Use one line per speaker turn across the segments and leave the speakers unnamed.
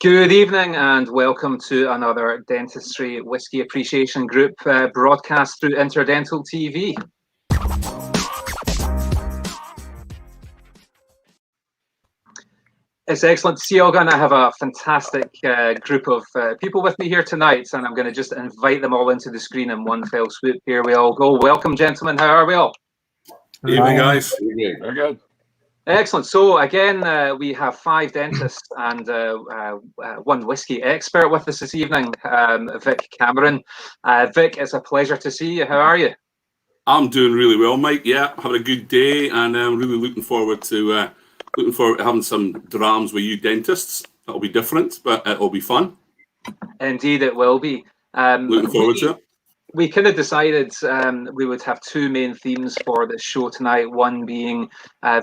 Good evening and welcome to another Dentistry Whiskey Appreciation Group broadcast through Interdental TV. It's excellent to see you all. I have a fantastic group of people with me here tonight, and I'm going to just invite them all into the screen in one fell swoop. Here we all go. Welcome, gentlemen. How are we all?
Good evening, guys.
Very good.
Excellent. So again, we have 5 dentists and one whiskey expert with us this evening, Vic Cameron. Vic, it's a pleasure to see you. How are you?
I'm doing really well, Mike. Yeah, having a good day, and I'm really looking forward to having some drams with you dentists. That'll be different, but it'll be fun.
Indeed, it will be.
Looking forward to it.
We kind of decided we would have 2 main themes for this show tonight. One being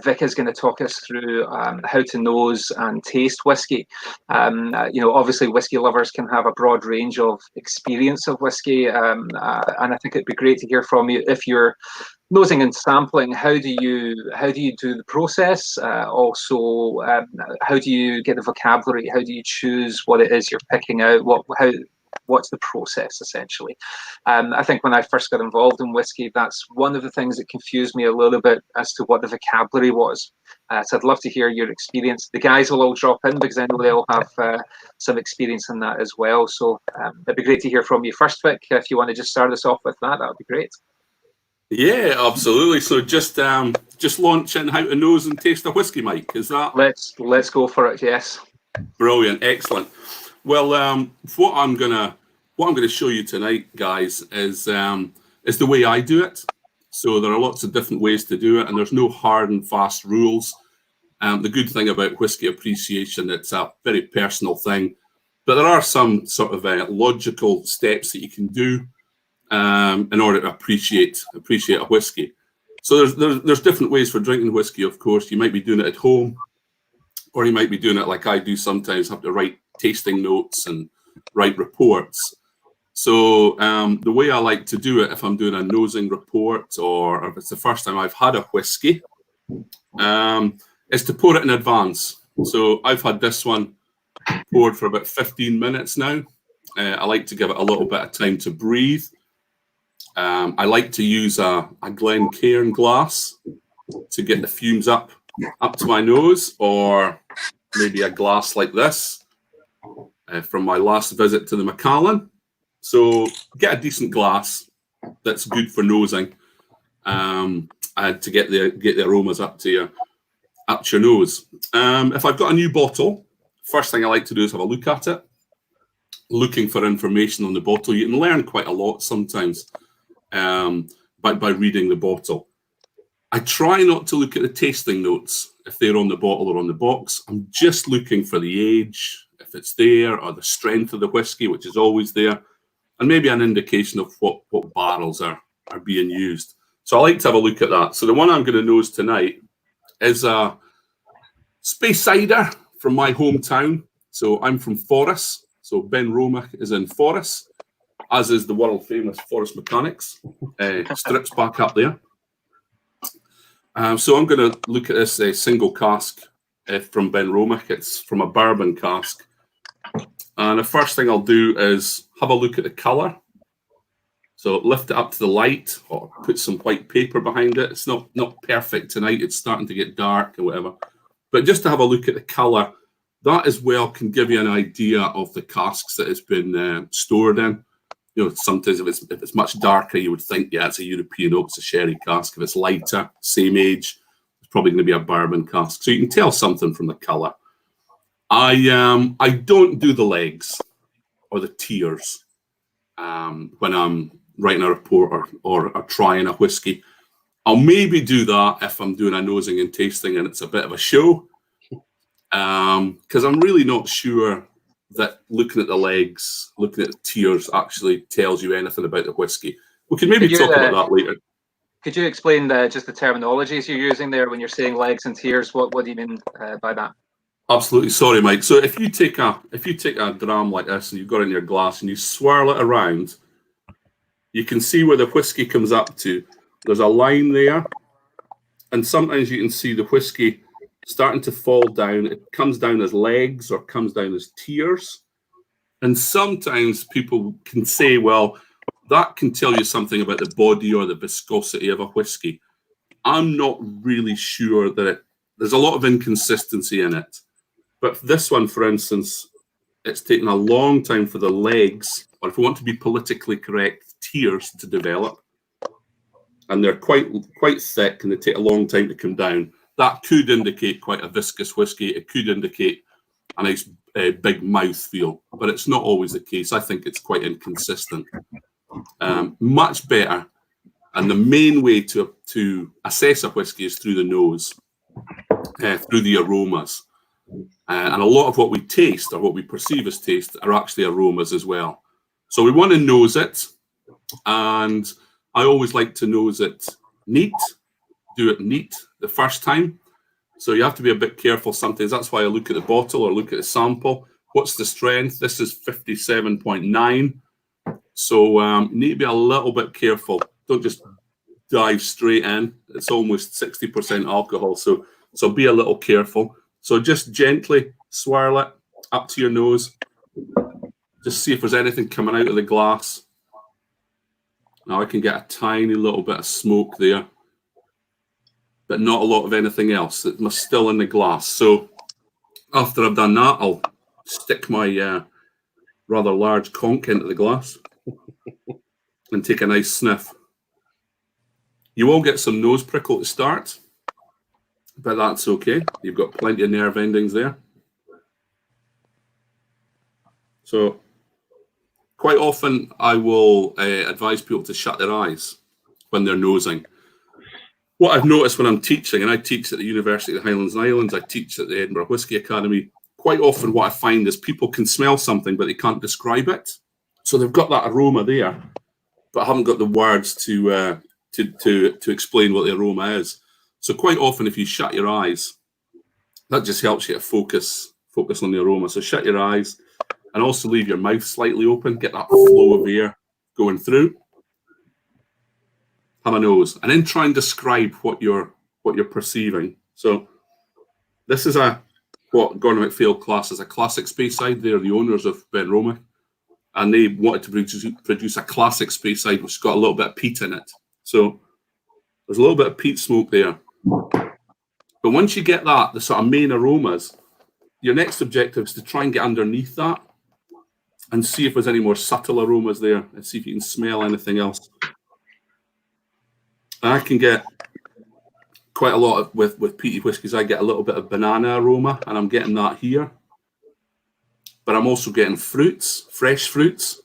Vic is going to talk us through how to nose and taste whiskey. Obviously whiskey lovers can have a broad range of experience of whiskey, and I think it'd be great to hear from you if you're nosing and sampling. How do you do the process? Also, how do you get the vocabulary? How do you choose what it is you're picking out? What's the process essentially? I think when I first got involved in whiskey, that's one of the things that confused me a little bit as to what the vocabulary was. So I'd love to hear your experience. The guys will all drop in because I know they all have some experience in that as well. So it'd be great to hear from you first, Vic. If you want to just start us off with that would be great.
Yeah, absolutely. So just launching how to nose and taste a whiskey, Mike. Is that?
Let's go for it. Yes.
Brilliant, excellent. Well, what I'm gonna show you tonight, guys, is the way I do it. So there are lots of different ways to do it, and there's no hard and fast rules. The good thing about whiskey appreciation, it's a very personal thing, but there are some sort of logical steps that you can do in order to appreciate a whiskey. So there's different ways for drinking whiskey. Of course, you might be doing it at home, or you might be doing it like I do sometimes, have to write tasting notes and write reports. So the way I like to do it, if I'm doing a nosing report or if it's the first time I've had a whiskey, is to pour it in advance. So I've had this one poured for about 15 minutes now. I like to give it a little bit of time to breathe. I like to use a Glencairn glass to get the fumes up to my nose, or maybe a glass like this from my last visit to the McLaughlin. So get a decent glass that's good for nosing, to get the aromas up to your nose. If I've got a new bottle, first thing I like to do is have a look at it, looking for information on the bottle. You can learn quite a lot sometimes by reading the bottle. I try not to look at the tasting notes if they're on the bottle or on the box. I'm just looking for the age, if it's there, or the strength of the whiskey, which is always there, and maybe an indication of what barrels are being used. So I like to have a look at that. So the one I'm going to nose tonight is a Speyside from my hometown. So I'm from Forres. So Ben Romack is in Forres, as is the world famous Forres Mechanics. Strips back up there. So I'm going to look at this single cask from Ben Romack. It's from a bourbon cask. And the first thing I'll do is have a look at the colour. So lift it up to the light or put some white paper behind it. It's not perfect tonight. It's starting to get dark or whatever. But just to have a look at the colour, that as well can give you an idea of the casks that it's been stored in. You know, sometimes if it's much darker, you would think, yeah, it's a European oak, it's a sherry cask. If it's lighter, same age, it's probably going to be a bourbon cask. So you can tell something from the colour. I don't do the legs or the tiers when I'm writing a report or trying a whiskey. I'll maybe do that if I'm doing a nosing and tasting and it's a bit of a show, because I'm really not sure that looking at the legs, looking at the tiers actually tells you anything about the whiskey. We can maybe talk about that later. Could
you explain just the terminologies you're using there when you're saying legs and tiers? What do you mean by that?
Absolutely. Sorry, Mike. So if you take a dram like this and you've got it in your glass and you swirl it around, you can see where the whiskey comes up to. There's a line there, and sometimes you can see the whiskey starting to fall down. It comes down as legs or comes down as tiers. And sometimes people can say, well, that can tell you something about the body or the viscosity of a whiskey. I'm not really sure that there's a lot of inconsistency in it. But this one, for instance, it's taken a long time for the legs, or if we want to be politically correct, tiers to develop. And they're quite thick and they take a long time to come down. That could indicate quite a viscous whiskey. It could indicate a nice big mouth feel, but it's not always the case. I think it's quite inconsistent. Much better. And the main way to assess a whiskey is through the nose, through the aromas. And a lot of what we taste or what we perceive as taste are actually aromas as well. So we want to nose it. And I always like to nose it neat, do it neat the first time. So you have to be a bit careful sometimes. That's why I look at the bottle or look at the sample. What's the strength? This is 57.9. So you need to be a little bit careful. Don't just dive straight in. It's almost 60% alcohol. So be a little careful. So just gently swirl it up to your nose. Just see if there's anything coming out of the glass. Now I can get a tiny little bit of smoke there, but not a lot of anything else. It's still in the glass. So after I've done that, I'll stick my rather large conch into the glass and take a nice sniff. You will get some nose prickle to start, but that's okay. You've got plenty of nerve endings there. So quite often I will advise people to shut their eyes when they're nosing. What I've noticed when I'm teaching, and I teach at the University of the Highlands and Islands, I teach at the Edinburgh Whisky Academy, quite often what I find is people can smell something, but they can't describe it. So they've got that aroma there, but haven't got the words to explain what the aroma is. So quite often if you shut your eyes, that just helps you to focus on the aroma. So shut your eyes and also leave your mouth slightly open, get that flow of air going through. Have a nose, and then try and describe what you're perceiving. So this is what Gordon MacPhail class as a classic Speyside. They're the owners of Benromach, and they wanted to produce a classic Speyside which got a little bit of peat in it. So there's a little bit of peat smoke there. But once you get that, the sort of main aromas, your next objective is to try and get underneath that and see if there's any more subtle aromas there, and see if you can smell anything else. I can get quite a lot of, with peaty whiskies, I get a little bit of banana aroma, and I'm getting that here. But I'm also getting fruits, fresh fruits.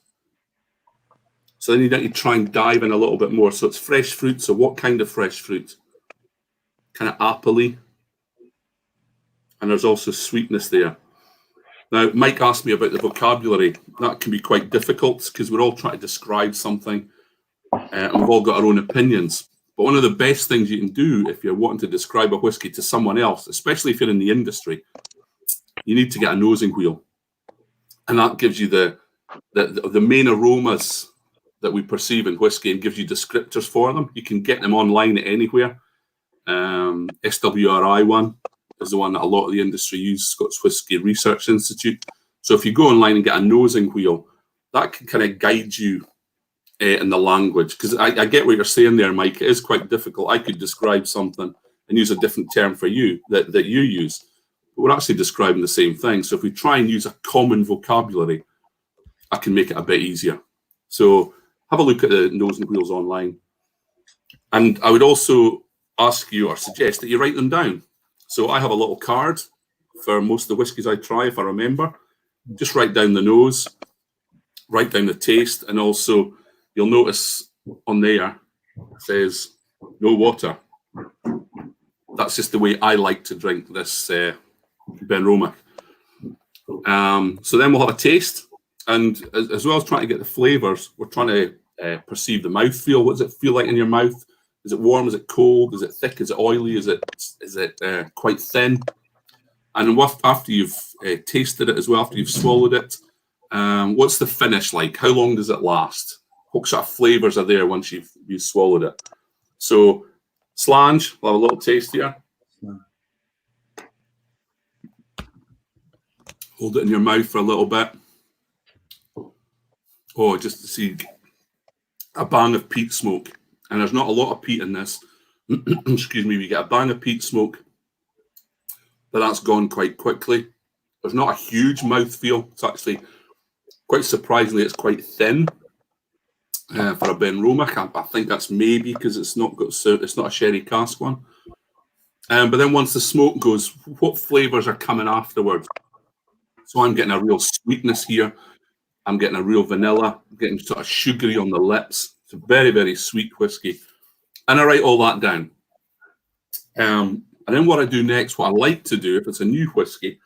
So then you need to try and dive in a little bit more. So it's fresh fruit. So what kind of fresh fruit? Kind of appley. And there's also sweetness there. Now, Mike asked me about the vocabulary. That can be quite difficult because we're all trying to describe something, and we've all got our own opinions. But one of the best things you can do if you're wanting to describe a whiskey to someone else, especially if you're in the industry, you need to get a nosing wheel. And that gives you the main aromas that we perceive in whiskey and gives you descriptors for them. You can get them online anywhere. SWRI one is the one that a lot of the industry use, Scots Whisky Research Institute. So if you go online and get a nosing wheel, that can kind of guide you in the language. Because I get what you're saying there, Mike. It is quite difficult. I could describe something and use a different term for you that you use. But we're actually describing the same thing. So if we try and use a common vocabulary, I can make it a bit easier. So have a look at the nosing wheels online. And I would also ask you or suggest that you write them down. So I have a little card for most of the whiskies I try, if I remember. Just write down the nose, write down the taste, and also you'll notice on there it says no water. That's just the way I like to drink this Benromach. So then we'll have a taste, and as well as trying to get the flavours, we're trying to perceive the mouthfeel. What does it feel like in your mouth? Is it warm? Is it cold? Is it thick? Is it oily? Is it quite thin? And after you've tasted it as well, after you've swallowed it, what's the finish like? How long does it last? What sort of flavours are there once you've swallowed it? So, Slainte, we'll have a little taste here. Hold it in your mouth for a little bit. Oh, just to see a bang of peat smoke. And there's not a lot of peat in this. Excuse me, we get a bang of peat smoke, but that's gone quite quickly. There's not a huge mouthfeel. It's actually, quite surprisingly, it's quite thin for a Benroma. I think that's maybe because it's not a sherry cask one. But then once the smoke goes, what flavours are coming afterwards? So I'm getting a real sweetness here. I'm getting a real vanilla. I'm getting sort of sugary on the lips. It's a very, very sweet whiskey. And I write all that down. And then what I do next, what I like to do, if it's a new whiskey,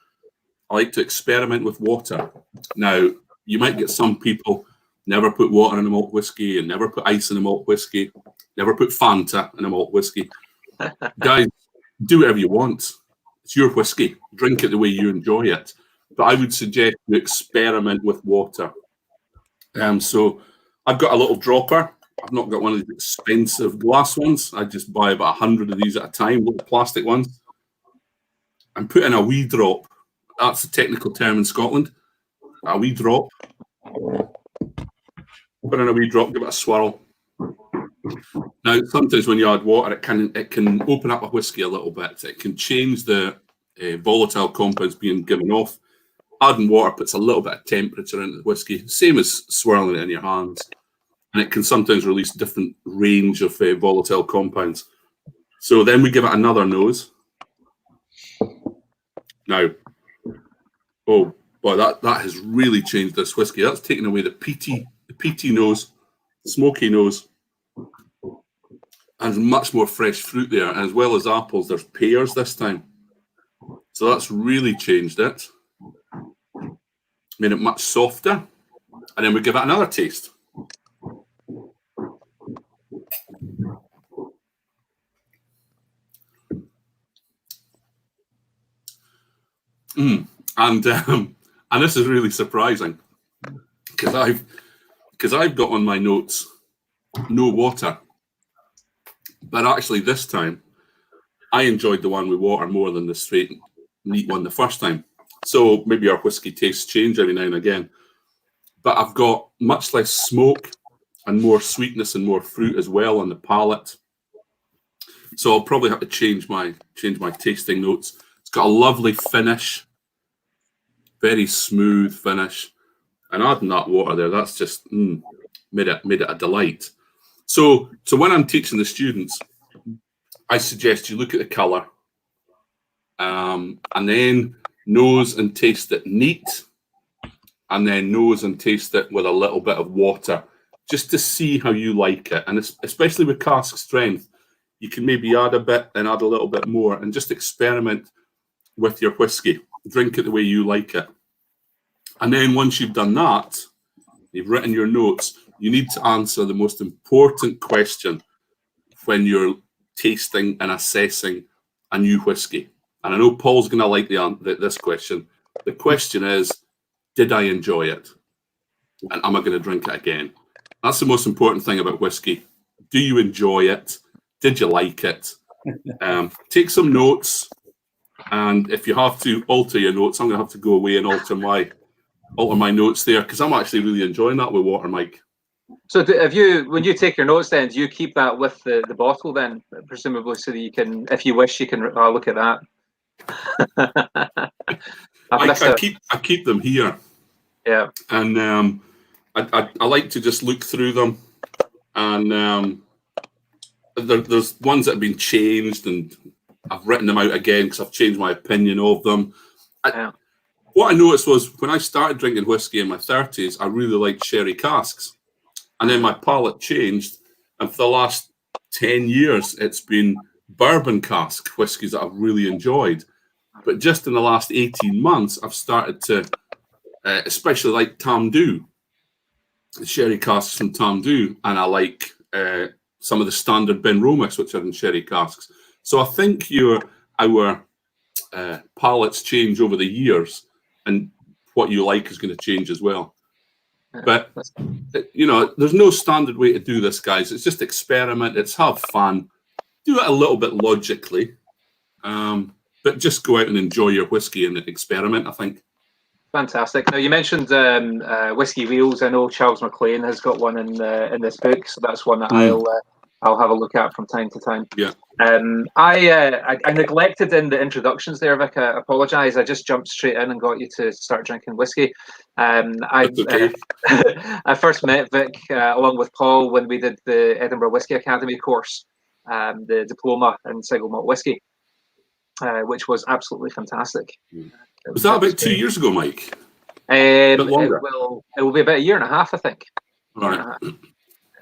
I like to experiment with water. Now, you might get some people never put water in a malt whiskey and never put ice in a malt whiskey, never put Fanta in a malt whiskey. Guys, do whatever you want. It's your whiskey. Drink it the way you enjoy it. But I would suggest you experiment with water. So I've got a little dropper. I've not got one of the expensive glass ones. I just buy about 100 of these at a time, little plastic ones. I'm putting a wee drop. That's the technical term in Scotland. A wee drop. Put in a wee drop, give it a swirl. Now, sometimes when you add water, it can open up a whiskey a little bit. It can change the volatile compounds being given off. Adding water puts a little bit of temperature into the whiskey, same as swirling it in your hands. And it can sometimes release different range of volatile compounds. So then we give it another nose. Now, oh boy, that has really changed this whiskey. That's taken away the peaty nose, smoky nose, and much more fresh fruit there. And as well as apples, there's pears this time. So that's really changed it. Made it much softer. And then we give it another taste. And this is really surprising because I've got on my notes no water, but actually this time I enjoyed the one with water more than the straight neat one the first time. So maybe our whiskey tastes change every now and again, but I've got much less smoke and more sweetness and more fruit as well on the palate. So I'll probably have to change my tasting notes. It's got a lovely finish, very smooth finish, and adding that water there, that's just made it a delight. So when I'm teaching the students, I suggest you look at the colour, and then nose and taste it neat, and then nose and taste it with a little bit of water, just to see how you like it. And especially with cask strength, you can maybe add a bit and add a little bit more, and just experiment with your whiskey. Drink it the way you like it. And then once you've done that, you've written your notes, you need to answer the most important question when you're tasting and assessing a new whiskey. And I know Paul's going to like this question. The question is, did I enjoy it? And am I going to drink it again? That's the most important thing about whiskey. Do you enjoy it? Did you like it? Take some notes. And if you have to alter your notes, I'm going to have to go away and alter my notes there, because I'm actually really enjoying that with water, Mike.
So when you take your notes, then do you keep that with the bottle then, presumably, so that you can, if you wish, you can look at that?
I keep them here.
Yeah.
And I like to just look through them, and there's ones that have been changed, and I've written them out again because I've changed my opinion of them. What I noticed was when I started drinking whiskey in my 30s, I really liked sherry casks. And then my palate changed. And for the last 10 years, it's been bourbon cask whiskies that I've really enjoyed. But just in the last 18 months, I've started to especially like Tamdhu, sherry casks from Tamdhu. And I like some of the standard Benromas, which are in sherry casks. So I think our palates change over the years, and what you like is going to change as well. But, there's no standard way to do this, guys. It's just experiment. It's have fun. Do it a little bit logically. But just go out and enjoy your whiskey and experiment, I think.
Fantastic. Now you mentioned whiskey wheels. I know Charles McLean has got one in this book, so that's one that I'll have a look at from time to time.
Yeah.
I neglected in the introductions there, Vic. I apologise. I just jumped straight in and got you to start drinking whiskey.
That's okay.
I first met Vic along with Paul when we did the Edinburgh Whisky Academy course, the diploma in single malt whiskey, which was absolutely fantastic.
Was that about 2 years ago, Mike?
It will be about a year and a half, I think.
All right.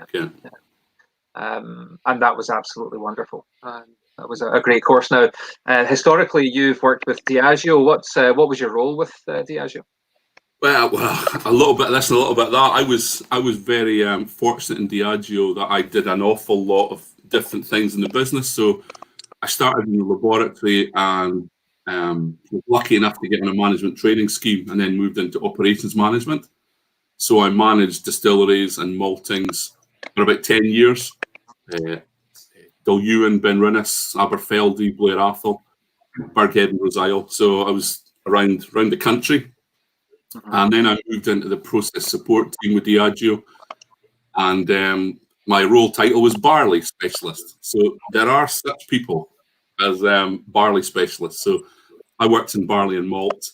Okay.
And that was absolutely wonderful. That was a great course. Now, historically, you've worked with Diageo. What was your role with Diageo?
Well, a little bit of this and a little bit of that. I was very fortunate in Diageo that I did an awful lot of different things in the business. So I started in the laboratory and was lucky enough to get on a management training scheme, and then moved into operations management. So I managed distilleries and maltings for about 10 years. Dulhuan, Benrinnes, Aberfeldy, Blair Athol, Burghead and Roseisle. So I was around the country. And then I moved into the process support team with Diageo. And my role title was barley specialist. So there are such people as barley specialists. So I worked in barley and malt.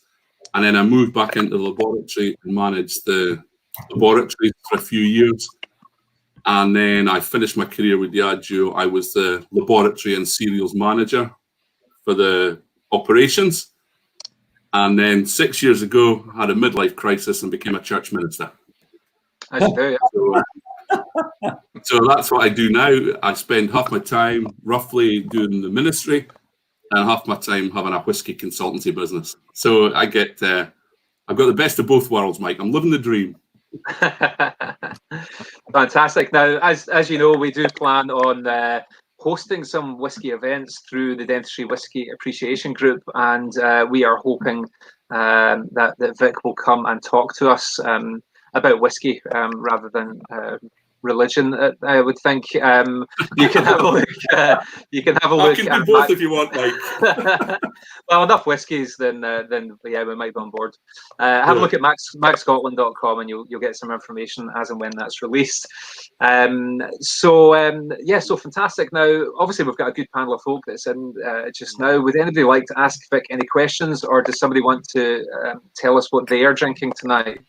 And then I moved back into the laboratory and managed the laboratory for a few years. And then I finished my career with Diageo. I was the laboratory and cereals manager for the operations. And then 6 years ago, I had a midlife crisis and became a church minister.
As you do, yeah.
So that's what I do now. I spend half my time roughly doing the ministry and half my time having a whiskey consultancy business. So I get, I've got the best of both worlds, Mike. I'm living the dream.
Fantastic. Now, as you know, we do plan on hosting some whiskey events through the Dentistry Whiskey Appreciation Group, and we are hoping that Vic will come and talk to us about whiskey rather than religion. I would think you can have a look. You can have a look.
I can do both if you want, Mike.
Well, enough whiskies, then yeah, we might be on board. Have a look at maxscotland.com and you'll get some information as and when that's released. So fantastic. Now, obviously, we've got a good panel of folk that's in just now. Would anybody like to ask Vic any questions, or does somebody want to tell us what they are drinking tonight?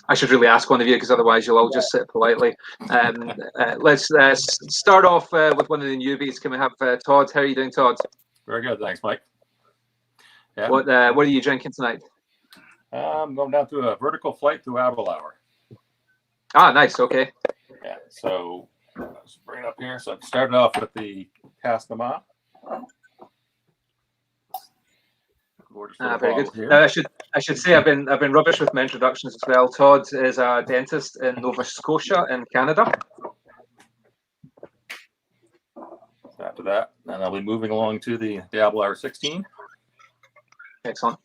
I should really ask one of you, because otherwise you'll all just sit politely. Let's start off with one of the newbies. Can we have Todd? How are you doing, Todd?
Very good, thanks, Mike. Yeah.
What are you drinking tonight?
I'm going down through a vertical flight through Aberlour.
Ah, nice. Okay.
Yeah. So let's bring it up here. So I started off with the Castamà.
Very good. Now, I should say I've been rubbish with my introductions as well. Todd is a dentist in Nova Scotia in Canada.
After that, and I'll be moving along to the Aberlour 16.
Excellent.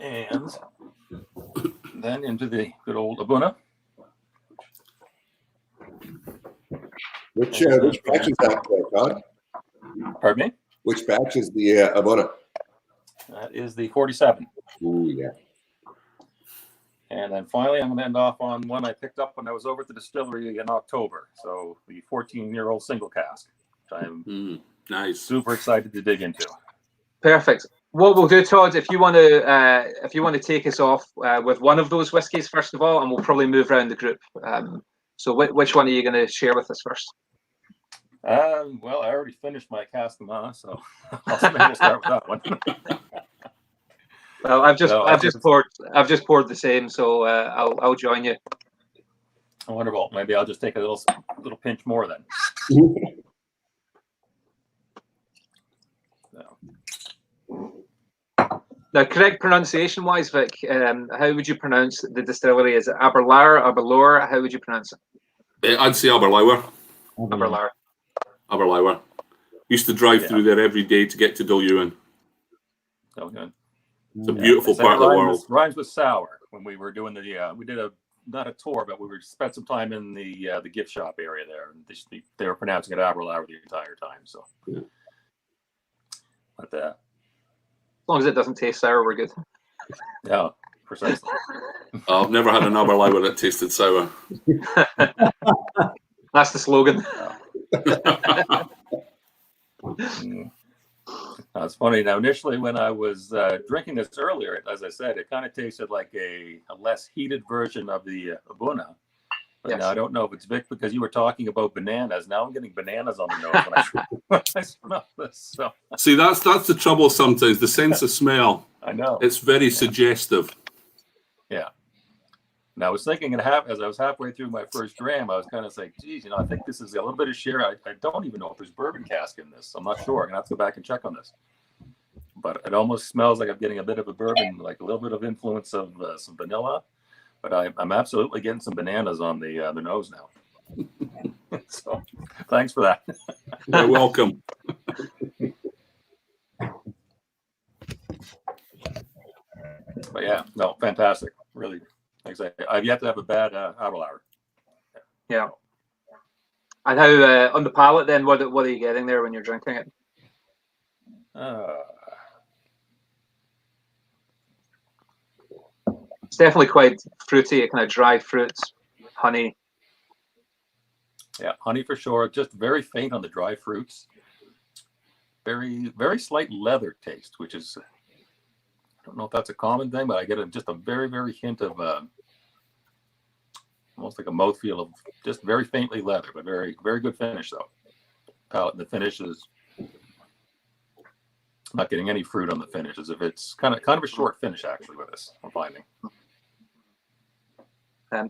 And then into the good old Abuna.
Which batch is that, Todd?
Pardon me?
Which batch is the Abuna?
That is the 47.
Ooh, yeah.
And then finally, I'm going to end off on one I picked up when I was over at the distillery in October. So the 14-year-old single cask, which I'm
nice,
super excited to dig into.
Perfect. What we'll do, Todd, if you want to take us off with one of those whiskies first of all, and we'll probably move around the group. So which one are you going to share with us first?
Well, I already finished my Castamà, so I'll start with that one.
Well, I've just poured the same, so I'll join you.
Wonderful. Maybe I'll just take a little pinch more then.
Now, correct pronunciation-wise, Vic, how would you pronounce the distillery? Is it Aberlour, Aberlour? How would you pronounce it?
I'd say Aberlour.
Aberlour.
Aberlour. Used to drive through there every day to get to Dulhuan.
So good.
It's a beautiful part of the world.
Rhymes with sour. When we were doing we did not a tour, but we spent some time in the gift shop area there, and they were pronouncing it Aberlour the entire time. So, But
as long as it doesn't taste sour, we're good.
yeah, precisely.
I've never had an Aberlour that tasted sour.
That's the slogan.
It's funny. Now, initially, when I was drinking this earlier, as I said, it kind of tasted like a less heated version of the Abuna. But
Yes.
now I don't know if it's Vic because you were talking about bananas. Now I'm getting bananas on the nose when I smell this. So.
See, that's the trouble sometimes. The sense of smell.
I know.
It's very suggestive.
Yeah. And I was thinking, as I was halfway through my first dram, I was kind of saying, geez, I think this is a little bit of sherry. I don't even know if there's bourbon cask in this. I'm not sure. I'm going to have to go back and check on this. But it almost smells like I'm getting a bit of a bourbon, like a little bit of influence of some vanilla. But I'm absolutely getting some bananas on the nose now. So thanks for that.
You're welcome.
But yeah, no, fantastic. Really. I've yet to have a bad Aberlour.
Yeah. And how on the palate then? What are you getting there when you're drinking it? It's definitely quite fruity, kind of dried fruits, honey.
Yeah, honey for sure. Just very faint on the dry fruits. Very, very slight leather taste, which is, I don't know if that's a common thing, but I get just a very, very hint of almost like a mouthfeel of just very faintly leather, but very, very good finish though. Palate, and the finish is not getting any fruit on the finish, as if it's kind of a short finish actually with this, I'm finding.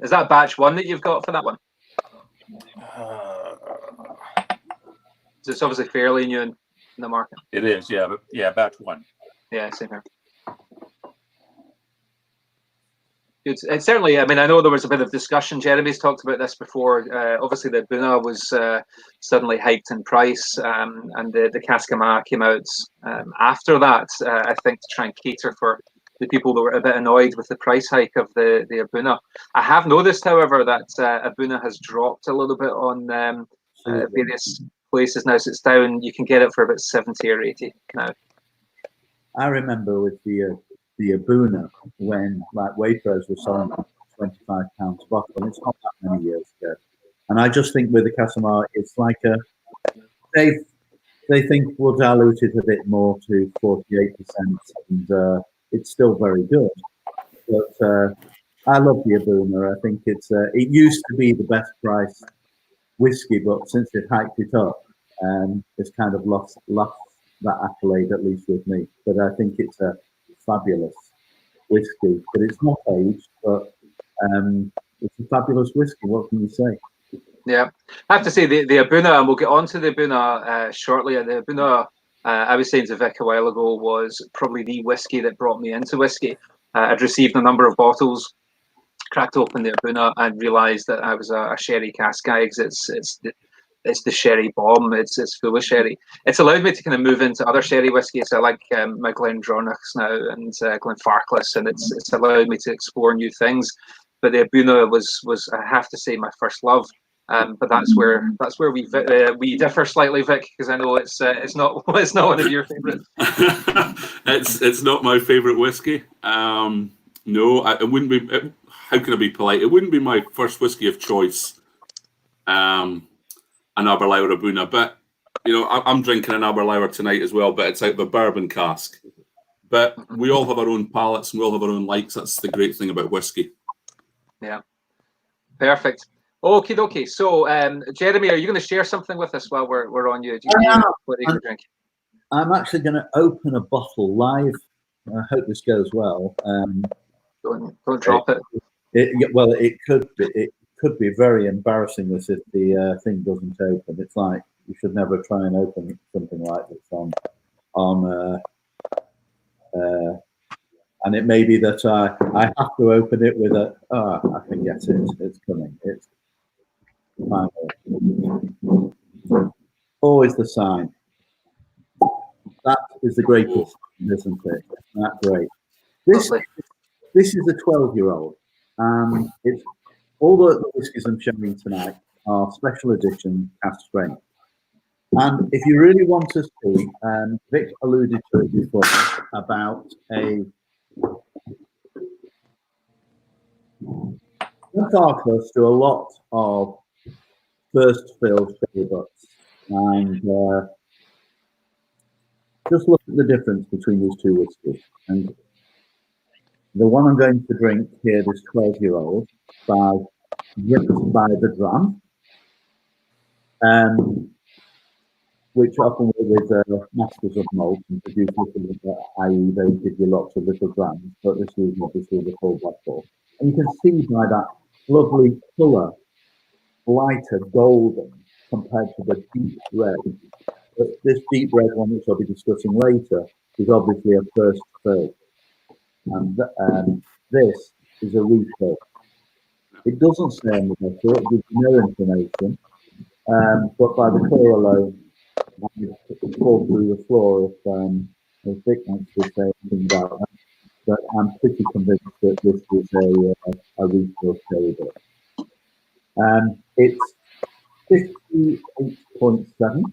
Is that batch one that you've got for that one? So it's obviously fairly new in the market.
It is, yeah, but yeah, batch one.
Yeah, same here. It's certainly, I mean, I know there was a bit of discussion. Jeremy's talked about this before. Obviously, the Buna was suddenly hiked in price, and the Cascama came out after that, I think, to try and cater for the people that were a bit annoyed with the price hike of the Abuna. I have noticed, however, that Abuna has dropped a little bit on various places now. So it's down, you can get it for about 70 or 80 now.
I remember with the Abuna when like Waitrose was selling £25 a bottle, and it's not that many years ago. And I just think with the Casamar, it's like they think we'll dilute it a bit more to 48%, and it's still very good. But I love the Abuna. I think it used to be the best price whiskey, but since they've hiked it up, it's kind of lost that accolade, at least with me. But I think it's a fabulous whiskey. But it's not aged, but it's a fabulous whiskey. What can you say?
Yeah, I have to say the Abuna, and we'll get on to the Abuna shortly. The Abuna, I was saying to Vic a while ago, was probably the whiskey that brought me into whiskey. I'd received a number of bottles, cracked open the Abuna, and realised that I was a sherry cask guy, because it's the sherry bomb. It's full of sherry. It's allowed me to kind of move into other sherry whiskies. I like my Glendronachs now and Glenfarclas, and it's allowed me to explore new things. But the Abuna was I have to say, my first love. But that's where we differ slightly, Vic, because I know it's not one of your favourites.
It's not my favourite whiskey. No, it wouldn't be. How can I be polite? It wouldn't be my first whiskey of choice. An Aberlour Abuna, but I'm drinking an Aberlour tonight as well, but it's out of a bourbon cask. But we all have our own palates and we all have our own likes. That's the great thing about whiskey.
Yeah, perfect. Okie dokie. So, Jeremy, are you going to share something with us while we're on you? What are you going to drink?
I'm actually going to open a bottle live. I hope this goes well.
Don't drop it.
It could be very embarrassing this if the thing doesn't open. It's like you should never try and open something like this on and it may be that I have to open it with a. I can guess it. It's coming. It's finally. Always the sign. That is the greatest, isn't it? That's great. This is a 12-year-old. It's all the whiskies I'm showing tonight are special edition cask strength. And if you really want to see, Vic alluded to it before about Antarctica do a lot of first fill sherry butts, and just look at the difference between these two whiskies. And the one I'm going to drink here, this 12-year-old, written by the Dram, which often with masters of malt and produce little, i.e. they give you lots of little grams, but this is obviously the full bottle. And you can see by that lovely colour, lighter golden compared to the deep red. But this deep red one, which I'll be discussing later, is obviously a first fill. And this is a refill. It doesn't say on the bottle, it gives no information, but by the colour alone, it fall through the floor if Vic wants to say anything about that. But I'm pretty convinced that this is a refill sherry book. It's 58.7,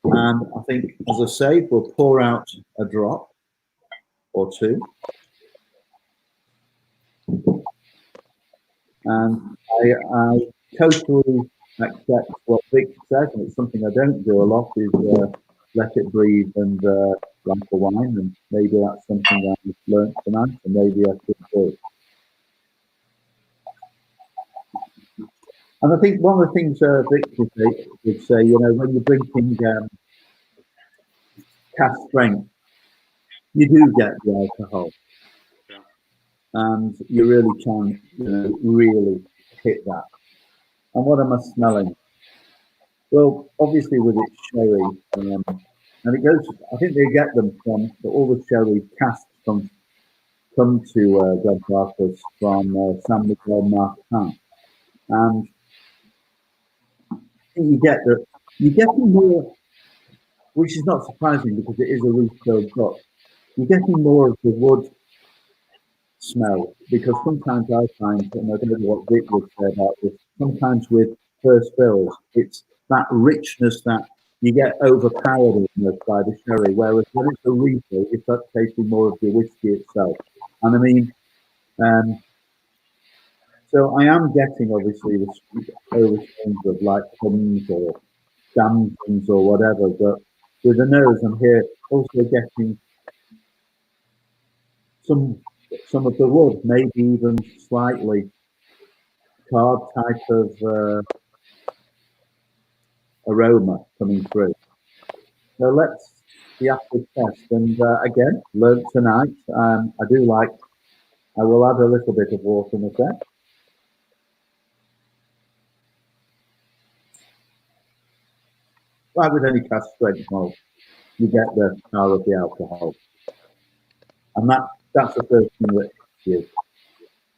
and I think, as I say, we'll pour out a drop or two. And I totally accept what Vic says, and it's something I don't do a lot, is let it breathe and like a wine, and maybe that's something I've learnt tonight, and maybe I could do. And I think one of the things Vic would say, you know, when you're drinking cask strength, you do get the alcohol.
Yeah. And
you really can, you know, really hit that. And what am I smelling? Well, obviously with its sherry, and it goes, I think they get them from, all the sherry casks come to Glenfarclas from San Miguel Martin. And you get more, which is not surprising because it is a refilled book. You're getting more of the wood smell, because sometimes I find, and I don't know what Vic would say about this, sometimes with first fills, it's that richness that you get overpowered by the sherry, whereas when it's a refill, you start tasting more of the whiskey itself. And I mean, so I am getting obviously the sweet overtones of like plums or damsons or whatever, but with the nose, I'm here also getting some of the wood, maybe even slightly carb type of aroma coming through. So let's the acid test, and again, learned tonight. I will add a little bit of water in a sec. Like with any cask strength malt, you get the power of the alcohol, and that's the first thing that hits you.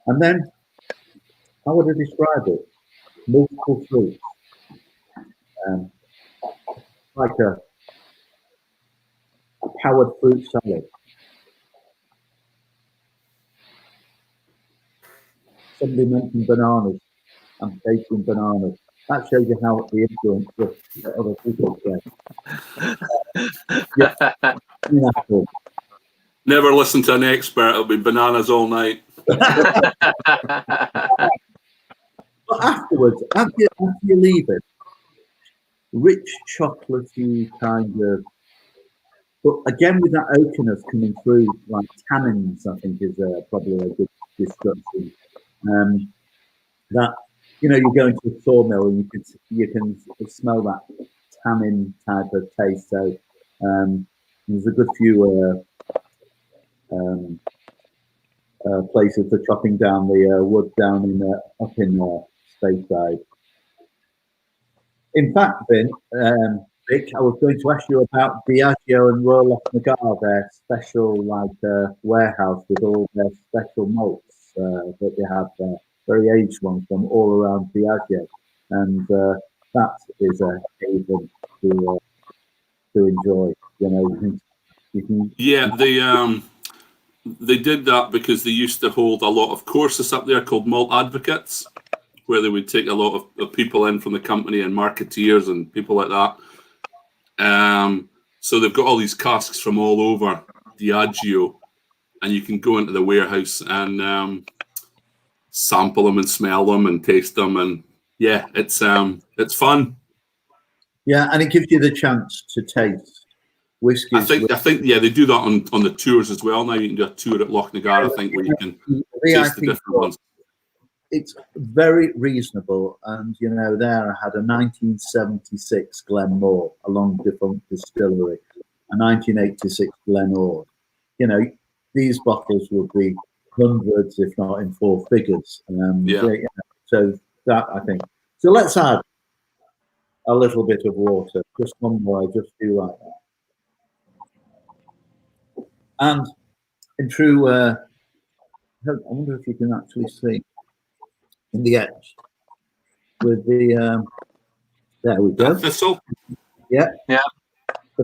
And then, how would I describe it? Multiple fruits, like a powered fruit salad. Somebody mentioned bananas. I'm tasting bananas. That shows you how the influence that other people get. Yeah.
Never listen to an expert. It'll be bananas all night.
But afterwards, after you leave it, rich chocolatey kind of, but again with that oakiness coming through, like tannins, I think is probably a good description. That, you know, you go into a sawmill and you can smell that tannin type of taste. So there's a good few places for chopping down the wood down in up in Speyside. In fact, Vic, I was going to ask you about Diageo and Royal Nagar, their special warehouse with all their special malts that they have there, very aged ones from all around Diageo, and that is a haven to enjoy. You know, you can
Yeah, they did that because they used to hold a lot of courses up there called malt advocates, where they would take a lot of people in from the company and marketeers and people like that. So they've got all these casks from all over Diageo, and you can go into the warehouse and sample them and smell them and taste them, and yeah, it's fun.
Yeah, and it gives you the chance to taste whiskies.
I think yeah, they do that on the tours as well now. You can do a tour at Loch Nagar, I think, where you can taste the different ones.
It's very reasonable, and there I had a 1976 Glenmore, a long defunct distillery, a 1986 Glenord. These bottles would be hundreds, if not in four figures. So that, I think. So let's add a little bit of water, just one more. I just do like that. And in true, I wonder if you can actually see in the edge with the. There we go.
Thistle.
Yeah.
Yeah.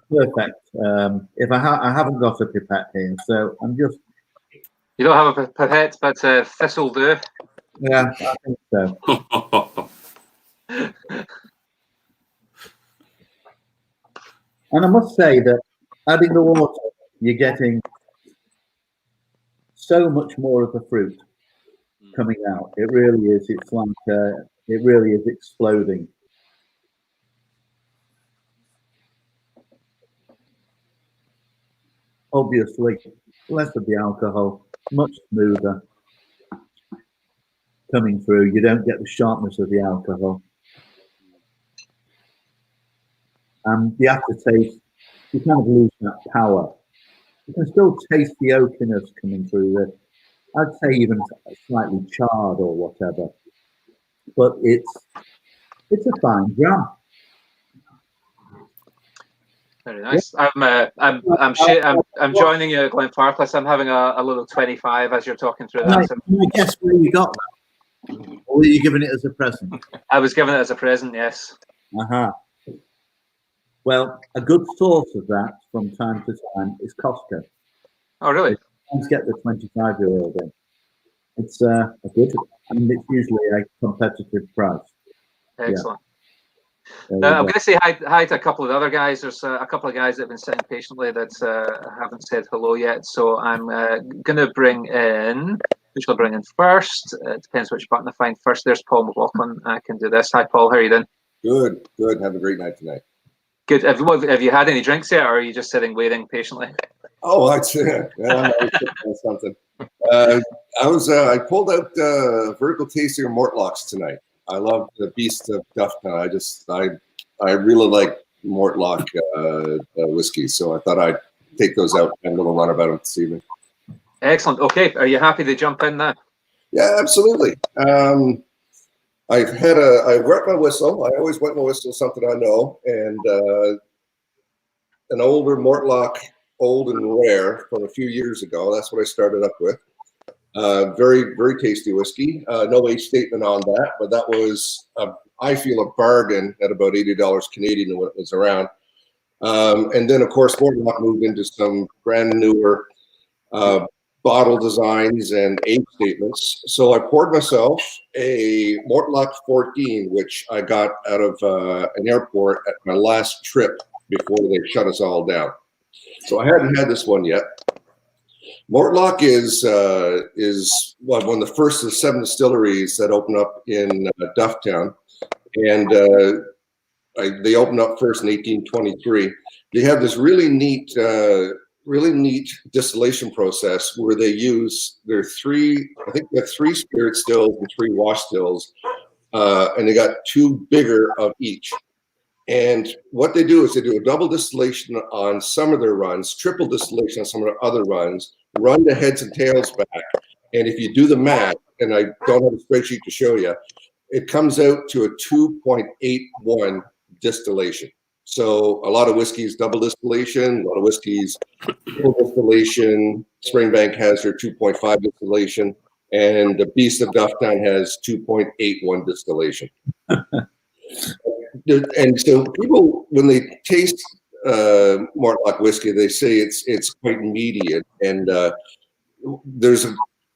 Perfect. If I haven't got a pipette here, so I'm just.
You don't have a pipette, but thistle do.
Yeah, I think so. And I must say that adding the water, you're getting so much more of the fruit coming out. It really is. It's like it really is exploding. Obviously, less of the alcohol, much smoother coming through. You don't get the sharpness of the alcohol. And the aftertaste, you kind of lose that power. You can still taste the oakiness coming through. I'd say even slightly charred or whatever. But it's a fine dram.
Very nice. Yeah. I'm joining you at Glenfarclas. I'm having a little 25 as you're talking through that.
Can I guess where you got that? Or were you giving it as a present?
I was given it as a present, yes.
Well, a good source of that from time to time is Costco.
Oh, really?
Let's get the 25-year-old in. It's a good, and it's usually a competitive price.
Excellent.
Yeah.
I'm going to say hi to a couple of the other guys. There's a couple of guys that have been sitting patiently that haven't said hello yet. So I'm going to bring in, who shall I bring in first? It depends which button I find first. There's Paul McLaughlin. I can do this. Hi, Paul. How are you doing?
Good. Have a great night tonight.
Good. Have you had any drinks yet, or are you just sitting waiting patiently?
Oh, that's something. I pulled out vertical tasting of Mortlocks tonight. I love the Beast of Dufftown. I really like Mortlock whiskey, so I thought I'd take those out and have a little run about them this evening.
Excellent. Okay, are you happy to jump in now?
Yeah, absolutely. I wet my whistle. I always wet my whistle something I know, and an older Mortlock, old and rare from a few years ago. That's what I started up with. Very, very tasty whiskey. No age statement on that, but that was, I feel, a bargain at about $80 Canadian when it was around. And then, of course, Mortlock moved into some brand newer bottle designs and age statements. So I poured myself a Mortlock 14, which I got out of an airport at my last trip before they shut us all down. So I hadn't had this one yet. Mortlock is one of the first of the 7 distilleries that opened up in Dufftown, and they opened up first in 1823. They have this really neat distillation process where they use they have 3 spirit stills and 3 wash stills, and they got 2 bigger of each. And what they do is they do a double distillation on some of their runs, triple distillation on some of their other runs, run the heads and tails back. And if you do the math, and I don't have a spreadsheet to show you, it comes out to a 2.81 distillation. So a lot of whiskeys double distillation, a lot of whiskeys triple distillation. Springbank has their 2.5 distillation, and the Beast of Dufftown has 2.81 distillation. And so people, when they taste Mortlock whiskey, they say it's quite meaty, and there's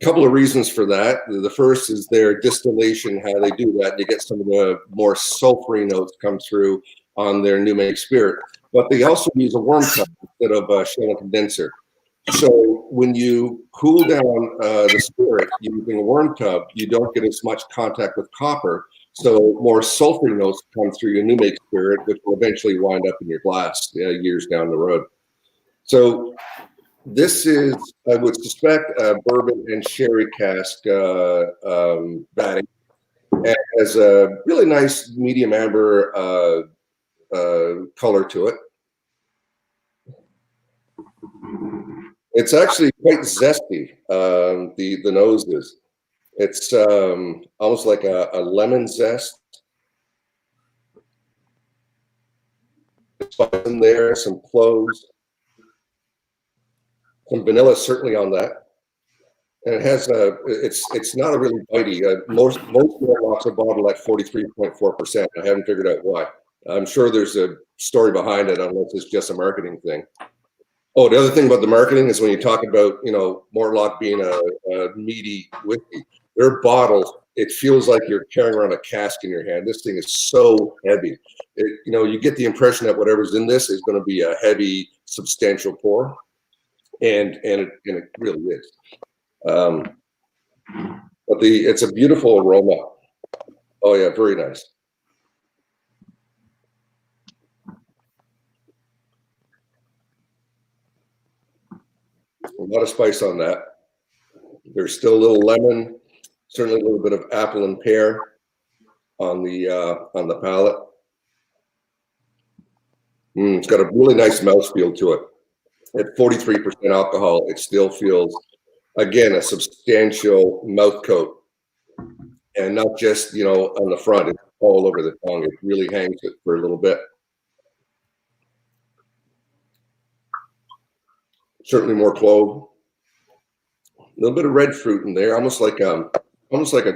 couple of reasons for that. The first is their distillation, how they do that. They get some of the more sulfury notes come through on their new make spirit. But they also use a worm cup instead of a shell and condenser. So when you cool down the spirit using a worm tub, you don't get as much contact with copper. So more sulfury notes come through your new make spirit, which will eventually wind up in your glass years down the road. So this is, I would suspect, a bourbon and sherry cask batting. It has a really nice medium amber color to it. It's actually quite zesty. The nose is. It's almost like a lemon zest. Spice in there, some cloves, some vanilla certainly on that, and it has a. It's not a really bitey. Most Mortlocks are bottled at 43.4%. I haven't figured out why. I'm sure there's a story behind it, unless it's just a marketing thing. Oh, the other thing about the marketing is when you talk about, you know, Mortlock being a meaty whiskey, their bottle, it feels like you're carrying around a cask in your hand. This thing is so heavy. You know, you get the impression that whatever's in this is going to be a heavy, substantial pour, and it really is. But it's a beautiful aroma. Oh yeah, very nice. A lot of spice on that. There's still a little lemon, certainly a little bit of apple and pear on the palate. It's got a really nice mouthfeel to it. At 43% alcohol, it still feels, again, a substantial mouth coat, and not just, you know, on the front. It's all over the tongue. It really hangs it for a little bit. Certainly more clove. A little bit of red fruit in there, almost like a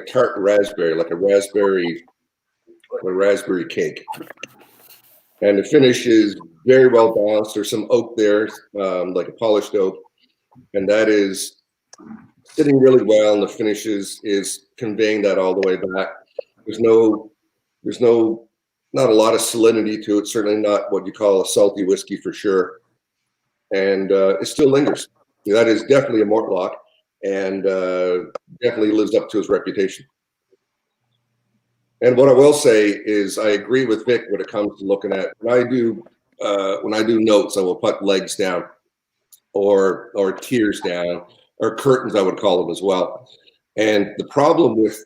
tart raspberry, like a raspberry cake. And the finish is very well balanced. There's some oak there, like a polished oak, and that is sitting really well. And the finish is conveying that all the way back. There's not a lot of salinity to it. Certainly not what you call a salty whiskey for sure. And it still lingers. That is definitely a Mortlock, and definitely lives up to his reputation. And what I will say is, I agree with Vic when it comes to looking at when I do notes, I will put legs down, or tiers down, or curtains, I would call them as well. And the problem with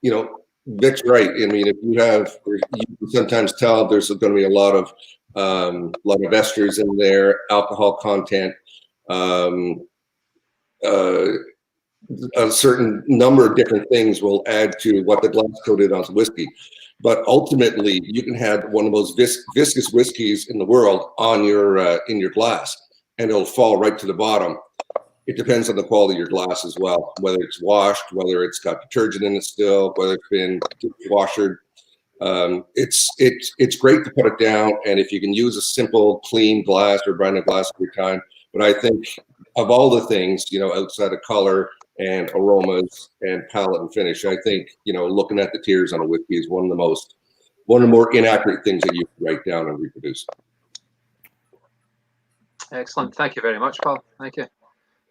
you know, Vic's right. I mean, if you can sometimes tell there's going to be a lot of esters in there, alcohol content, a certain number of different things will add to what the glass coated on whiskey. But ultimately, you can have one of the most viscous whiskeys in the world on in your glass, and it'll fall right to the bottom. It depends on the quality of your glass as well, whether it's washed, whether it's got detergent in it still, whether it's been dishwashered. It's great to put it down, and if you can use a simple, clean glass or brand new glass every time. But I think of all the things, you know, outside of color and aromas and palate and finish, I think, you know, looking at the tiers on a whiskey is one of the more inaccurate things that you can write down and reproduce.
Excellent. Thank you very much, Paul. Thank you.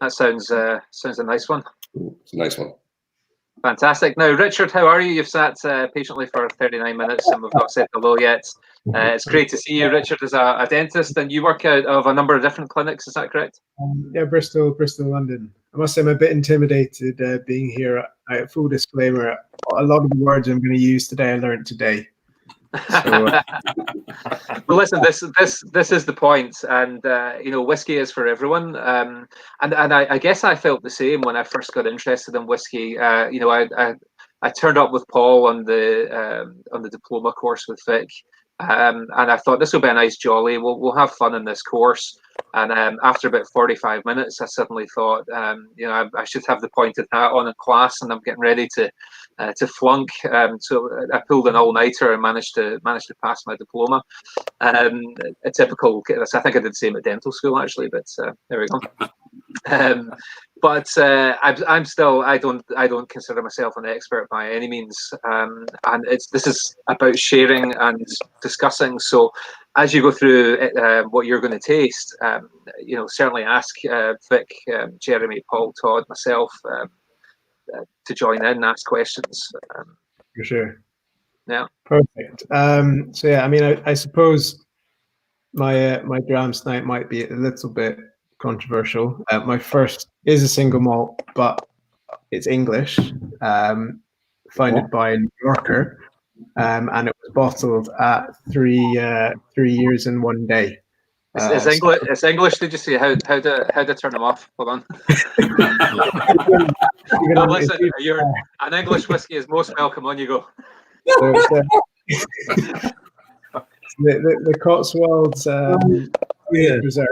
That sounds a nice one.
It's a nice one.
Fantastic. Now, Richard, how are you? You've sat patiently for 39 minutes and we've not said hello yet. It's great to see you. Richard is a dentist, and you work out of a number of different clinics, is that correct?
Yeah, Bristol, London. I must say I'm a bit intimidated being here. Full disclaimer, a lot of the words I'm going to use today I learned today. So,
well, listen, this is the point, and you know, whiskey is for everyone, and I guess I felt the same when I first got interested in whiskey. You know, I turned up with Paul on the diploma course with Vic, and I thought this will be a nice jolly. We'll have fun in this course. And after about 45 minutes, I suddenly thought, you know, I should have the pointed hat on in class, and I'm getting ready to flunk. So I pulled an all-nighter and managed to pass my diploma. A typical. I think I did the same at dental school actually, but there we go. But I'm still, I don't consider myself an expert by any means, and this is about sharing and discussing. So as you go through what you're going to taste, certainly ask Vic, Jeremy, Paul, Todd, myself to join in, ask questions.
For sure.
Yeah.
Perfect. So yeah, I mean, I suppose my dram tonight might be a little bit controversial. My first is a single malt, but it's English, founded by a New Yorker, and it was bottled at 3 years and 1 day.
It's English. It's English. Did you see how to turn them off? Hold on. No, listen, an English whiskey is most welcome. On you go.
So the Cotswolds Reserve.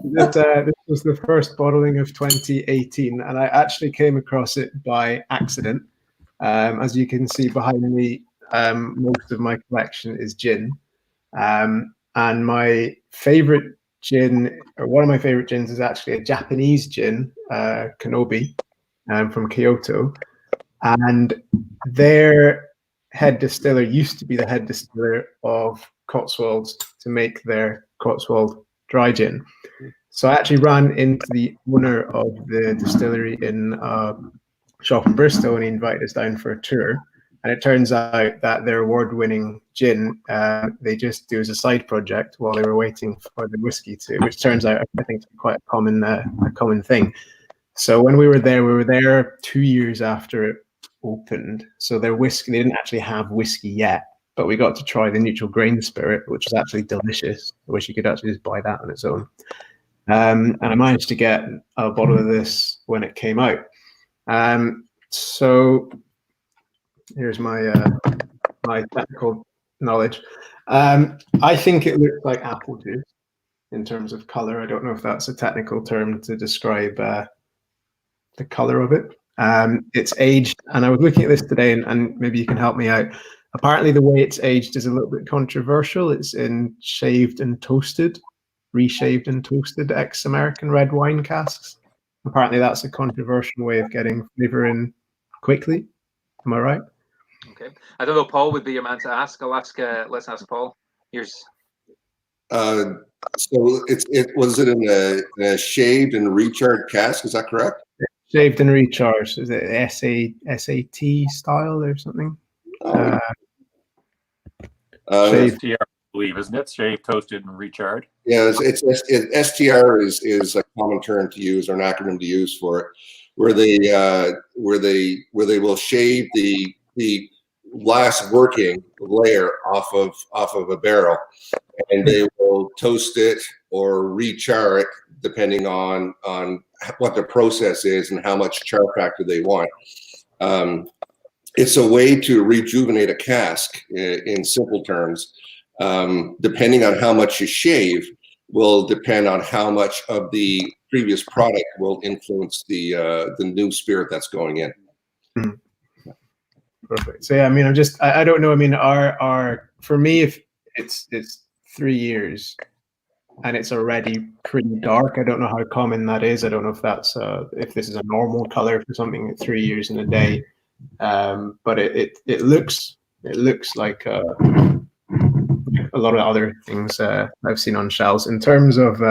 This was the first bottling of 2018, and I actually came across it by accident. As you can see behind me, most of my collection is gin. And my favorite gin, or one of my favorite gins, is actually a Japanese gin, Kanobi, from Kyoto. And their head distiller used to be the head distiller of Cotswolds to make their Cotswold dry gin. So I actually ran into the owner of the distillery in a shop in Bristol, and he invited us down for a tour. And it turns out that their award-winning gin, they just do as a side project while they were waiting for the whiskey to, which turns out, I think, to be quite a common thing. So when we were there 2 years after it opened. So their whiskey, they didn't actually have whiskey yet, but we got to try the neutral grain spirit, which was actually delicious. I wish you could actually just buy that on its own. And I managed to get a bottle of this when it came out. So here's my my technical knowledge. I think it looks like apple juice in terms of color. I don't know if that's a technical term to describe the color of it. It's aged, and I was looking at this today, and maybe you can help me out. Apparently, the way it's aged is a little bit controversial. It's in reshaped and toasted ex-American red wine casks. Apparently, that's a controversial way of getting flavor in quickly. Am I right?
Okay. I don't know. Paul would be your man to ask. Let's ask Paul. Here's.
So it was it in a shaved and recharged cask? Is that correct?
Shaved and recharged. Is it SAT style or something?
Shaved, STR, I believe, isn't it? Shaved, toasted, and recharged.
Yeah, STR is a common term to use, or an acronym to use for it, where they will shave the last working layer off of a barrel, and they will toast it or re-char it depending on what the process is and how much char factor they want. It's a way to rejuvenate a cask in simple terms. Depending on how much you shave will depend on how much of the previous product will influence the new spirit that's going in.
Perfect. So yeah, I mean, I don't know. I mean, for me, if it's 3 years and it's already pretty dark, I don't know how common that is. I don't know if that's if this is a normal color for something at 3 years in a day. But it looks like a lot of other things I've seen on shelves. In terms of,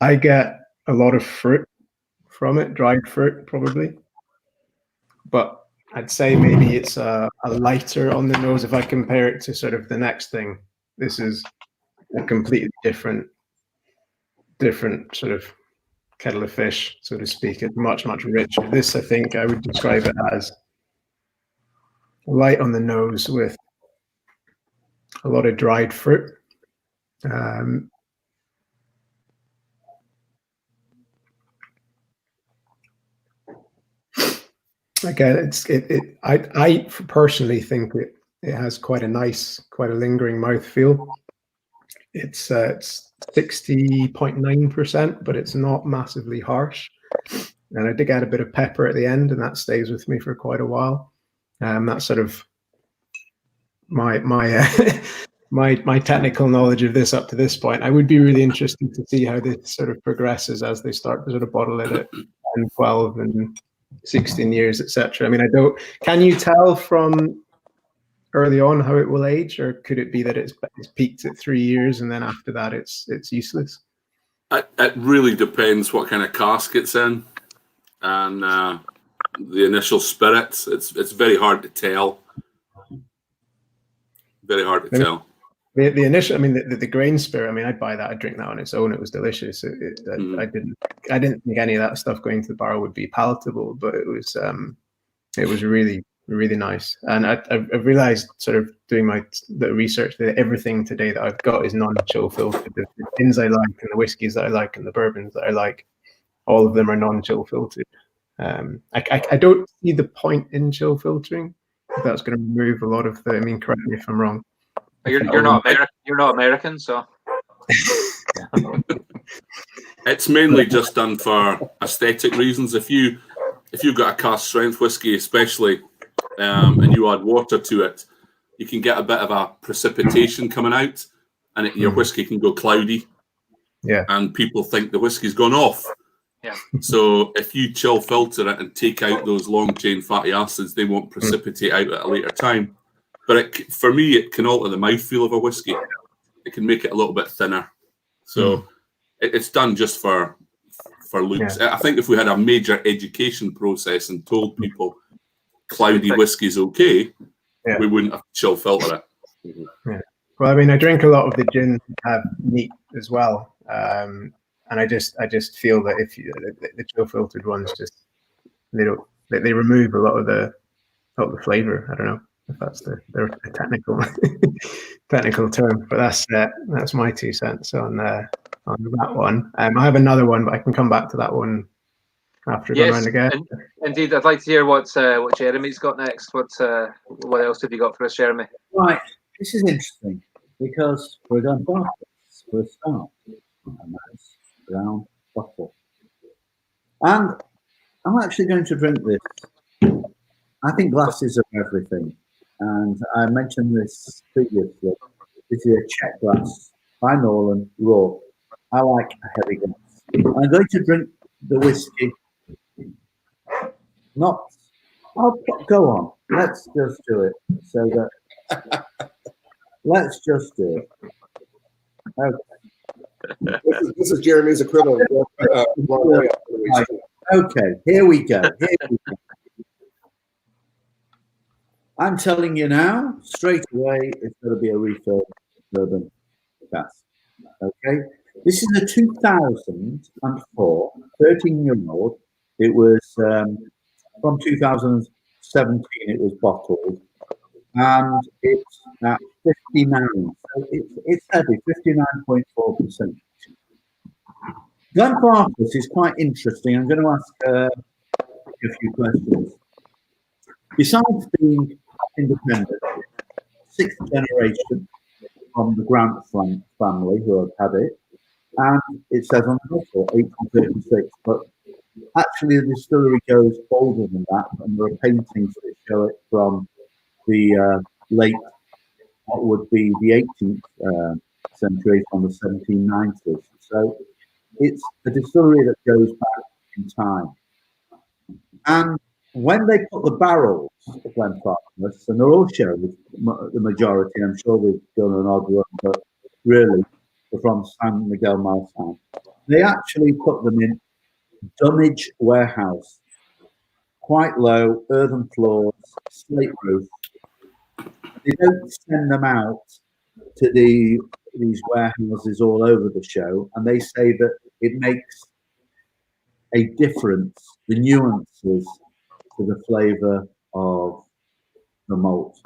I get a lot of fruit from it, dried fruit probably. But I'd say maybe it's a lighter on the nose if I compare it to sort of the next thing. This is a completely different sort of kettle of fish, so to speak. It's much richer. This, I think, I would describe it as light on the nose with a lot of dried fruit. Again, I personally think it has quite a lingering mouthfeel. It's 60.9%, but it's not massively harsh. And I did add a bit of pepper at the end, and that stays with me for quite a while. That's sort of my my technical knowledge of this up to this point. I would be really interested to see how this sort of progresses as they start to sort of bottle it at 10, 12 and 16 years, etc. I mean, can you tell from early on how it will age, or could it be that it's peaked at 3 years and then after that it's useless?
It really depends what kind of cask it's in and the initial spirits. It's very hard to tell. Very hard to tell.
The initial, I mean, the grain spirit. I mean, I'd buy that. I'd drink that on its own. It was delicious. I didn't think any of that stuff going to the barrel would be palatable, but it was really, really nice. And I've realized, sort of doing the research, that everything today that I've got is non-chill filtered. The gins I like, and the whiskies that I like, and the bourbons that I like, all of them are non-chill filtered. I don't see the point in chill filtering. That's going to remove a lot of the. I mean, correct me if I'm wrong.
You're not American. You're not American, so.
It's mainly just done for aesthetic reasons. If you've got a cask strength whiskey, especially, and you add water to it, you can get a bit of a precipitation coming out, and your whiskey can go cloudy.
Yeah.
And people think the whiskey's gone off.
Yeah.
So if you chill filter it and take out those long chain fatty acids, they won't precipitate out at a later time. But for me, it can alter the mouthfeel of a whiskey. It can make it a little bit thinner. So it's done just for looks. Yeah. I think if we had a major education process and told people cloudy whiskey's okay, we wouldn't have to chill filter it.
Yeah. Well, I mean, I drink a lot of the gin have neat as well. And I just feel that if the chill filtered ones they remove a lot of the flavor. I don't know if that's the technical term, but that's my 2 cents on that one. I have another one, but I can come back to that one after going around again.
Indeed, I'd like to hear what Jeremy's got next. What else have you got for us, Jeremy?
Right, this is interesting because we're going backwards for a start. A nice round bottle, and I'm actually going to drink this. I think glasses are everything, and I mentioned this previously. This is a Czech glass by Norland raw. I like a heavy glass. I'm going to drink the whiskey. Go on. Let's just do it. So that let's just do it. Okay.
This is Jeremy's equivalent.
Okay, here we go. I'm telling you now, straight away, it's going to be a refill bourbon cask. Okay, this is a 2004 13-year-old. It was from 2017. It was bottled, and it's at 59. So it's heavy, 59.4%. Glenfarclas is quite interesting. I'm going to ask a few questions. Besides being independent, 6th generation from the Grant family who have had it, and it says on the bottle 1836, but actually the distillery goes older than that, and there are paintings that show it from the late, what would be the 18th century, from the 1790s. So it's a distillery that goes back in time. And when they put the barrels of Glenfarclas, and they're all sherry, the majority, I'm sure they've done an odd one, but really they're from San Miguel Malsan, they actually put them in dunnage warehouse, quite low, earthen floors, slate roof. They don't send them out to these warehouses all over the show, and they say that it makes a difference, the nuances to the flavour of the malt.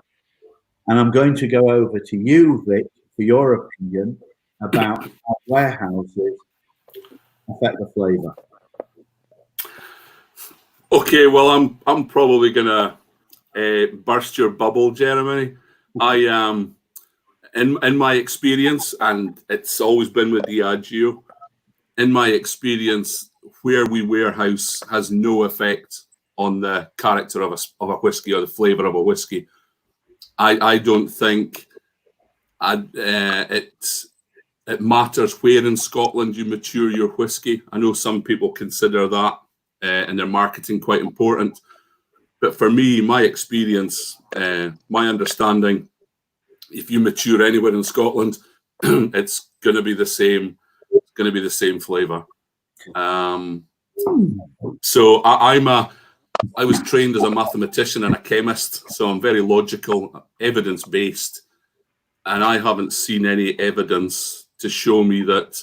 And I'm going to go over to you, Vic, for your opinion about how warehouses affect the flavour.
Okay, well, I'm probably gonna burst your bubble, Jeremy. I in my experience, and it's always been with Diageo, in my experience, where we warehouse has no effect on the character of a whiskey or the flavour of a whiskey. I don't think It matters where in Scotland you mature your whiskey. I know some people consider that in their marketing quite important. But for me, my experience, my understanding, if you mature anywhere in Scotland, it's going to be the same. It's going to be the same flavour. So I was trained as a mathematician and a chemist, so I'm very logical, evidence-based, and I haven't seen any evidence to show me that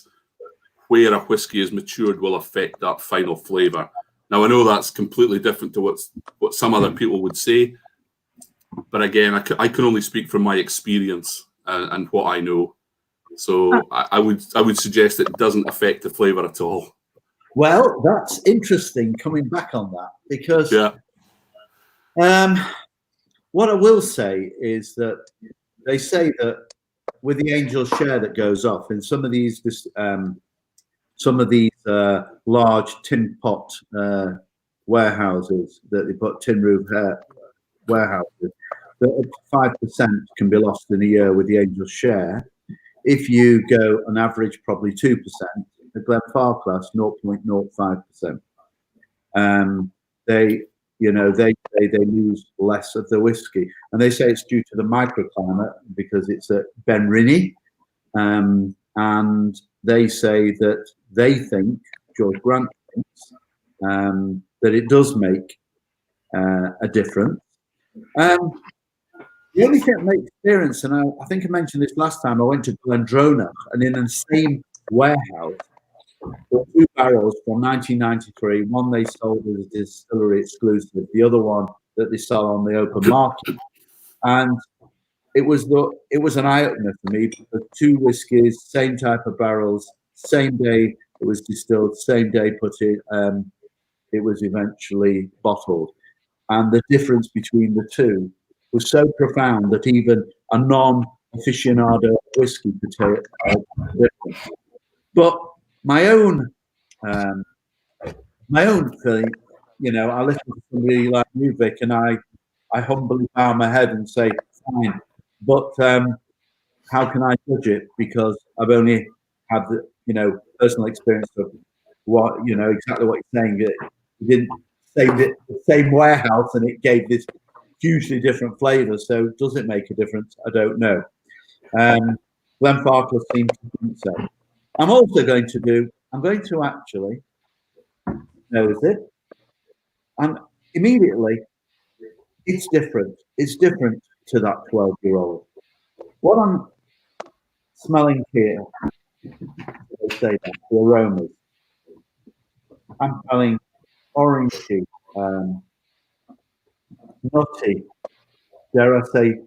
where a whiskey is matured will affect that final flavour. Now, I know that's completely different to what some other people would say, but again, I can only speak from my experience and what I know. So I would suggest it doesn't affect the flavour at all.
Well, that's interesting coming back on that, because what I will say is that they say that with the angel share that goes off in some of these large tin pot warehouses that they put tin roof warehouses, that 5% can be lost in a year with the angel share. If you go on average, probably 2%. The Glenfarclas 0.05%. They say they lose less of the whiskey, and they say it's due to the microclimate because it's at Benrinny, and they say that they think, George Grant thinks, that it does make a difference. The only thing my experience, and I think I mentioned this last time, I went to Glendronach, and in the same warehouse, there were 2 barrels from 1993. One they sold as a distillery exclusive, the other one that they sell on the open market. And it was an eye opener for me, because 2 whiskies, same type of barrels, same day it was distilled, same day it was eventually bottled, and the difference between the two was so profound that even a non-aficionado whiskey could tell it the difference. But my own feeling, I listen to somebody like you, Vic, and I humbly bow my head and say, fine. But how can I judge it? Because I've only had the, personal experience of what, exactly what you're saying. It didn't the same warehouse, and it gave this hugely different flavour. So does it make a difference? I don't know. Glenfarclas seems to think so. I'm going to actually nose it, and immediately it's different. It's different to that 12-year-old. What I'm smelling here, they say that, the aromas. I'm smelling orangey, nutty, dare I say,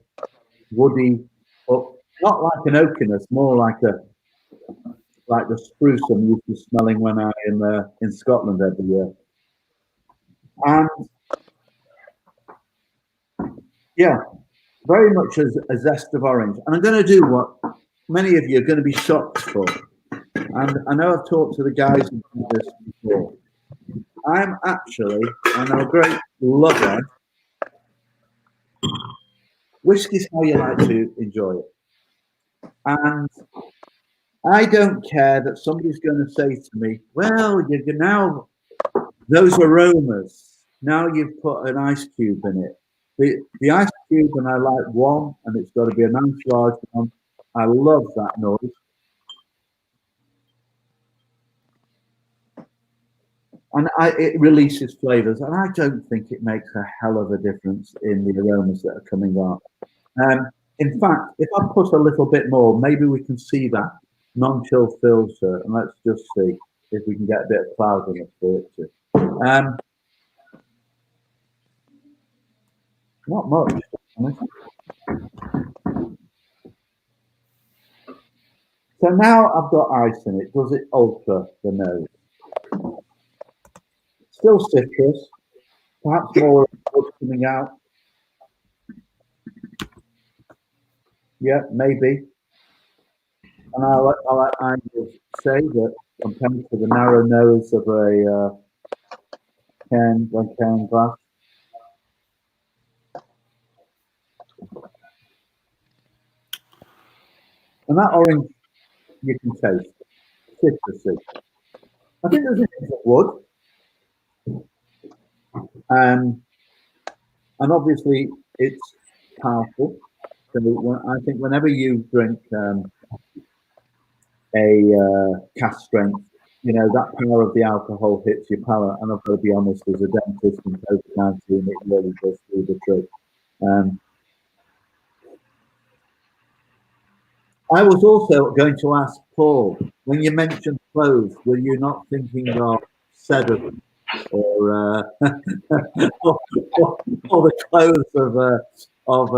woody, but not like an oakiness, more like the spruce I'm used to smelling when I am in Scotland every year. And yeah, very much a zest of orange. And I'm going to do what many of you are going to be shocked for. And I know I've talked to the guys who do this before. I'm a great lover. Whiskey's how you like to enjoy it. And I don't care that somebody's going to say to me, well, you're now, those aromas, now you've put an ice cube in it. The ice cube, and I like one, and it's got to be a nice large one. I love that noise. And it releases flavours, and I don't think it makes a hell of a difference in the aromas that are coming out. In fact, if I put a little bit more, maybe we can see that non-chill filter, and let's just see if we can get a bit of cloudiness for it too. Not much. So now I've got ice in it. Does it alter the nose? Still citrus, perhaps more what's coming out. Yeah, maybe. And I would say that compared to the narrow nose of a can glass. And that orange you can taste, citrusy. I think there's a hint of wood. And obviously it's powerful. So I think whenever you drink a cask strength, you know, that power of the alcohol hits your palate. And I've got to be honest, as a dentist in COVID-19, it really does do the trick. I was also going to ask Paul, when you mentioned clothes, were you not thinking of sedative or, or the clothes of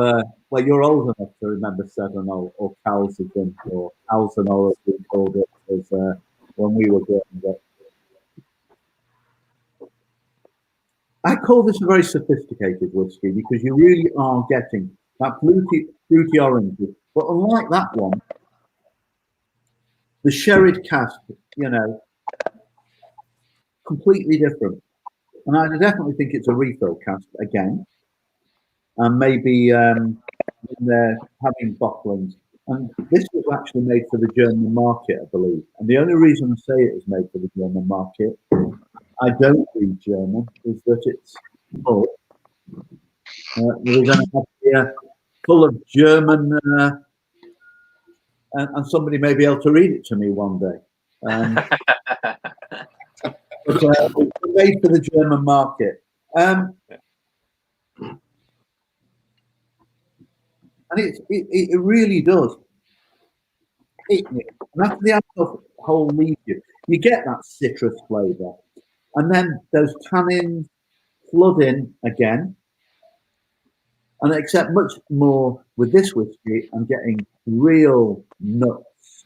well, you're old enough to remember Sedanol or Calcium or Alzanol, as we called it, as when we were growing up. I call this a very sophisticated whiskey because you really are getting that fruity orange. But unlike that one, the sherried cask, you know, completely different. And I definitely think it's a refill cask again. And maybe when they're having bottlings. And this was actually made for the German market, I believe. And the only reason I say it is made for the German market, I don't read German, is that it's full. We're going to have here full of German, and somebody may be able to read it to me one day. But it's made for the German market. And it really does hit me. And after the alcohol leaves you, you get that citrus flavour. And then those tannins flood in again. And except much more with this whiskey, I'm getting real nuts,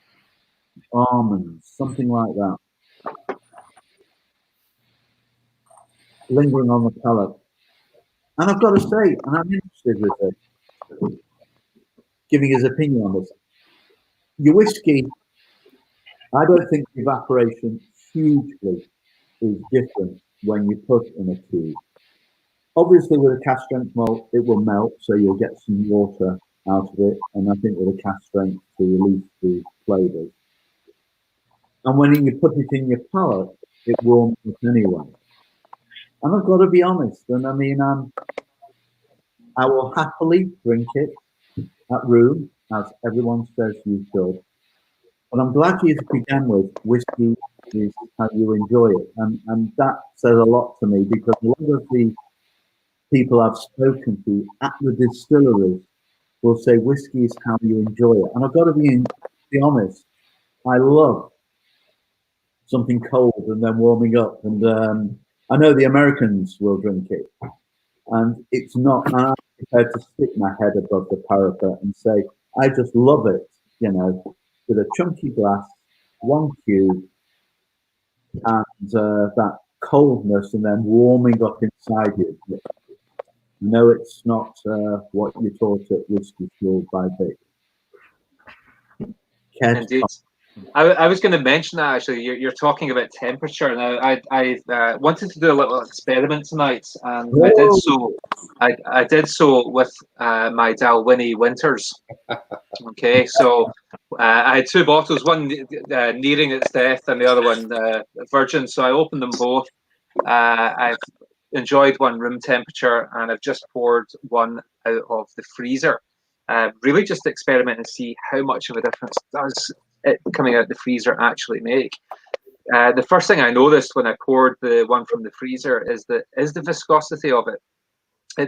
almonds, something like that, lingering on the palate. And I've got to say, and I'm interested with it, giving his opinion on this. Your whiskey, I don't think the evaporation hugely is different when you put in a tube. Obviously, with a cask strength malt, it will melt, so you'll get some water out of it. And I think with a cask strength to release the flavours. And when you put it in your palate, it warms up anyway. And I've got to be honest, and I mean, I will happily drink it at room, as everyone says you should. But I'm glad you began with whiskey is how you enjoy it. And that says a lot to me, because a lot of the people I've spoken to at the distilleries will say whiskey is how you enjoy it. And I've got to be honest, I love something cold and then warming up. And I know the Americans will drink it. And it's not, and I'm prepared to stick my head above the parapet and say, I just love it, you know, with a chunky glass, one cube, and that coldness and then warming up inside you. No, it's not what you taught at Whiskey School by Vic.
Indeed. I was going to mention that actually. You're talking about temperature. Now, I wanted to do a little experiment tonight, and I did so with my Dalwhinnie Winters. Okay, so I had two bottles, one nearing its death, and the other one virgin. So I opened them both. I've enjoyed one room temperature, and I've just poured one out of the freezer. Really just to experiment and see how much of a difference does it coming out the freezer actually make. The first thing I noticed when I poured the one from the freezer is the viscosity of it.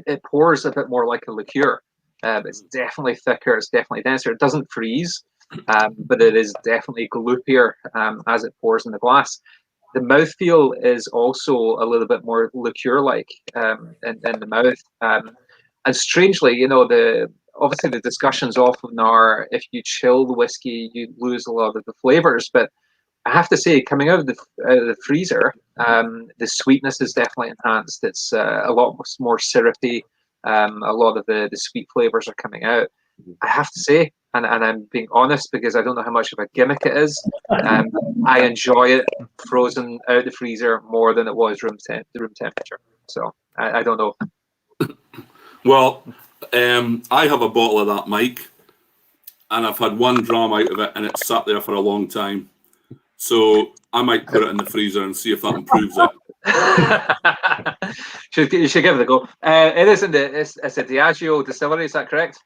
It pours a bit more like a liqueur. It's definitely thicker, it's definitely denser. It doesn't freeze, but it is definitely gloopier as it pours in the glass. The mouthfeel is also a little bit more liqueur-like in the mouth. And strangely, you know, obviously the discussions often are if you chill the whiskey, you lose a lot of the flavors. But I have to say, coming out of the freezer, the sweetness is definitely enhanced. It's a lot more syrupy. A lot of the sweet flavors are coming out. I have to say, and I'm being honest because I don't know how much of a gimmick it is. I enjoy it frozen out of the freezer more than it was room temperature. So I don't know.
Well, I have a bottle of that, Mike, and I've had one dram out of it, and it's sat there for a long time. So I might put it in the freezer and see if that improves it.
You should give it a go. It is it's a Diageo distillery, is that correct?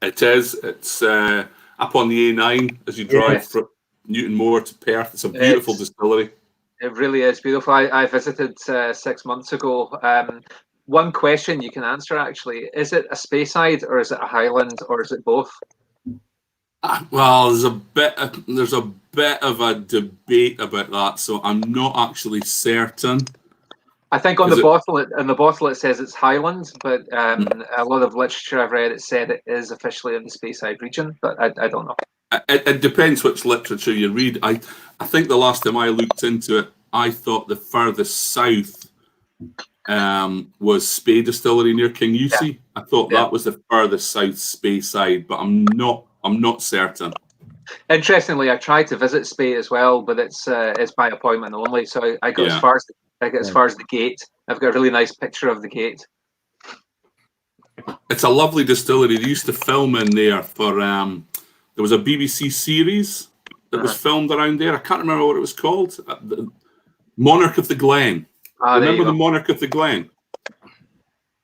It is. It's up on the A9 as you drive from Newton Moor to Perth. It's a beautiful distillery.
It really is beautiful. I visited 6 months ago. One question you can answer, actually: is it a Speyside or is it a Highland or is it both?
Well, there's a bit of a debate about that, so I'm not actually certain.
I think on the bottle it says it's Highland, but a lot of literature I've read, it said it is officially in the Speyside region, but I don't know.
It depends which literature you read. I think the last time I looked into it, I thought the furthest south was Spey Distillery near Kingusie. Yeah. I thought that was the furthest south Speyside, but I'm not certain. Interestingly,
I tried to visit Spey as well, but it's by appointment only. So I got as far as the gate. I've got a really nice picture of the gate.
It's a lovely distillery. They used to film in there for there was a BBC series that was filmed around there. I can't remember what it was called. The Monarch of the Glen. Remember the Monarch of the Glen?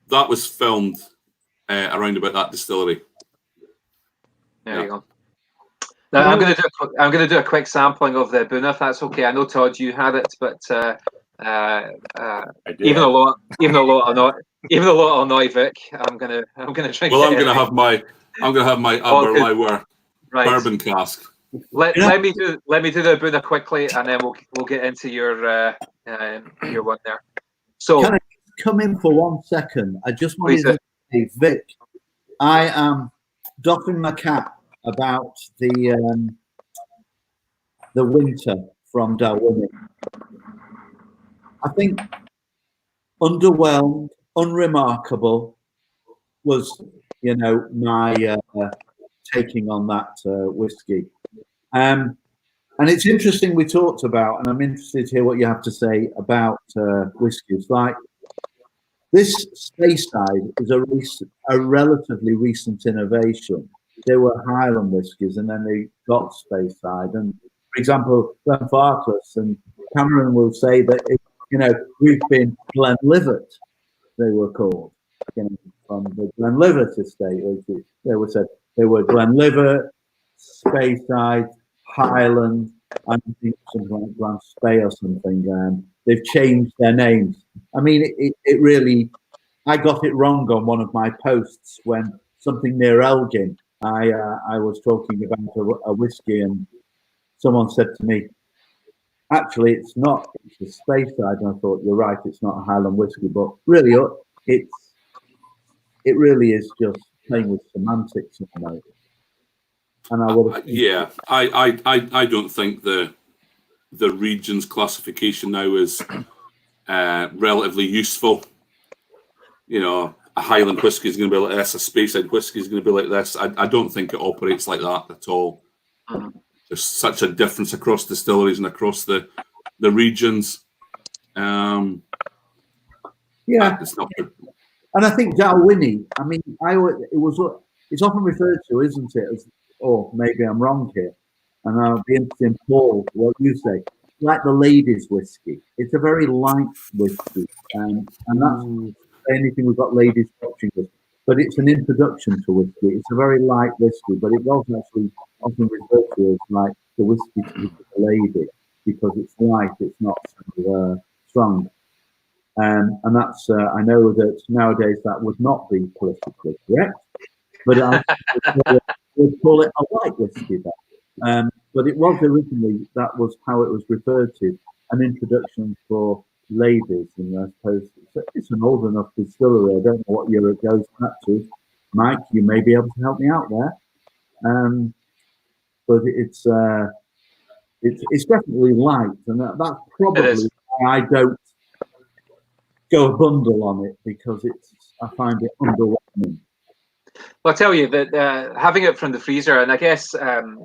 That was filmed around about that distillery.
There you go. Now I'm going to do a quick sampling of the Boona, if that's okay. I know, Todd, you had it, but even though it'll annoy Vic, I'm gonna drink.
Well, I'm gonna have my Aberlour bourbon cask.
Let me do the Boona quickly, and then we'll get into your one there. So
can I come in for 1 second? I just wanted to say, Vic, I am doffing my cap about the winter from Dalwhinnie. I think underwhelmed, unremarkable was, my taking on that whiskey. And it's interesting we talked about, and I'm interested to hear what you have to say about whiskies. Like this Speyside is a relatively recent innovation. They were Highland whiskies, and then they got Speyside. And for example, Glenfarclas and Cameron will say that we've been Glenlivet, they were called, from the Glenlivet estate. They were said they were Glenlivet, Speyside, Highland, and I think something like Glen Spey or something. They've changed their names. I mean, it really. I got it wrong on one of my posts when something near Elgin. I was talking about a whiskey, and someone said to me, actually, it's not. It's a Speyside. And I thought, you're right, it's not a Highland whiskey, but really, it really is just playing with semantics. And I would have
I don't think the region's classification now is relatively useful. A Highland whiskey is going to be like this, a Speyside whiskey is going to be like this. I don't think it operates like that at all. There's such a difference across distilleries and across the regions. It's not good.
And I think Dalwhinnie, I mean, it's often referred to, isn't it, as, or maybe I'm wrong here, and I'll be interested in Paul, what you say, like the ladies' whiskey. It's a very light whiskey, and that's anything we've got ladies watching us. But it's an introduction to whiskey. It's a very light whiskey, but it was actually often referred to as like the whiskey to the lady, because it's light, it's not so strong. And that's, I know that nowadays that would not be politically correct, but I would call it a light whiskey then. But it was originally, that was how it was referred to, an introduction for ladies. And I suppose it's an old enough distillery. I don't know what year it goes back to. Mike, you may be able to help me out there. But it's definitely light, and that's probably why I don't go a bundle on it, because I find it underwhelming.
Well, I'll tell you that having it from the freezer, and I guess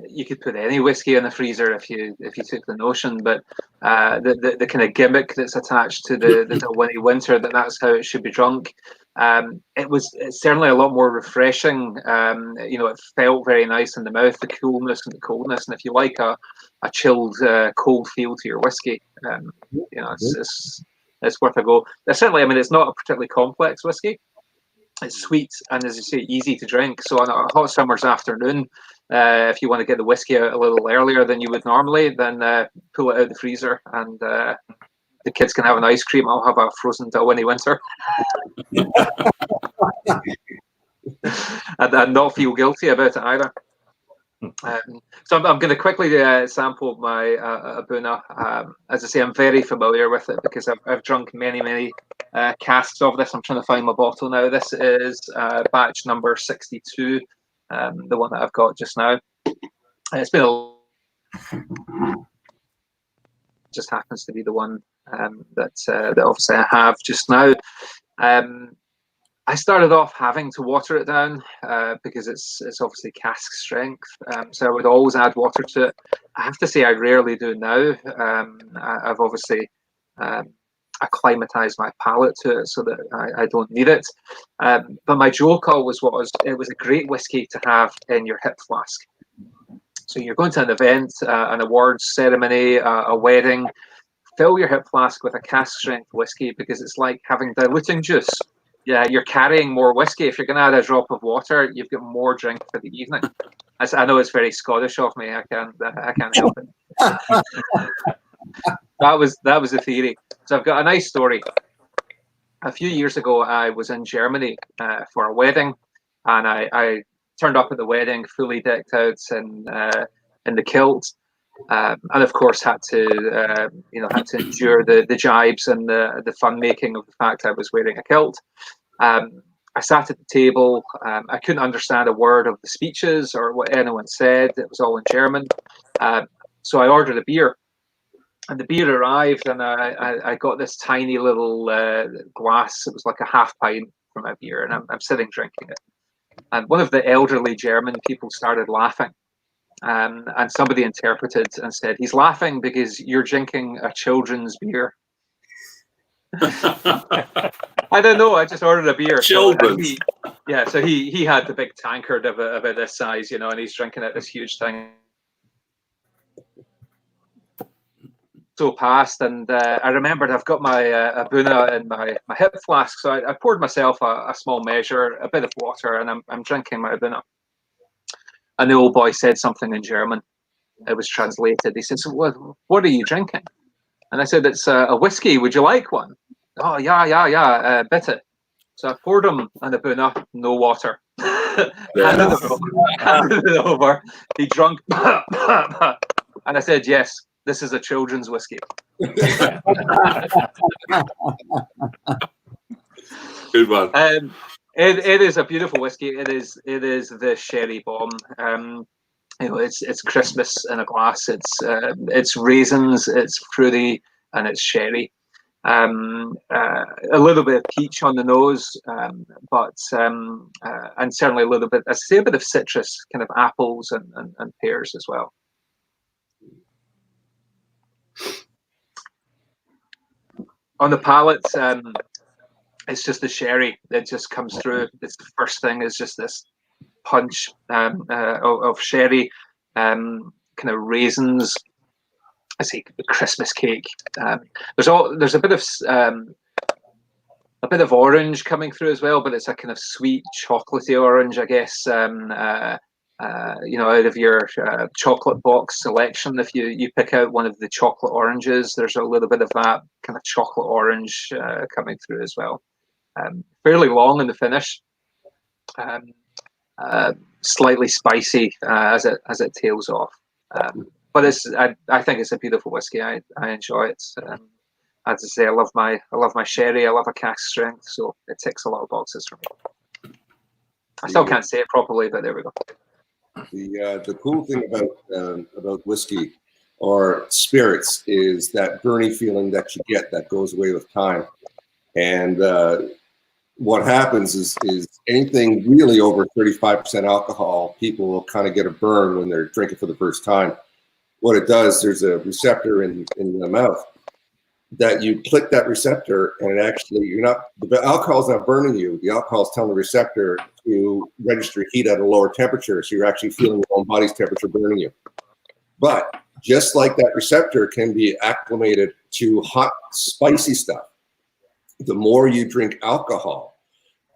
you could put any whiskey in the freezer if you took the notion, but the kind of gimmick that's attached to the Dalwhinnie winter, that's how it should be drunk. It's certainly a lot more refreshing. It felt very nice in the mouth, the coolness and the coldness. And if you like a chilled, cold feel to your whiskey, it's worth a go. Certainly, I mean, it's not a particularly complex whiskey. It's sweet and, as you say, easy to drink. So on a hot summer's afternoon, if you want to get the whiskey out a little earlier than you would normally, then pull it out the freezer and the kids can have an ice cream. I'll have a frozen Dalwhinnie Winter. and not feel guilty about it either. So I'm going to quickly sample my Abuna. As I say, I'm very familiar with it because I've drunk many casks of this. I'm trying to find my bottle now. This is batch number 62, the one that I've got just now. It's been just happens to be the one that obviously I have just now. I started off having to water it down because it's obviously cask strength, so I would always add water to it. I have to say I rarely do now. I've obviously acclimatized my palate to it so that I don't need it. But my joke always was it was a great whiskey to have in your hip flask. So you're going to an event, an awards ceremony, a wedding, fill your hip flask with a cask strength whiskey because it's like having diluting juice. Yeah, you're carrying more whiskey. If you're going to add a drop of water, you've got more drink for the evening. I know it's very Scottish of me. I can't help it. That was the theory. So I've got a nice story. A few years ago, I was in Germany for a wedding, and I turned up at the wedding fully decked out in the kilt. And of course had to endure the jibes and the fun making of the fact I was wearing a kilt. I sat at the table. I couldn't understand a word of the speeches or what anyone said. It was all in German. So I ordered a beer, and the beer arrived, and I got this tiny little glass. It was like a half pint for my beer, and I'm sitting drinking it. And one of the elderly German people started laughing. And somebody interpreted and said, he's laughing because you're drinking a children's beer. I don't know. I just ordered a beer.
Children's.
So he had the big tankard of about this size, and he's drinking it this huge thing. So passed, and I remembered I've got my Abuna in my hip flask, so I poured myself a small measure, a bit of water, and I'm drinking my Abuna. And the old boy said something in German. It was translated. He said, "So what are you drinking?" And I said, "It's a whiskey. Would you like one?" "Oh, yeah, bitte." So I poured him an Abuna, no water. Handed it over. He drunk. And I said, "Yes, this is a children's whiskey."
Good one.
It is a beautiful whiskey. It is the sherry bomb. It's Christmas in a glass. It's raisins. It's fruity, and it's sherry. A little bit of peach on the nose, but and certainly a little bit. I say a bit of citrus, kind of apples and pears as well. On the palate. It's just the sherry that just comes through. It's the first thing is just this punch of sherry, kind of raisins. I say Christmas cake. There's a bit of orange coming through as well, but it's a kind of sweet chocolatey orange, I guess. Out of your chocolate box selection, if you pick out one of the chocolate oranges, there's a little bit of that kind of chocolate orange coming through as well. Fairly long in the finish, slightly spicy as it tails off. But I think it's a beautiful whiskey. I enjoy it. As I say, I love my sherry. I love a cask strength, so it ticks a lot of boxes for me. I still can't say it properly, but there we go.
The cool thing about whiskey or spirits is that burny feeling that you get that goes away with time. And what happens is anything really over 35% alcohol, people will kind of get a burn when they're drinking for the first time. What it does, there's a receptor in the mouth that you click that receptor, and actually the alcohol's not burning you. The alcohol's telling the receptor to register heat at a lower temperature, so you're actually feeling your own body's temperature burning you. But just like that receptor can be acclimated to hot, spicy stuff, the more you drink alcohol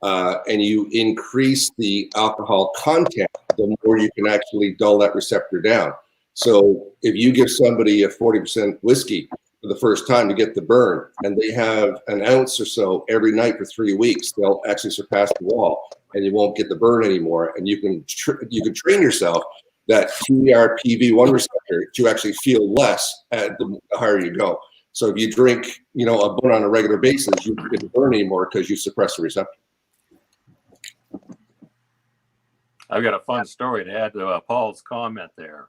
and you increase the alcohol content, the more you can actually dull that receptor down. So if you give somebody a 40% whiskey for the first time to get the burn, and they have an ounce or so every night for 3 weeks, they'll actually surpass the wall, and you won't get the burn anymore. And you can train yourself that TRPV1 receptor to actually feel less at the higher you go. So if you drink, a bun on a regular basis, you don't get the burn anymore because you suppress the receptor.
I've got a fun story to add to Paul's comment there.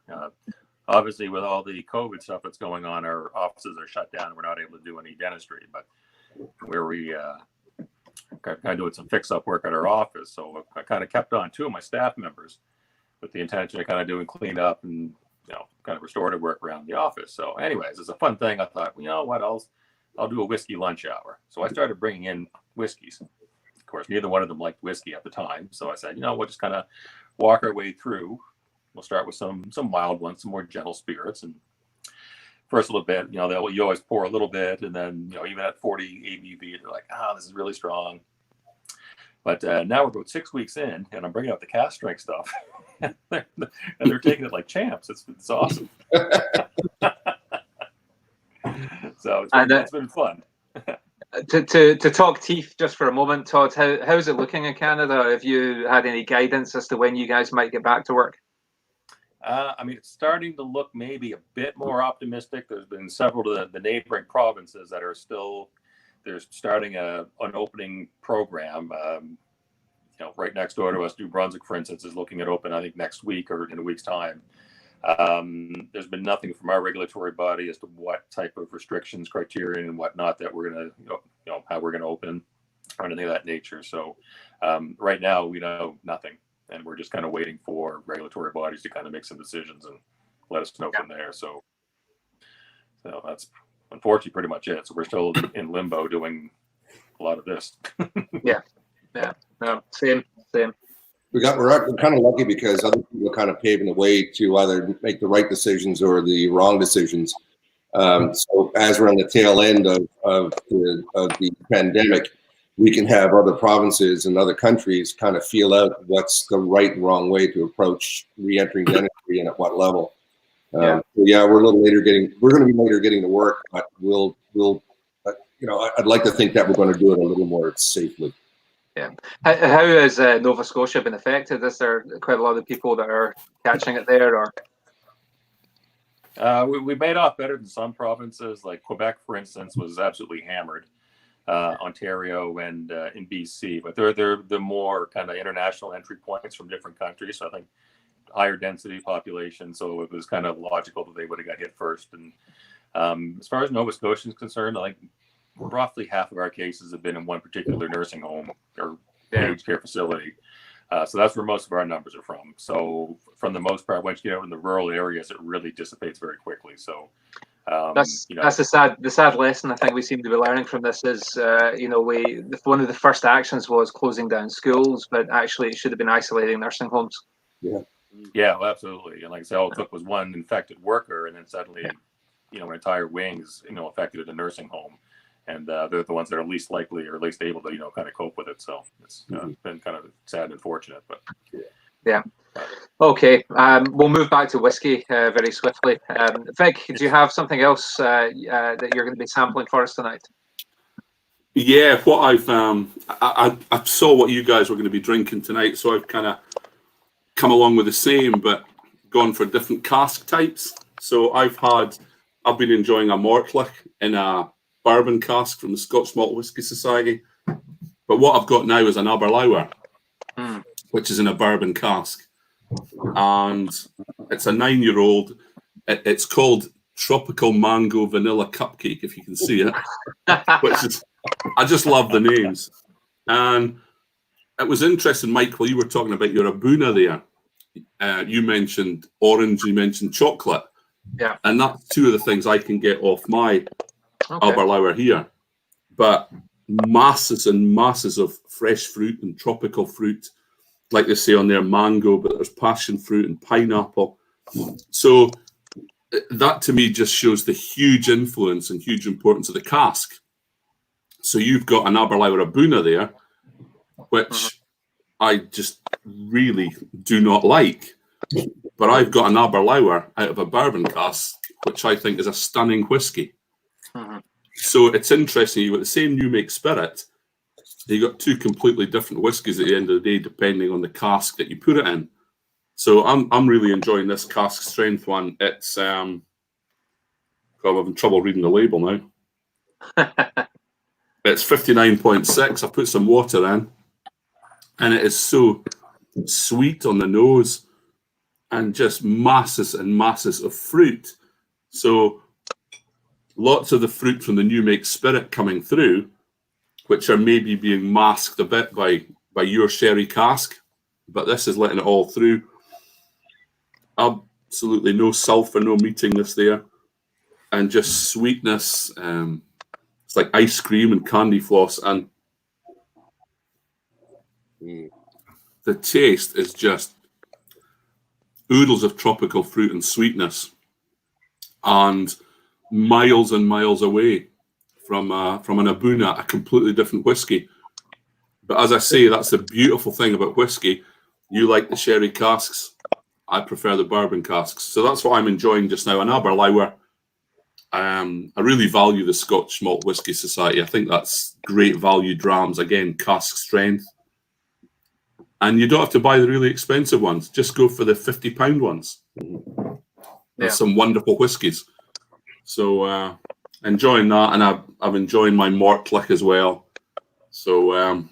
Obviously, with all the COVID stuff that's going on, our offices are shut down and we're not able to do any dentistry. But where we kind of doing some fix-up work at our office, so I kind of kept on 2 of my staff members with the intention of kind of doing cleanup and kind of restorative work around the office. So, anyways, it's a fun thing. I thought, what else? I'll do a whiskey lunch hour. So I started bringing in whiskeys. Of course, neither one of them liked whiskey at the time. So I said, we'll just kind of walk our way through. We'll start with some mild ones, some more gentle spirits, and first a little bit, you always pour a little bit, and then even at 40 ABV, they're like, this is really strong. But now we're about 6 weeks in, and I'm bringing out the cask strength stuff, and they're taking it like champs. It's awesome. So it's been fun.
To talk teeth just for a moment, Todd, how's it looking in Canada? Have you had any guidance as to when you guys might get back to work?
It's starting to look maybe a bit more optimistic. There's been several of the neighboring provinces that are still, they're starting an opening program. Right next door to us, New Brunswick, for instance, is looking at open, I think, next week or in a week's time. There's been nothing from our regulatory body as to what type of restrictions, criterion, and whatnot that we're going to, how we're going to open or anything of that nature. So right now, we know nothing. And we're just kind of waiting for regulatory bodies to kind of make some decisions and let us know from there. So that's unfortunately pretty much it. So we're still in limbo doing a lot of this.
Yeah. No, same.
We're kind of lucky because other people are kind of paving the way to either make the right decisions or the wrong decisions. So as we're on the tail end of the pandemic, we can have other provinces and other countries kind of feel out what's the right and wrong way to approach re-entering dentistry and at what level. We're a little later we're going to be later getting to work, but we'll I'd like to think that we're going to do it a little more safely.
Yeah. How has Nova Scotia been affected? Is there quite a lot of people that are catching it there, or?
We made off better than some provinces, like Quebec, for instance, was absolutely hammered. Ontario and in BC, but they're the more kind of international entry points from different countries. So I think higher density population, so it was kind of logical that they would have got hit first. And as far as Nova Scotia is concerned, like roughly half of our cases have been in one particular nursing home or aged care facility. So that's where most of our numbers are from. So from the most part, once you get out in the rural areas, it really dissipates very quickly. So that's
the sad lesson I think we seem to be learning from this is one of the first actions was closing down schools, but actually it should have been isolating nursing homes.
Yeah, well, absolutely. And like I said, all it took was one infected worker, and then suddenly an entire wing is affected at a nursing home, and they're the ones that are least likely or least able to kind of cope with it. So it's been kind of sad and unfortunate, but
yeah. Okay, we'll move back to whiskey very swiftly. Vic, do you have something else that you're going to be sampling for us tonight?
Yeah, what I saw what you guys were going to be drinking tonight, so I've kind of come along with the same, but gone for different cask types. So I've been enjoying a Mortlach in a bourbon cask from the Scotch Malt Whisky Society, but what I've got now is an Aberlour, which is in a bourbon cask. And it's a 9-year-old. It's called Tropical Mango Vanilla Cupcake, if you can see it. Which is, I just love the names. And it was interesting, Mike, while you were talking about your Abuna there. You mentioned orange, you mentioned chocolate.
Yeah.
And that's two of the things I can get off my Aberlour here, but masses and masses of fresh fruit and tropical fruit, like they say on there, mango, but there's passion fruit and pineapple. So that to me just shows the huge influence and huge importance of the cask. So you've got an Aberlour Abuna there, which I just really do not like. But I've got an Aberlour out of a bourbon cask, which I think is a stunning whiskey. So it's interesting, you've got the same new make spirit, you've got two completely different whiskies at the end of the day, depending on the cask that you put it in. So I'm really enjoying this cask strength one. It's God, I'm having trouble reading the label now. It's 59.6. I put some water in, and it is so sweet on the nose, and just masses and masses of fruit. So lots of the fruit from the new make spirit coming through, which are maybe being masked a bit by your sherry cask, but this is letting it all through. Absolutely no sulfur, no meatingness there, and just sweetness. It's like ice cream and candy floss, and the taste is just oodles of tropical fruit and sweetness, and miles and miles away from an Abuna, a completely different whiskey. But as I say, that's the beautiful thing about whiskey. You like the sherry casks. I prefer the bourbon casks. So that's what I'm enjoying just now. An Aberlour. I really value the Scotch Malt Whisky Society. I think that's great value drams. Again, cask strength. And you don't have to buy the really expensive ones. Just go for the £50 ones. There's some wonderful whiskies. So enjoying that, and I'm enjoying my Mortlach as well. So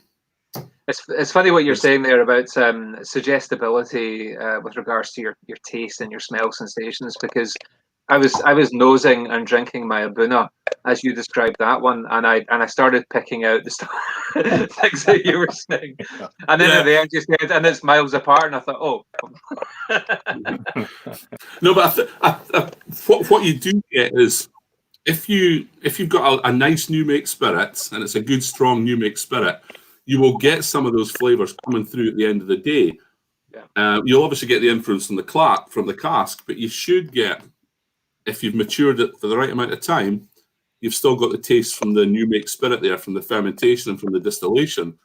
it's funny what you're saying there about suggestibility with regards to your taste and your smell sensations, because I was nosing and drinking my Abuna as you described that one, and I started picking out the things that you were saying, and then at the end you said, and it's miles apart, and I thought, oh.
No, but what you do get is if you've got a nice new make spirit, and it's a good strong new make spirit, you will get some of those flavors coming through at the end of the day. You'll obviously get the influence from the cask, but you should get, if you've matured it for the right amount of time, you've still got the taste from the new make spirit there, from the fermentation and from the distillation.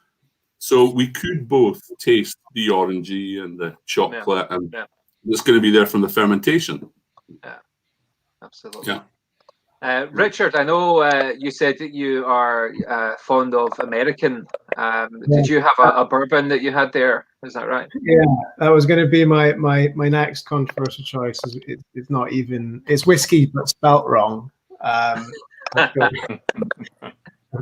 So we could both taste the orangey and the chocolate, and it's going to be there from the fermentation.
Yeah, absolutely. Yeah. Richard, I know you said that you are fond of American. Did you have a bourbon that you had there? Is that right?
Yeah, that was going to be my next controversial choice. It's not even, it's whiskey but spelt wrong. I've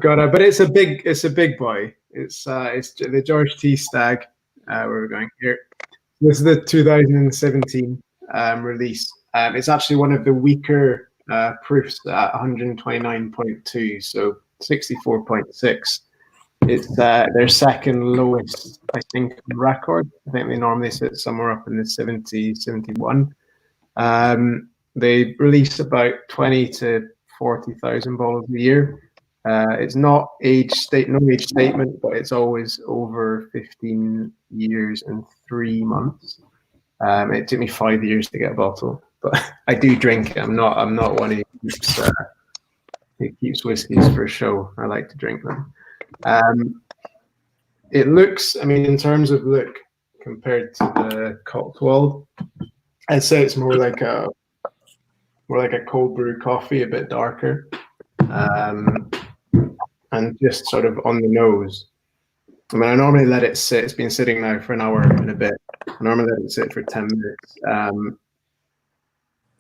got but it's a big boy. It's the George T. Stag. Where we're going here. This is the 2017 release. It's actually one of the weaker proofs at 129.2, so 64.6. It's their second lowest, I think, record. I think they normally sit somewhere up in the 70, 71. They release about 20 to 40,000 bottles a year. It's not no age statement, but it's always over 15 years and 3 months. It took me 5 years to get a bottle, but I do drink it. I'm not one who keeps whiskies for show. I like to drink them. It looks, I mean, in terms of look, compared to the Cotswold, I'd say it's more like a cold brew coffee, a bit darker, and just sort of on the nose. I mean, I normally let it sit. It's been sitting now for an hour and a bit. I normally let it sit for 10 minutes.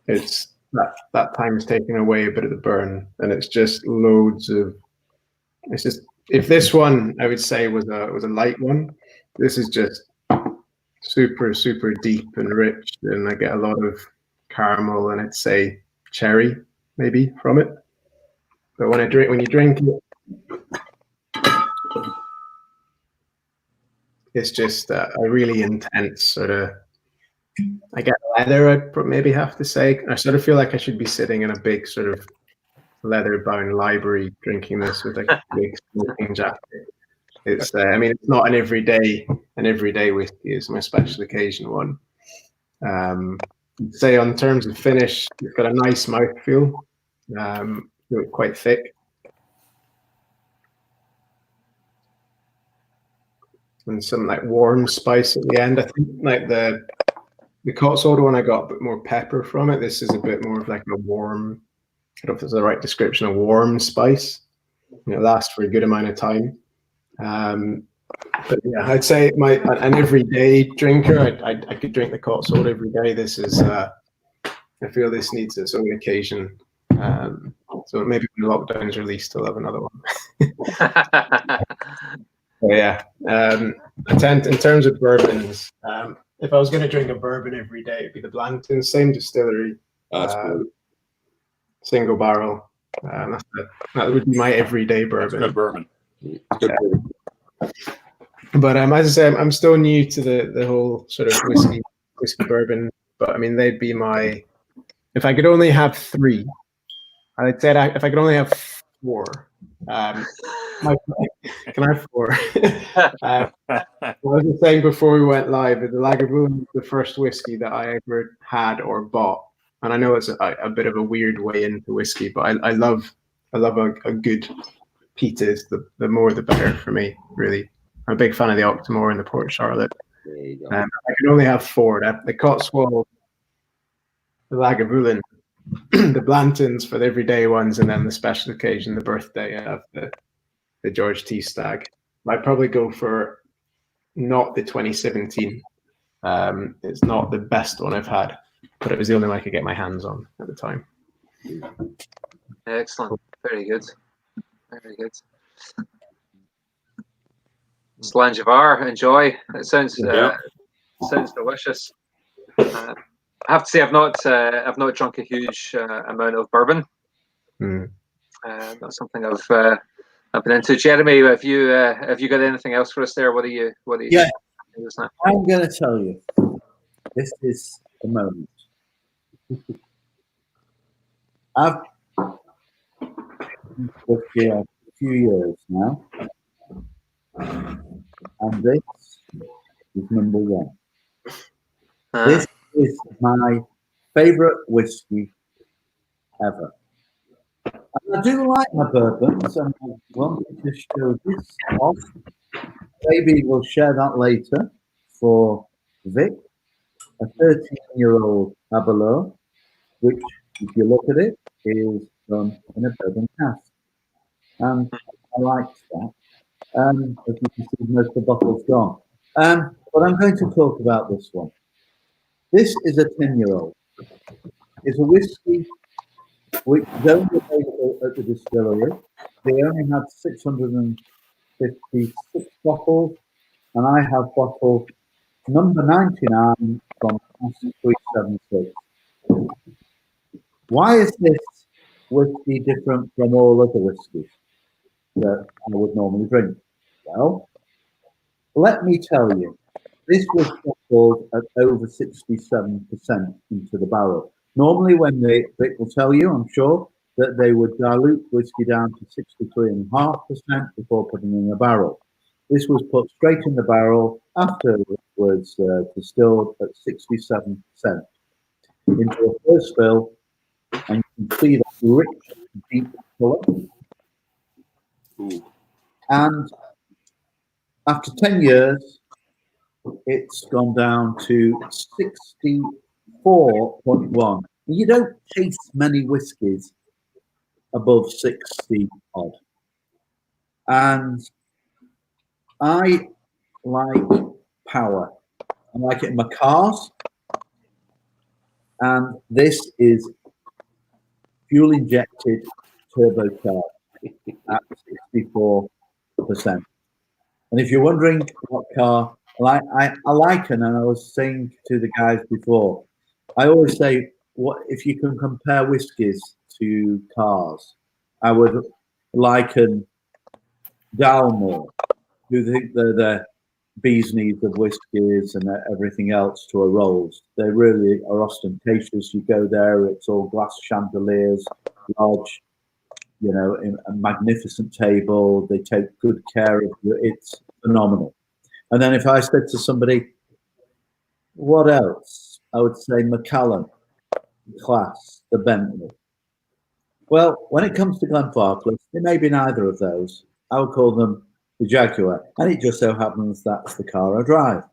It's that time is taking away a bit of the burn, and it's just loads of. It's just, if this one I would say was a light one, this is just super deep and rich, and I get a lot of caramel and I'd say cherry maybe from it. But when you drink it, it's just a really intense sort of. I get leather, I'd maybe have to say. I sort of feel like I should be sitting in a big sort of leather-bound library drinking this with a big smoking jacket. It's I mean, it's not an everyday whiskey. It's my special occasion one. Say on terms of finish, it's got a nice mouthfeel, quite thick, and some like warm spice at the end. I think like the Cotswold one I got a bit more pepper from it. This is a bit more of like a warm, I don't know if it's the right description, a warm spice. It lasts for a good amount of time. But yeah, I'd say an everyday drinker. I could drink the Cotswold every day. This is I feel this needs its own occasion. So maybe when lockdown is released, I'll have another one. Yeah, I tend, in terms of bourbons, if I was going to drink a bourbon every day, it'd be the Blanton, same distillery, single barrel. That would be my everyday bourbon.
That's good bourbon.
Good bourbon.
But as I say, I'm still new to the whole sort of whiskey bourbon. But I mean, they'd be my. If I could only have three, I'd say if I could only have four. Can I have four? I was just saying before we went live, the Lagavulin was the first whiskey that I ever had or bought, and I know it's a bit of a weird way into whiskey, but I love a good peated. The more the better for me, really. I'm a big fan of the Octomore and the Port Charlotte.
There you go.
I can only have four. The Cotswold, the Lagavulin, the Blantons for the everyday ones, and then the special occasion, the birthday of the George T. Stag. I'd probably go for not the 2017. It's not the best one I've had, but it was the only one I could get my hands on at the time.
Excellent. Very good. Very good. Slangevar, enjoy. It sounds delicious. I have to say, I've not drunk a huge amount of bourbon. That's something I've been into. Jeremy, have you got anything else for us there? What are you?
Yeah, I'm going to tell you. This is the moment. I've been here a few years now, and this is number one. This is my favourite whiskey ever. And I do like my bourbons, and I wanted to show this off. Maybe we'll share that later for Vic, a 13-year-old Aberlour, which, if you look at it, is done in a bourbon cask. And I liked that. As you can see, most of the bottle's gone. But I'm going to talk about this one. This is a 10-year-old. It's a whiskey which is only available at the distillery. They only had 656 bottles, and I have bottle number 99 from 376. Why is this whiskey different from all other whiskies that I would normally drink? Well, let me tell you, this was bottled at over 67% into the barrel. Normally, when Vic will tell you, I'm sure, that they would dilute whiskey down to 63.5% before putting in a barrel. This was put straight in the barrel after it was distilled at 67% into a first fill, and you can see that rich, deep colour. And after 10 years, it's gone down to 64.1. You don't taste many whiskies above 60 odd. And I like power. I like it in my cars. And this is fuel injected turbocharged at 64%. And if you're wondering what car I like, and I was saying to the guys before, I always say, what if you can compare whiskies to cars? I would liken Dalmore, who think they're the bee's knees of whiskies and everything else, to a Rolls. They really are ostentatious. You go there, it's all glass chandeliers, large you know, a magnificent table. They take good care of you. It's phenomenal. And then if I said to somebody, what else? I would say McLaughlin, class, the Bentley. Well, when it comes to Glenfarclas, it may be neither of those. I would call them the Jaguar. And it just so happens that's the car I drive.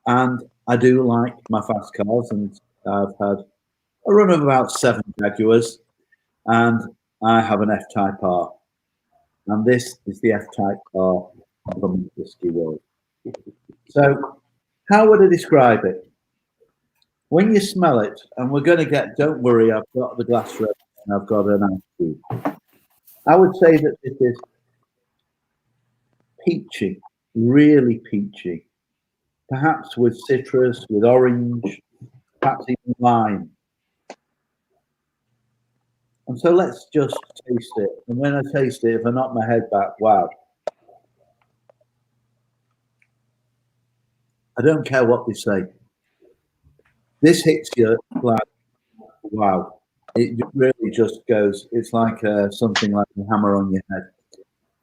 And I do like my fast cars, and I've had a run of about 7 Jaguars, and I have an F-Type R. And this is the F-Type R from the whiskey world. So how would I describe it? When you smell it, and we're going to get, don't worry, I've got the glass ready and I've got an ice cube. I would say that it is peachy, really peachy, perhaps with citrus, with orange, perhaps even lime. And so let's just taste it. And when I taste it, if I knock my head back, wow. I don't care what they say. This hits you like, wow. It really just goes, it's like something like a hammer on your head.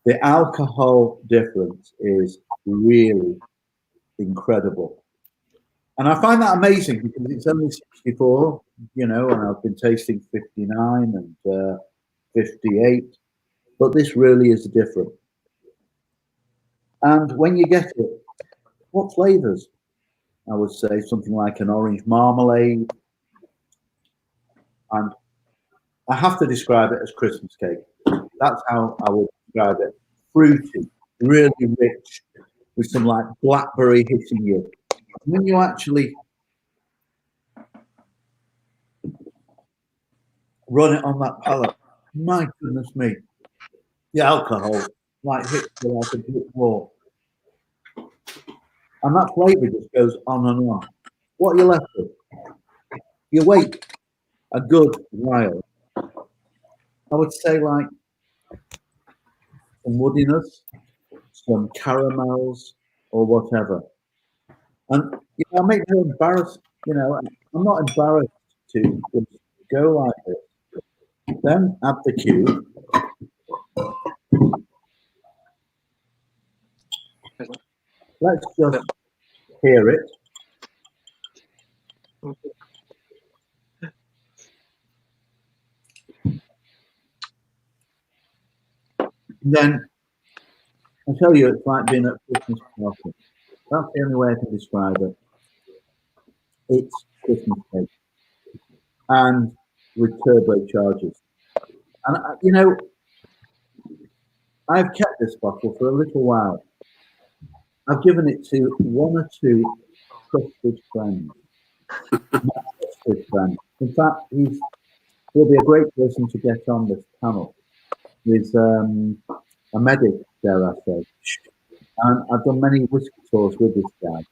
The alcohol difference is really incredible. And I find that amazing because it's only 64, you know, and I've been tasting 59 and 58, but this really is different. And when you get it, what flavors? I would say something like an orange marmalade. And I have to describe it as Christmas cake. That's how I would describe it. Fruity, really rich, with some like blackberry hitting you. When you actually run it on that palate, my goodness me, the alcohol like hits you like a brick wall. And that flavour just goes on and on. What are you left with? You wait a good while. I would say like some woodiness, some caramels, or whatever. And you know, I make no embarrassed. You know, I'm not embarrassed to just go like this. Then add the cube. Let's just hear it. Then I tell you, it's like being at Christmas party. That's the only way I can describe it. It's Christmas cake, and with turbochargers. And you know, I've kept this bottle for a little while. I've given it to 1 or 2 trusted friends. Trusted friends. In fact, he'll be a great person to get on this panel. He's a medic, dare I say. And I've done many whiskey tours with this guy.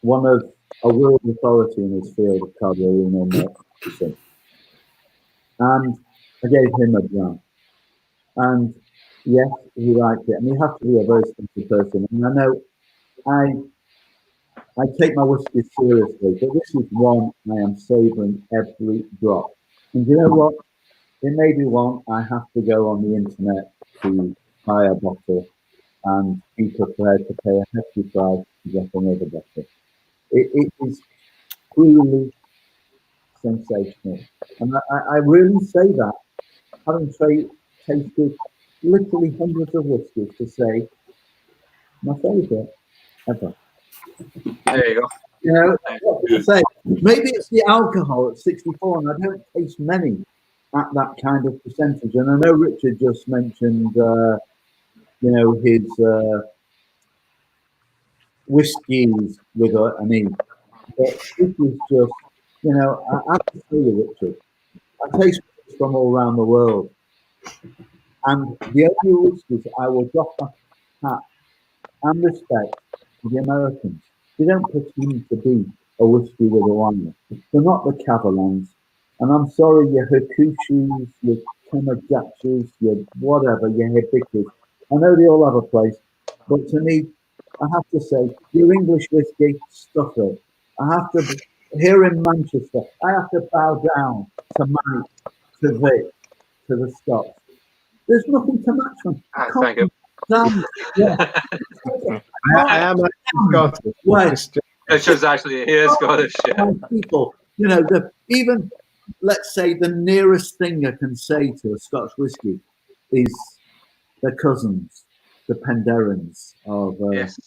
One of a world authority in his field of cardiovascular medicine. And I gave him a dram. And yes, he liked it. And you have to be a very simple person. And I know I take my whiskey seriously, but this is one I am savouring every drop. And you know what? It may be one I have to go on the internet to buy a bottle and be prepared to pay a hefty price to get another bottle. It is truly sensational. And I really say that, having tasted literally hundreds of whiskies, to say my favourite ever.
There you go.
You know, what can I say? Maybe it's the alcohol at 64, and I don't taste many at that kind of percentage. And I know Richard just mentioned, you know, his whiskies with an E. But this is just, you know, I have to tell you, Richard, I taste whiskies from all around the world. And the only whiskies I will drop my hat and respect to the Americans. They don't pretend to be a whiskey with a liner. They're not the Cavalans. And I'm sorry, your Hakushis, your Kamajachis, your whatever, your Hibikis. I know they all have a place. But to me, I have to say, your English whiskey, stuff it. I have to, here in Manchester, I have to bow down to Mike, to Vic, to the Scots. There's nothing to match them.
Thank you.
Damn, yeah.
I am Scottish.
Right.
Richard's actually, he is Scottish. Yeah.
People, you know, even, let's say, the nearest thing I can say to a Scotch whiskey is their cousins, the Penderens of Wales.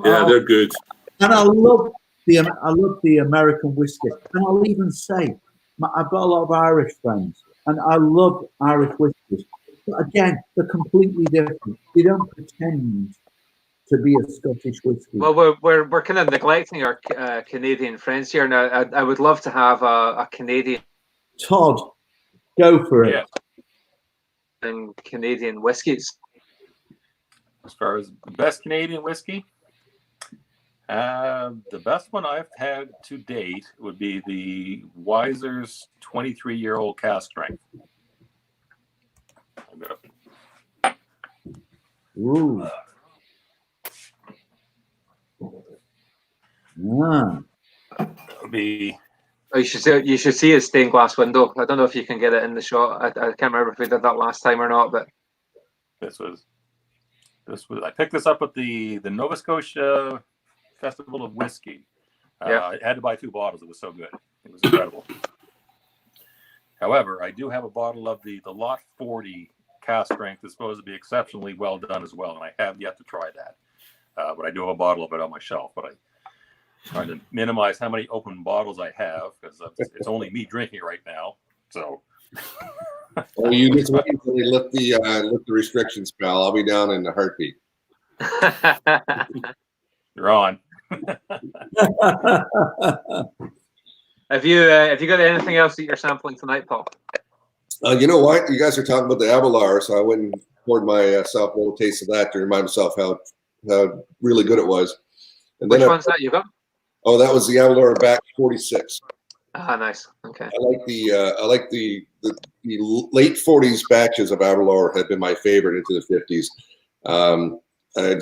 They're good.
And I love the American whiskey. And I'll even say, I've got a lot of Irish friends, and I love Irish whiskeys. But again, they're completely different. You don't pretend to be a Scottish whiskey.
Well, we're kind of neglecting our Canadian friends here now. I would love to have a Canadian.
Todd, go for it.
Yeah.
And Canadian whiskies.
As far as the best Canadian whiskey, the best one I've had to date would be the Weiser's 23-year-old cask strength.
Ooh. Yeah.
Would be.
Oh, you should see his stained glass window. I don't know if you can get it in the shot. I can't remember if we did that last time or not, but
This was. I picked this up at the Nova Scotia Festival of Whiskey. I had to buy 2 bottles. It was so good. It was incredible. However, I do have a bottle of the Lot 40 cask strength that's supposed to be exceptionally well done as well, and I have yet to try that. But I do have a bottle of it on my shelf. But I'm trying to minimize how many open bottles I have because it's only me drinking right now. So.
Well, you just wait until they lift the restrictions, pal. I'll be down in a heartbeat.
You're on.
Have you got anything else that you're sampling tonight, Paul?
You know what? You guys are talking about the Abelard, so I went and poured myself a little taste of that to remind myself how really good it was. And
Which one's that you got?
Oh, that was the Abelard Back 46.
Ah, nice. Okay.
I like the late 40s batches of Abelard have been my favorite into the 50s.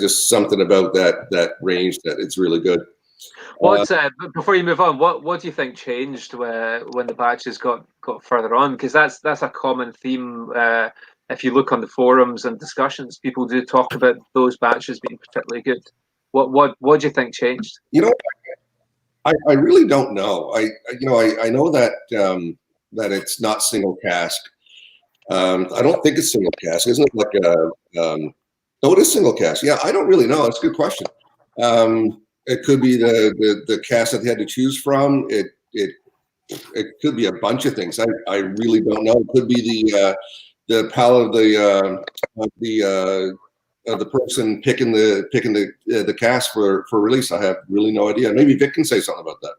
Just something about that range that it's really good.
Before you move on, what do you think changed when the batches got further on? Because that's a common theme. If you look on the forums and discussions, people do talk about those batches being particularly good. What do you think changed?
You know, I really don't know. I know that that it's not single cask. I don't think it's single cask. Isn't it like no, it is single cask. Yeah, I don't really know. It's a good question. It could be the cask that they had to choose from. It could be a bunch of things. I really don't know. It could be the palate of the person picking the cask for release. I have really no idea. Maybe Vic can say something about that.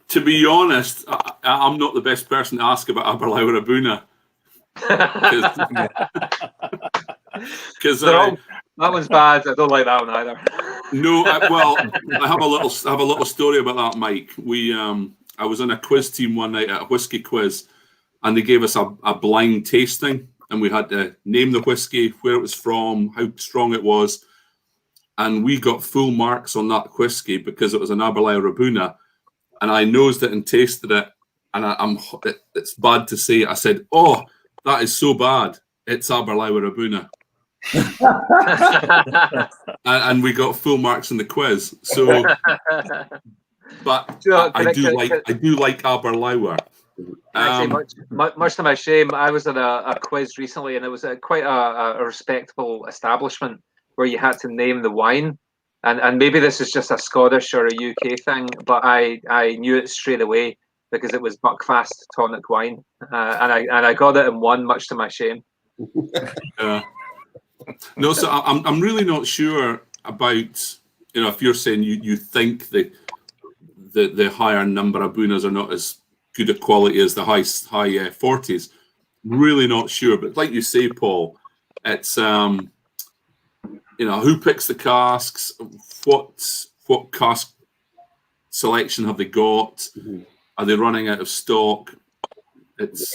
To be honest, I'm not the best person to ask about Aberlour Abuna. Because
that one's bad. I don't like that one either.
No, I have a little story about that, Mike. I was on a quiz team one night at a whiskey quiz, and they gave us a blind tasting, and we had to name the whiskey, where it was from, how strong it was, and we got full marks on that whiskey because it was an Aberlour Abuna, and I nosed it and tasted it, and it's bad to say, I said, "Oh, that is so bad. It's Aberlour Abuna." and we got full marks in the quiz. So, but I do like Aberlour.
Actually, much to my shame, I was at a quiz recently, and it was quite a respectable establishment where you had to name the wine. And maybe this is just a Scottish or a UK thing, but I knew it straight away because it was Buckfast tonic wine, and I got it in one, much to my shame.
No, so I'm really not sure about, if you're saying you think the higher number of Abunas are not as good a quality as the high 40s. Really not sure, but like you say, Paul, it's who picks the casks, what cask selection have they got? Mm-hmm. Are they running out of stock? It's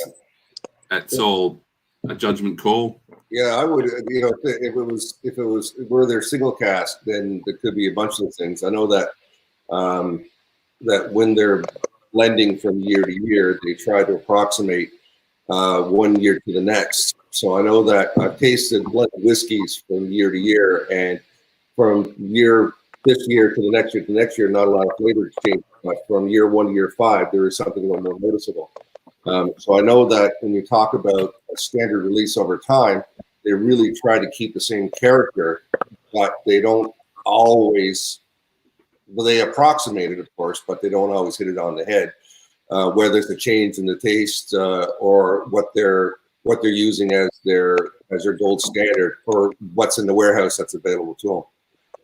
all a judgment call.
Yeah, I would. If it was were there single cask, then there could be a bunch of things. I know that that when they're blending from year to year. They try to approximate 1 year to the next. So I know that I've tasted blended whiskeys from year to year, and from this year to the next year, not a lot of flavor exchange. But from year 1 to year 5, there is something a little more noticeable. So I know that when you talk about a standard release over time, they really try to keep the same character, but they don't always. Well, they approximate it, of course, but they don't always hit it on the head. Whether it's a change in the taste or what they're using as their gold standard, or what's in the warehouse that's available to them.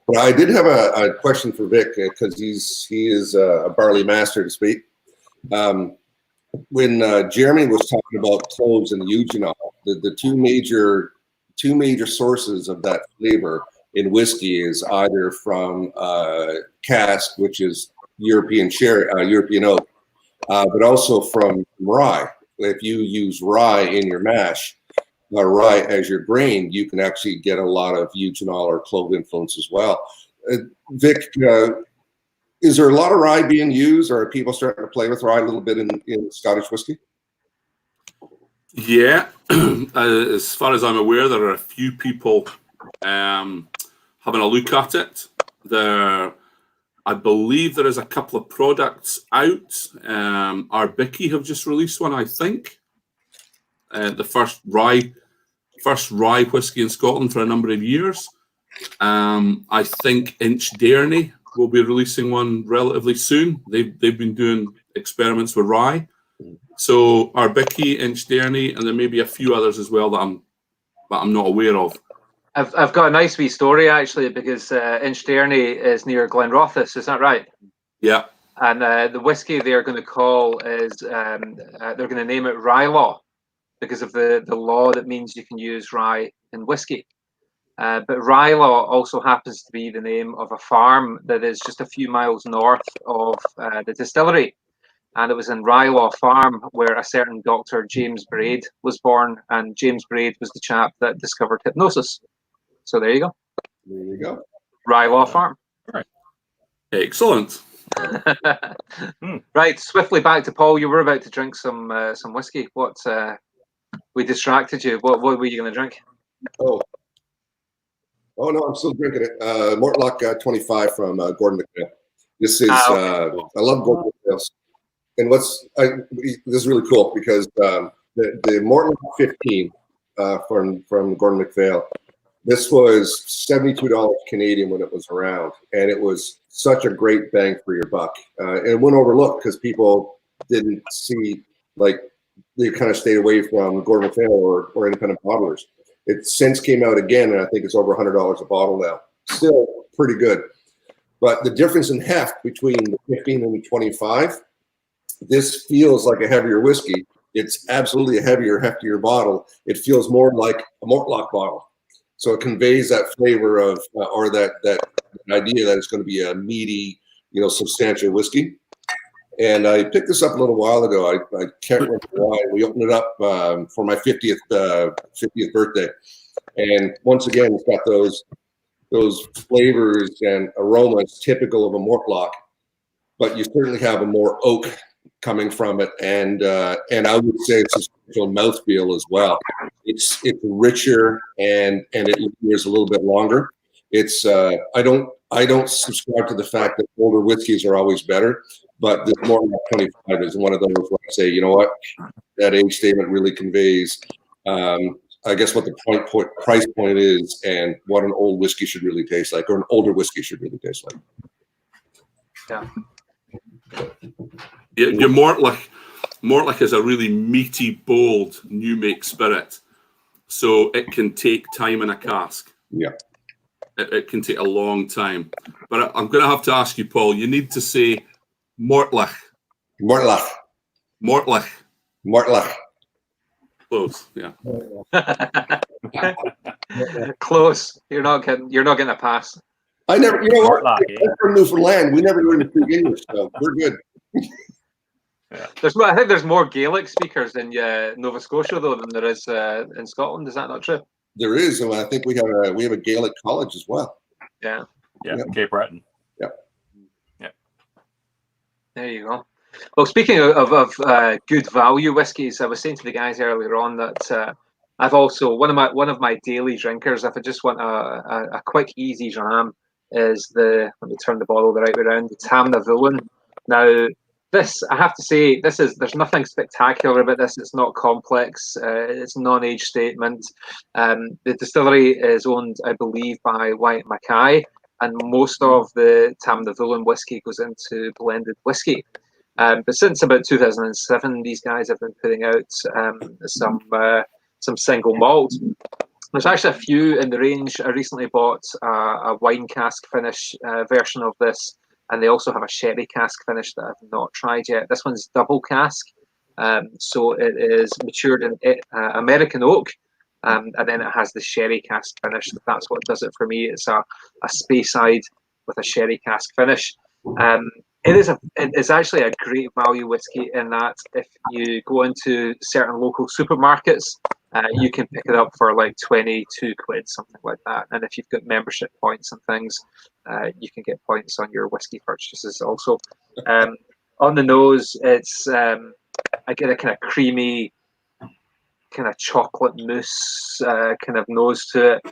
But I did have a question for Vic, because he is a barley master to speak. When Jeremy was talking about cloves and eugenol, the two major sources of that flavor in whiskey is either from cask, which is European oak, but also from rye. If you use rye in your mash, rye as your grain, you can actually get a lot of eugenol or clove influence as well. Vic, is there a lot of rye being used, or are people starting to play with rye a little bit in Scottish whiskey?
Yeah, as far as I'm aware, there are a few people having a look at it. I believe there is a couple of products out. Arbicki have just released one, I think. The first rye whiskey in Scotland for a number of years. I think Inchdairney will be releasing one relatively soon. They've been doing experiments with rye. So Arbicki, Inchdairney, and there may be a few others as well that I'm not aware of.
I've got a nice wee story actually, because Inchdairney is near Glenrothes, is that right?
Yeah.
And the whiskey they're going to call is they're going to name it Rye Law, because of the law that means you can use rye in whiskey. But Rye Law also happens to be the name of a farm that is just a few miles north of the distillery. And it was in Rye Law Farm where a certain Dr. James Braid was born, and James Braid was the chap that discovered hypnosis. So there you go.
There you go.
Rye Law Farm.
Right.
Excellent.
Right, swiftly back to Paul. You were about to drink some whiskey. What we distracted you? What were you going to drink?
Oh no, I'm still drinking it. Mortlock 25 from Gordon MacPhail. This is I love Gordon MacPhail's. And this is really cool, because the Mortlock 15 from Gordon MacPhail, this was $72 Canadian when it was around, and it was such a great bang for your buck. And it went overlooked because people didn't see, like, they kind of stayed away from Gordon MacPhail or independent bottlers. It since came out again, and I think it's over $100 a bottle now. Still pretty good. But the difference in heft between the 15 and the 25, this feels like a heavier whiskey. It's absolutely a heavier, heftier bottle. It feels more like a Mortlock bottle. So it conveys that flavor of, or that idea that it's going to be a meaty, substantial whiskey. And I picked this up a little while ago. I can't remember why. We opened it up for my 50th birthday. And once again, it's got those flavors and aromas typical of a Mortlock, but you certainly have a more oak coming from it, and I would say it's a special mouthfeel as well. It's richer and it lingers a little bit longer. It's I don't subscribe to the fact that older whiskeys are always better, but this Mortlock 25 is one of those where I say, you know what, that age statement really conveys, I guess, what the price point is, and what an old whiskey should really taste like, or an older whiskey should really taste like.
Yeah.
Your Mortlock is a really meaty, bold, new make spirit, so it can take time in a cask.
Yeah,
it can take a long time. But I'm going to have to ask you, Paul. You need to say Mortlock.
Mortlock.
Mortlock.
Mortlock.
Close. Yeah.
Close. You're not getting a pass.
I never. You know what?
Mortlock,
I'm from Newfoundland. We never learned to speak English, so we're good.
Yeah. I think there's more Gaelic speakers in Nova Scotia though than there is in Scotland. Is that not true?
There is, and I think we have a Gaelic college as well.
Yeah.
Yeah. Cape Breton.
Yeah.
Yeah.
There you go. Well, speaking of good value whiskies, I was saying to the guys earlier on that I've also one of my daily drinkers. If I just want a quick, easy dram, is let me turn the bottle the right way around. The Tamnavulin. Now, this I have to say, there's nothing spectacular about this. It's not complex. It's non-age statement. The distillery is owned, I believe, by Wyatt Mackay, and most of the Tamnavulin whiskey goes into blended whiskey. But since about 2007, these guys have been putting out some single malt. There's actually a few in the range. I recently bought a wine cask finish version of this, and they also have a sherry cask finish that I've not tried yet. This one's double cask, so it is matured in American oak, and then it has the sherry cask finish. That's what does it for me. It's a Speyside with a sherry cask finish. It's actually a great value whiskey in that if you go into certain local supermarkets, you can pick it up for like 22 quid, something like that. And if you've got membership points and things, you can get points on your whiskey purchases also. On the nose, I get a kind of creamy, kind of chocolate mousse kind of nose to it.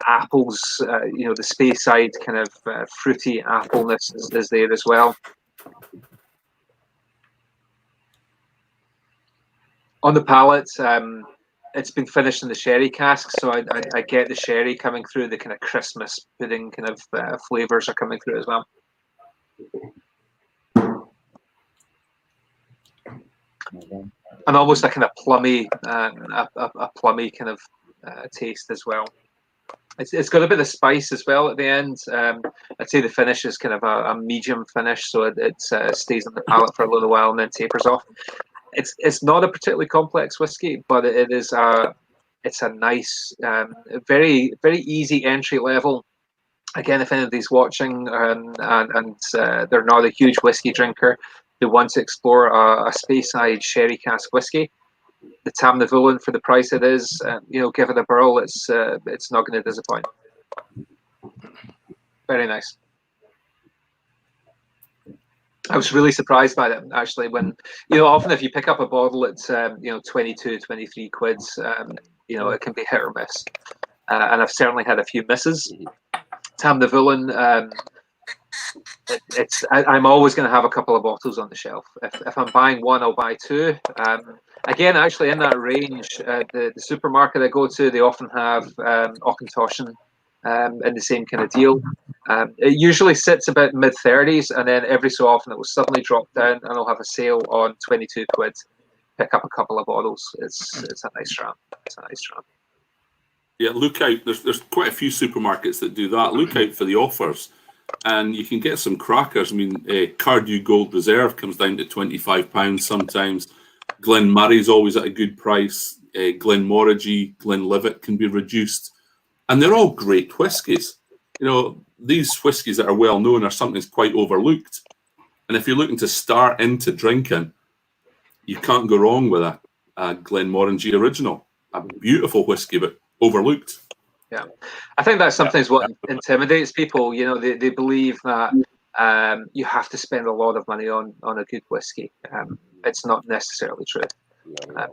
Apples, the Speyside kind of fruity appleness is there as well. On the palate, it's been finished in the sherry cask, so I get the sherry coming through. The kind of Christmas pudding kind of flavors are coming through as well. And almost a kind of plummy, a plummy kind of taste as well. It's got a bit of spice as well at the end. I'd say the finish is kind of a medium finish, so it stays on the palate for a little while and then tapers off. It's not a particularly complex whiskey, but it's a nice, very very easy entry level. Again, if anybody's watching and they're not a huge whiskey drinker, they want to explore a Speyside sherry cask whiskey, the Tamnavulin, for the price it is, give it a burl. It's not going to disappoint. Very nice. I was really surprised by it actually. When often if you pick up a bottle at 22, 23 quids, it can be hit or miss, and I've certainly had a few misses. Tamnavulin, I'm always going to have a couple of bottles on the shelf. If I'm buying one, I'll buy two. Again, actually, in that range, the supermarket I go to, they often have Auchentoshan in the same kind of deal. It usually sits about mid-30s, and then every so often it will suddenly drop down, and I'll have a sale on 22 quid. Pick up a couple of bottles. It's a nice dram. It's a nice dram.
Yeah, look out. There's quite a few supermarkets that do that. Look out for the offers, and you can get some crackers. I mean, Cardew Gold Reserve comes down to £25 sometimes. Glen Murray's always at a good price. Glenmorangie, Glenlivet can be reduced, and they're all great whiskies. These whiskies that are well known are something that's quite overlooked. And if you're looking to start into drinking, you can't go wrong with a Glenmorangie Original. A beautiful whiskey, but overlooked.
Yeah, I think that's sometimes what intimidates people. They believe that you have to spend a lot of money on a good whiskey. It's not necessarily true.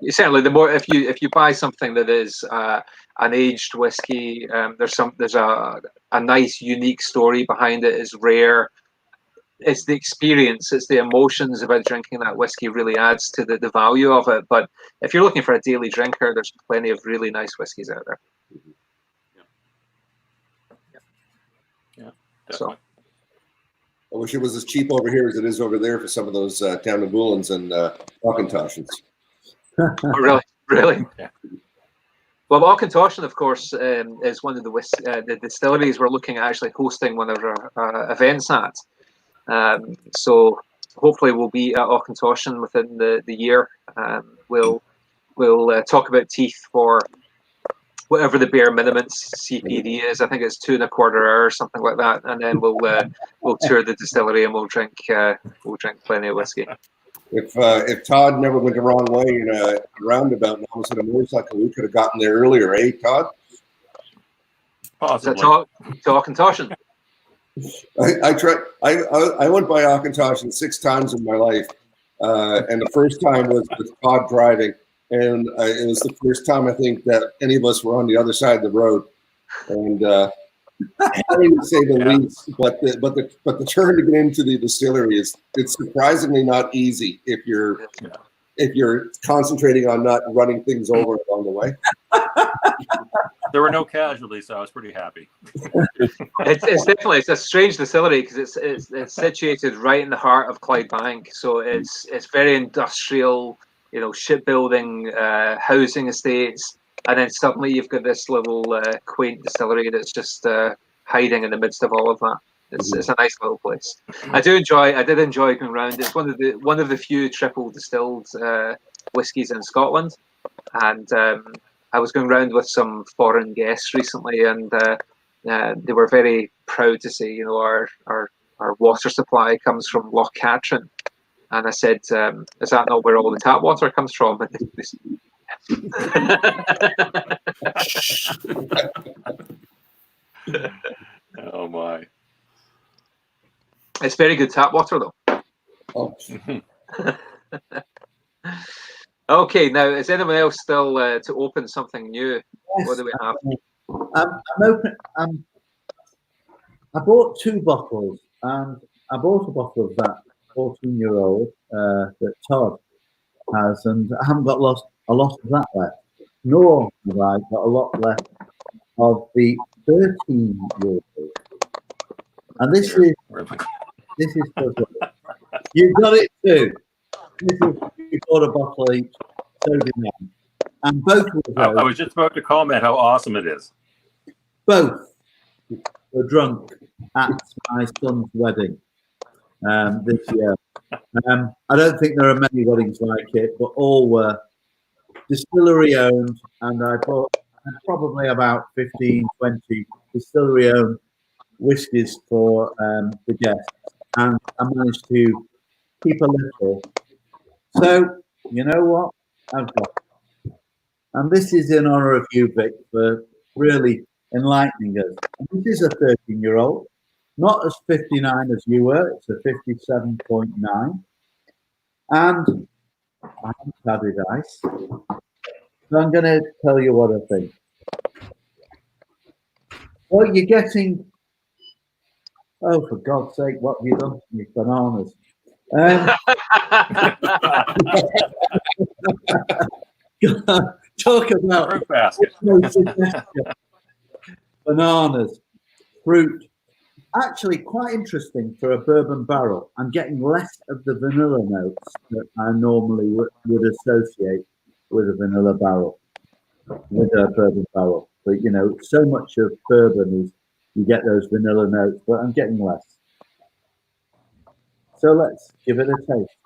Certainly, the more if you buy something that is an aged whiskey, there's a nice unique story behind it. It's rare. It's the experience, it's the emotions about drinking that whiskey really adds to the value of it. But if you're looking for a daily drinker, there's plenty of really nice whiskies out there.
Yeah.
So
I wish it was as cheap over here as it is over there for some of those Tamnavulins and Auchentoshans.
Really?
Yeah.
Well, Auchentoshan, of course, is one of the distilleries we're looking at actually hosting one of our events at. So hopefully we'll be at Auchentoshan within the year. We'll talk about teeth for whatever the bare minimum CPD is. I think it's 2.25 hours, something like that, and then we'll tour the distillery and we'll drink plenty of whiskey.
If Todd never went the wrong way in a roundabout and almost hit a motorcycle, we could have gotten there earlier, eh, Todd?
Possibly.
To Auchentoshan.
I went by Auchentoshan 6 times in my life, and the first time was with Todd driving, and it was the first time I think that any of us were on the other side of the road, and having to say the least. But the turn to get into the distillery it's surprisingly not easy if you're concentrating on not running things over along the way.
There were no casualties, so I was pretty happy.
It's a strange distillery because it's situated right in the heart of Clydebank, so it's very industrial, shipbuilding, housing estates, and then suddenly you've got this little quaint distillery that's just hiding in the midst of all of that. It's a nice little place. I did enjoy going round. It's one of the few triple distilled whiskies in Scotland, and I was going round with some foreign guests recently, and they were very proud to say, our water supply comes from Loch Catrin. And I said, is that not where all the tap water comes from?
Oh my!
It's very good tap water, though.
Oh.
Okay, now is anyone else still to open something new?
Yes,
What do we have?
I'm open. I bought 2 bottles, and I bought a bottle of that 14-year-old that Todd has, and I haven't got a lot of that left. Nor have I got a lot left of the 13-year-old. And this is for good. You got it too. You bought a bottle each, so did I. And both of those,
I was just about to comment how awesome it is.
Both were drunk at my son's wedding this year. I don't think there are many weddings like it, but all were distillery owned, and I bought probably about 15, 20 distillery owned whiskies for the guests, and I managed to keep a little. So, you know what? I've got it. And this is in honor of you, Vic, for really enlightening us. And this is a 13-year-old, not as 59 as you were, it's a 57.9. And I haven't added ice. So I'm going to tell you what I think. Well, you're getting, oh, for God's sake, what have you done to me? Bananas. Talk about
Fruit basket.
Bananas, fruit. Actually, quite interesting for a bourbon barrel. I'm getting less of the vanilla notes that I normally would associate with a vanilla barrel, with a bourbon barrel. But so much of bourbon is you get those vanilla notes, but I'm getting less. So let's give it a taste.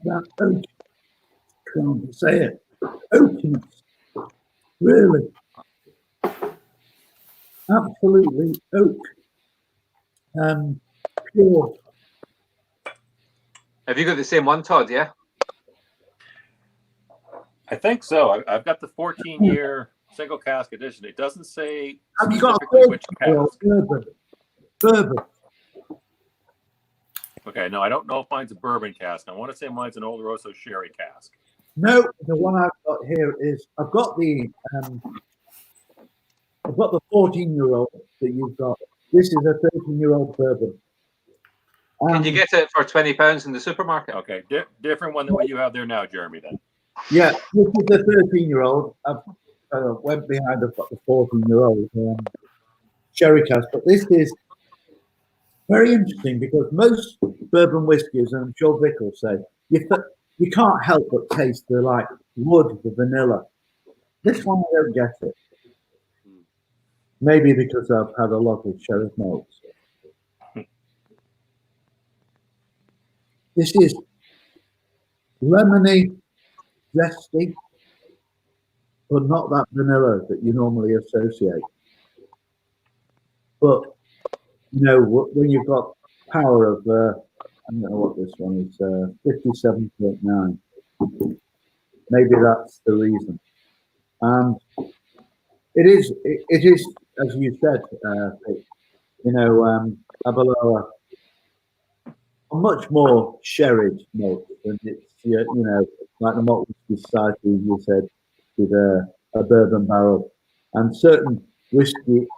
That oak, can't say it. Oakiness, really, absolutely oak, pure.
Have you got the same one, Todd? Yeah.
I think so. I've got the 14-year single cask edition. It doesn't say
Have you got
specifically which
a
cask.
bourbon?
Okay, no, I don't know if mine's a bourbon cask. I want to say mine's an Oloroso sherry cask.
No, the one I've got here is I've got the 14-year-old that you've got. This is a 13-year-old bourbon.
Can you get it for £20 in the supermarket?
Okay, different one than what you have there now, Jeremy. Then.
Yeah, this is the 13-year-old. I've went behind. I've got the 14-year-old sherry cask, but this is very interesting because most bourbon whiskies, and I'm sure Vic will say, you can't help but taste the wood, the vanilla. This one I don't get it. Maybe because I've had a lot of sheriff malts. This is lemony, zesty, but not that vanilla that you normally associate. But when you've got power of, I don't know what this one is, 57.9. Maybe that's the reason. And it is, as you said, Aberlour are much more sherry malt than it's, like the malt whiskey society, you said, with a bourbon barrel. And certain whiskey,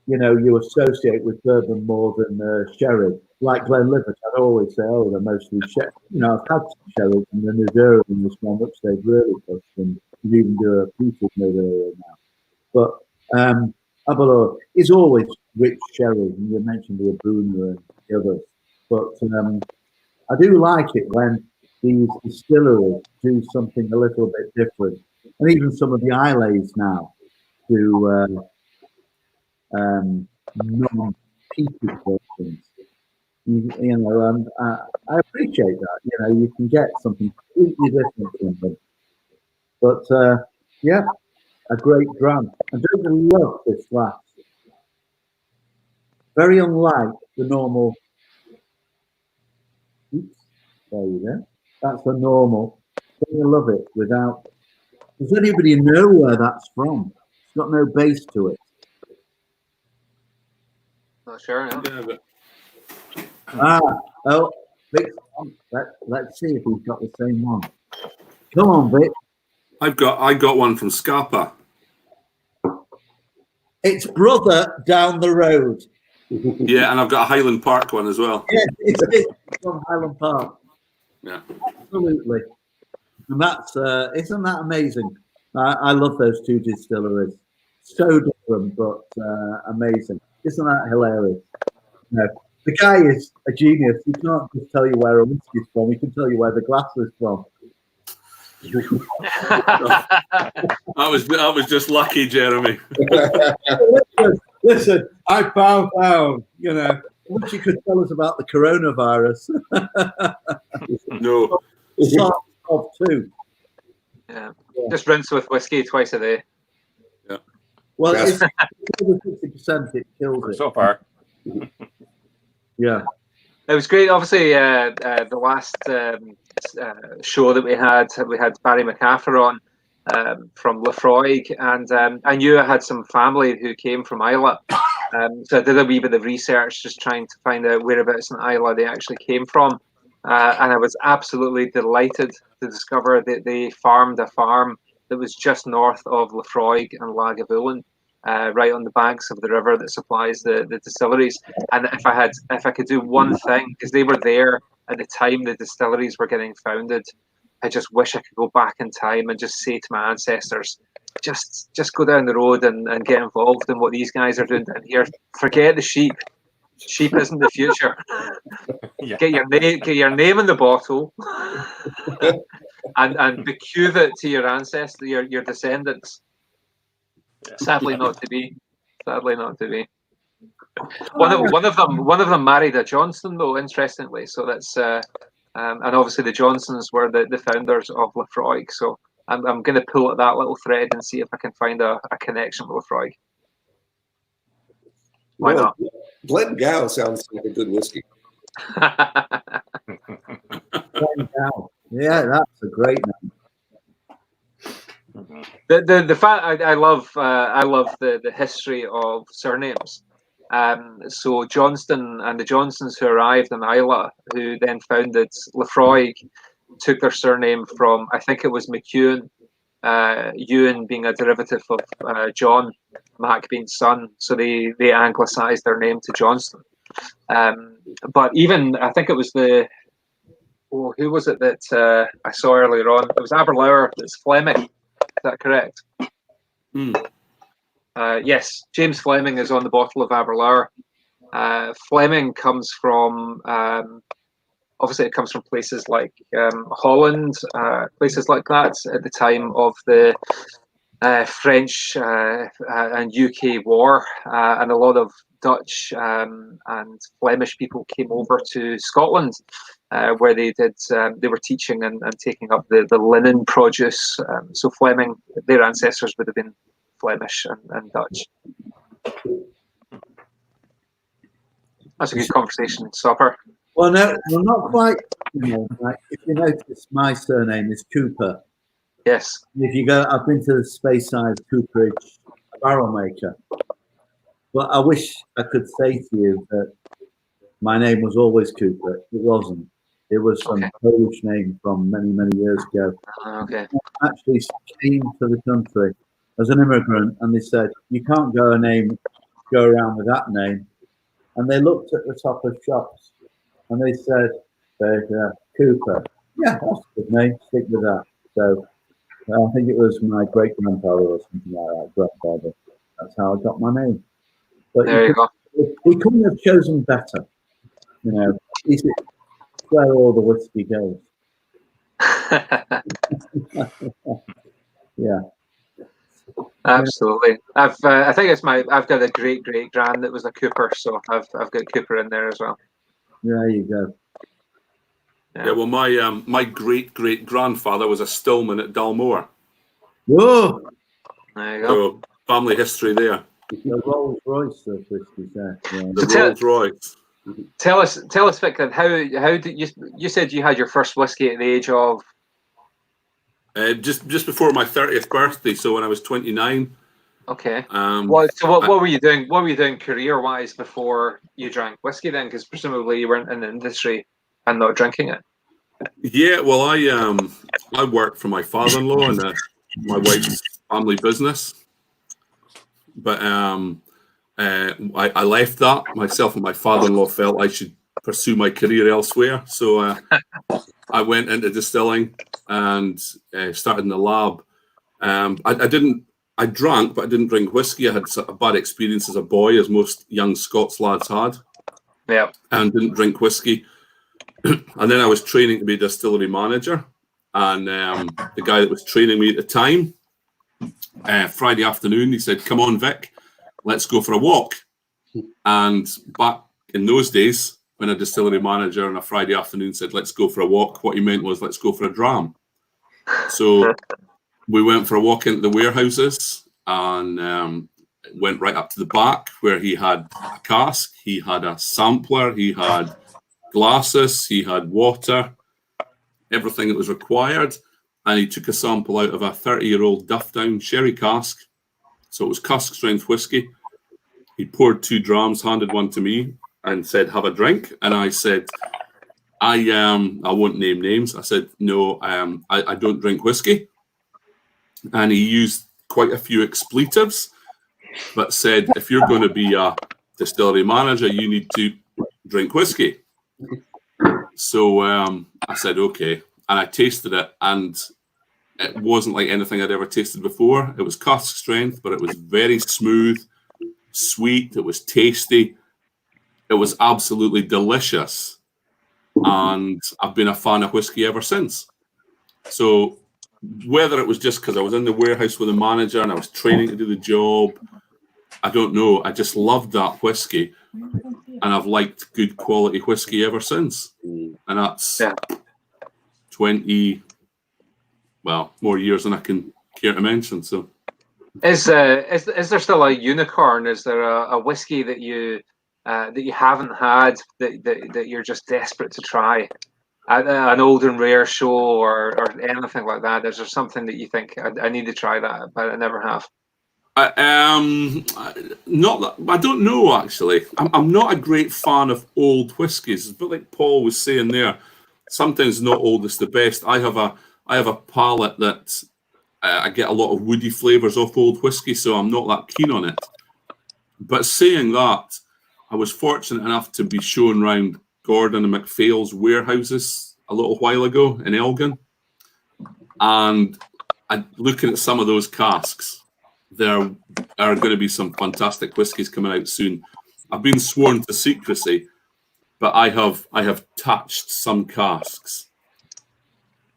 you associate with bourbon more than sherry. Like Glenlivet, I'd always say, oh, they're mostly sherry. I've had some sherry and then there's in this one, which they've really pushed, and you even do a peated Madeira now. But Aberlour is always rich sherry, and you mentioned the Abuna and the others. But I do like it when these distilleries do something a little bit different, and even some of the Islays now do non-peated versions. And I appreciate that. You can get something completely different from them. But yeah, a great dram. I don't love this glass. Very unlike the normal. Oops, there you go. That's the normal. I love it without. Does anybody know where that's from? It's got no base to it.
Not sure. No.
Yeah, but
Vic, let's see if he's got the same one. Come on, Vic.
I got one from Scapa.
It's brother down the road.
Yeah, and I've got a Highland Park one as well.
Yeah, it's from Highland Park.
Yeah,
Absolutely. And that's isn't that amazing? I love those two distilleries. So different, but amazing. Isn't that hilarious? The guy is a genius. He can't just tell you where a whiskey's from. He can tell you where the glass is from.
I was just lucky, Jeremy.
Listen, I bow down. I wish you could tell us about the coronavirus.
No.
SARS-CoV-2.
Yeah. Just rinse with whiskey twice a day.
Yeah.
Well, it's over 60%. It kills it
So far.
Yeah.
It was great. Obviously, the last show that we had Barry McCaffrey on from Lefroy, and I knew I had some family who came from Islay. So I did a wee bit of research, just trying to find out whereabouts in Islay they actually came from. And I was absolutely delighted to discover that they farmed a farm that was just north of Lefroy and Lagavulin. Right on the banks of the river that supplies the distilleries. And if I could do one thing, because they were there at the time the distilleries were getting founded, I just wish I could go back in time and just say to my ancestors, just go down the road and get involved in what these guys are doing down here. Forget the sheep. Sheep isn't the future.
Yeah.
Get your name in the bottle and bequeath it to your ancestors, your descendants. Sadly not to be. Sadly not to be. One of them married a Johnson, though, interestingly. So that's and obviously the Johnsons were the founders of Lefroy. So I'm going to pull at that little thread and see if I can find a connection with Lefroy. Why not?
Glengow sounds like a good whiskey.
Yeah, that's a great name.
The fact I love the history of surnames. So Johnston and the Johnsons who arrived in Islay, who then founded Lefroy, took their surname from, I think it was McEwen, Ewan being a derivative of John, Mac being son. So they anglicised their name to Johnston. But even I think it was who was it that I saw earlier on? It was Aberlour. It's Fleming. Is that correct? Yes, James Fleming is on the bottle of Aberlour. Fleming comes from, obviously it comes from places like Holland, places like that at the time of the French and UK war, and a lot of Dutch and Flemish people came over to Scotland, where they were teaching and taking up the linen produce. So Fleming, their ancestors would have been Flemish and Dutch. That's a good conversation stopper.
Well, no, well, not quite. You know, like, if you notice, my surname is Cooper.
Yes.
If you go, I've been to the Speyside cooperage barrel maker, but I wish I could say to you that my name was always Cooper. It wasn't. It was some
Okay.
Polish name from many, many years ago.
Okay.
I actually came to the country as an immigrant, and they said you can't go around with that name. And they looked at the top of shops, and they said, Cooper. Yeah, that's a good name. Stick with that. So I think it was my great grandfather or something like that. Grandfather. That's how I got my name. But
There you go.
we couldn't have chosen better. You know, is it where all the whiskey goes? Yeah.
Absolutely. I think it's I've got a great grand that was a Cooper, so I've got Cooper in there as well.
There you go.
Yeah, well, my great grandfather was a stillman at Dalmore.
Whoa!
There you go.
So family history there.
The Rolls Royce of whiskey there. Yeah.
The Rolls Royce.
Tell us, Vic, then how did you said you had your first whiskey at the age of
Just before my 30th birthday, so when I was 29.
okay.
What
were you doing? What were you doing career-wise before you drank whiskey then? Because presumably you weren't in the industry and not drinking it.
Yeah, well, I worked for my father-in-law and my wife's family business, but I left that. Myself and my father-in-law felt I should pursue my career elsewhere, so I went into distilling and started in the lab. I drank, but I didn't drink whiskey. I had a bad experience as a boy, as most young Scots lads had.
Yeah.
And didn't drink whiskey. And then I was training to be a distillery manager. And the guy that was training me at the time, Friday afternoon, he said, "Come on, Vic, let's go for a walk." And back in those days, when a distillery manager on a Friday afternoon said, "Let's go for a walk," what he meant was, "Let's go for a dram." So we went for a walk into the warehouses and went right up to the back where he had a cask, he had a sampler, he had glasses, he had water, everything that was required. And he took a sample out of a 30-year-old Duff Down sherry cask. So it was cask strength whiskey. He poured 2 drams, handed one to me and said, "Have a drink." And I said, I won't name names. I said, "No, I don't drink whiskey." And he used quite a few expletives, but said, "If you're going to be a distillery manager, you need to drink whiskey." So I said, "Okay." And I tasted it, and it wasn't like anything I'd ever tasted before. It was cask strength, but it was very smooth, sweet. It was tasty. It was absolutely delicious. And I've been a fan of whiskey ever since. So whether it was just because I was in the warehouse with the manager and I was training to do the job, I don't know. I just loved that whiskey, and I've liked good quality whiskey ever since. And that's 20, well, more years than I can care to mention. So,
is there still a unicorn? Is there a whiskey that you haven't had that you're just desperate to try? An old and rare show or anything like that? Is there something that you think I need to try that, but I never have?
Not that, I don't know actually. I'm not a great fan of old whiskies, but like Paul was saying there, sometimes not old is the best. I have a palate that I get a lot of woody flavors off old whiskey, so I'm not that keen on it. But saying that, I was fortunate enough to be shown around Gordon and MacPhail's warehouses a little while ago in Elgin, and looking at some of those casks, there are going to be some fantastic whiskies coming out soon. I've been sworn to secrecy, but I have touched some casks,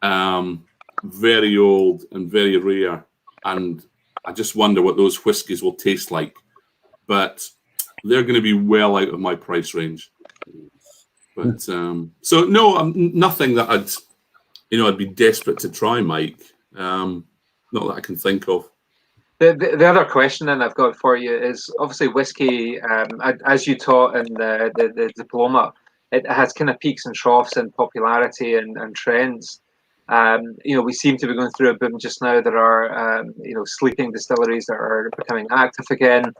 very old and very rare, and I just wonder what those whiskies will taste like. But they're going to be well out of my price range. But so no, nothing that I'd be desperate to try, Mike. Not that I can think of.
The other question then I've got for you is obviously whiskey, as you taught in the diploma, it has kind of peaks and troughs in popularity and trends. We seem to be going through a boom just now. There are, sleeping distilleries that are becoming active again.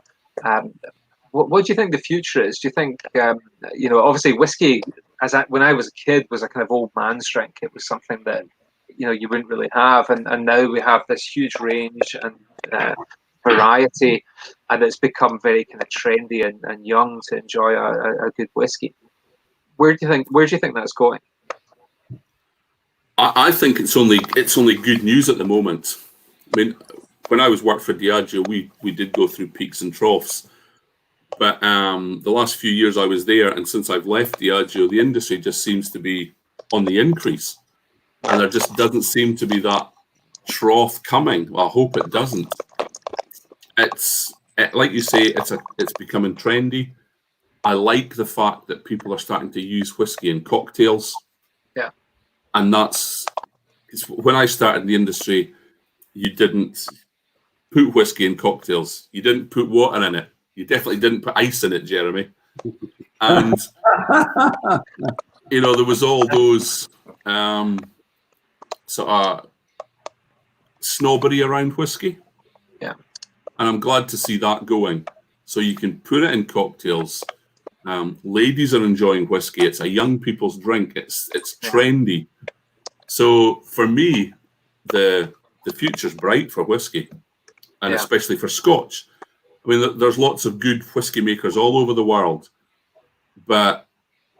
What do you think the future is? Do you think, obviously whiskey, when I was a kid, was a kind of old man's drink. It was something that, you wouldn't really have. And now we have this huge range and variety, and it's become very kind of trendy and young to enjoy a good whiskey. Where do you think that's going?
I think it's only good news at the moment. I mean, when I was worked for Diageo, we did go through peaks and troughs, but the last few years I was there, and since I've left Diageo, the industry just seems to be on the increase, and there just doesn't seem to be that trough coming. Well, I hope it doesn't. It's like you say, it's becoming trendy. I like the fact that people are starting to use whiskey in cocktails.
Yeah.
And that's when I started in the industry, you didn't put whiskey in cocktails. You didn't put water in it. You definitely didn't put ice in it, Jeremy. And there was all those sort of snobbery around whiskey.
Yeah.
And I'm glad to see that going. So you can put it in cocktails. Ladies are enjoying whiskey. It's a young people's drink. It's trendy. So for me, the future's bright for whiskey, and especially for Scotch. I mean, there's lots of good whiskey makers all over the world, but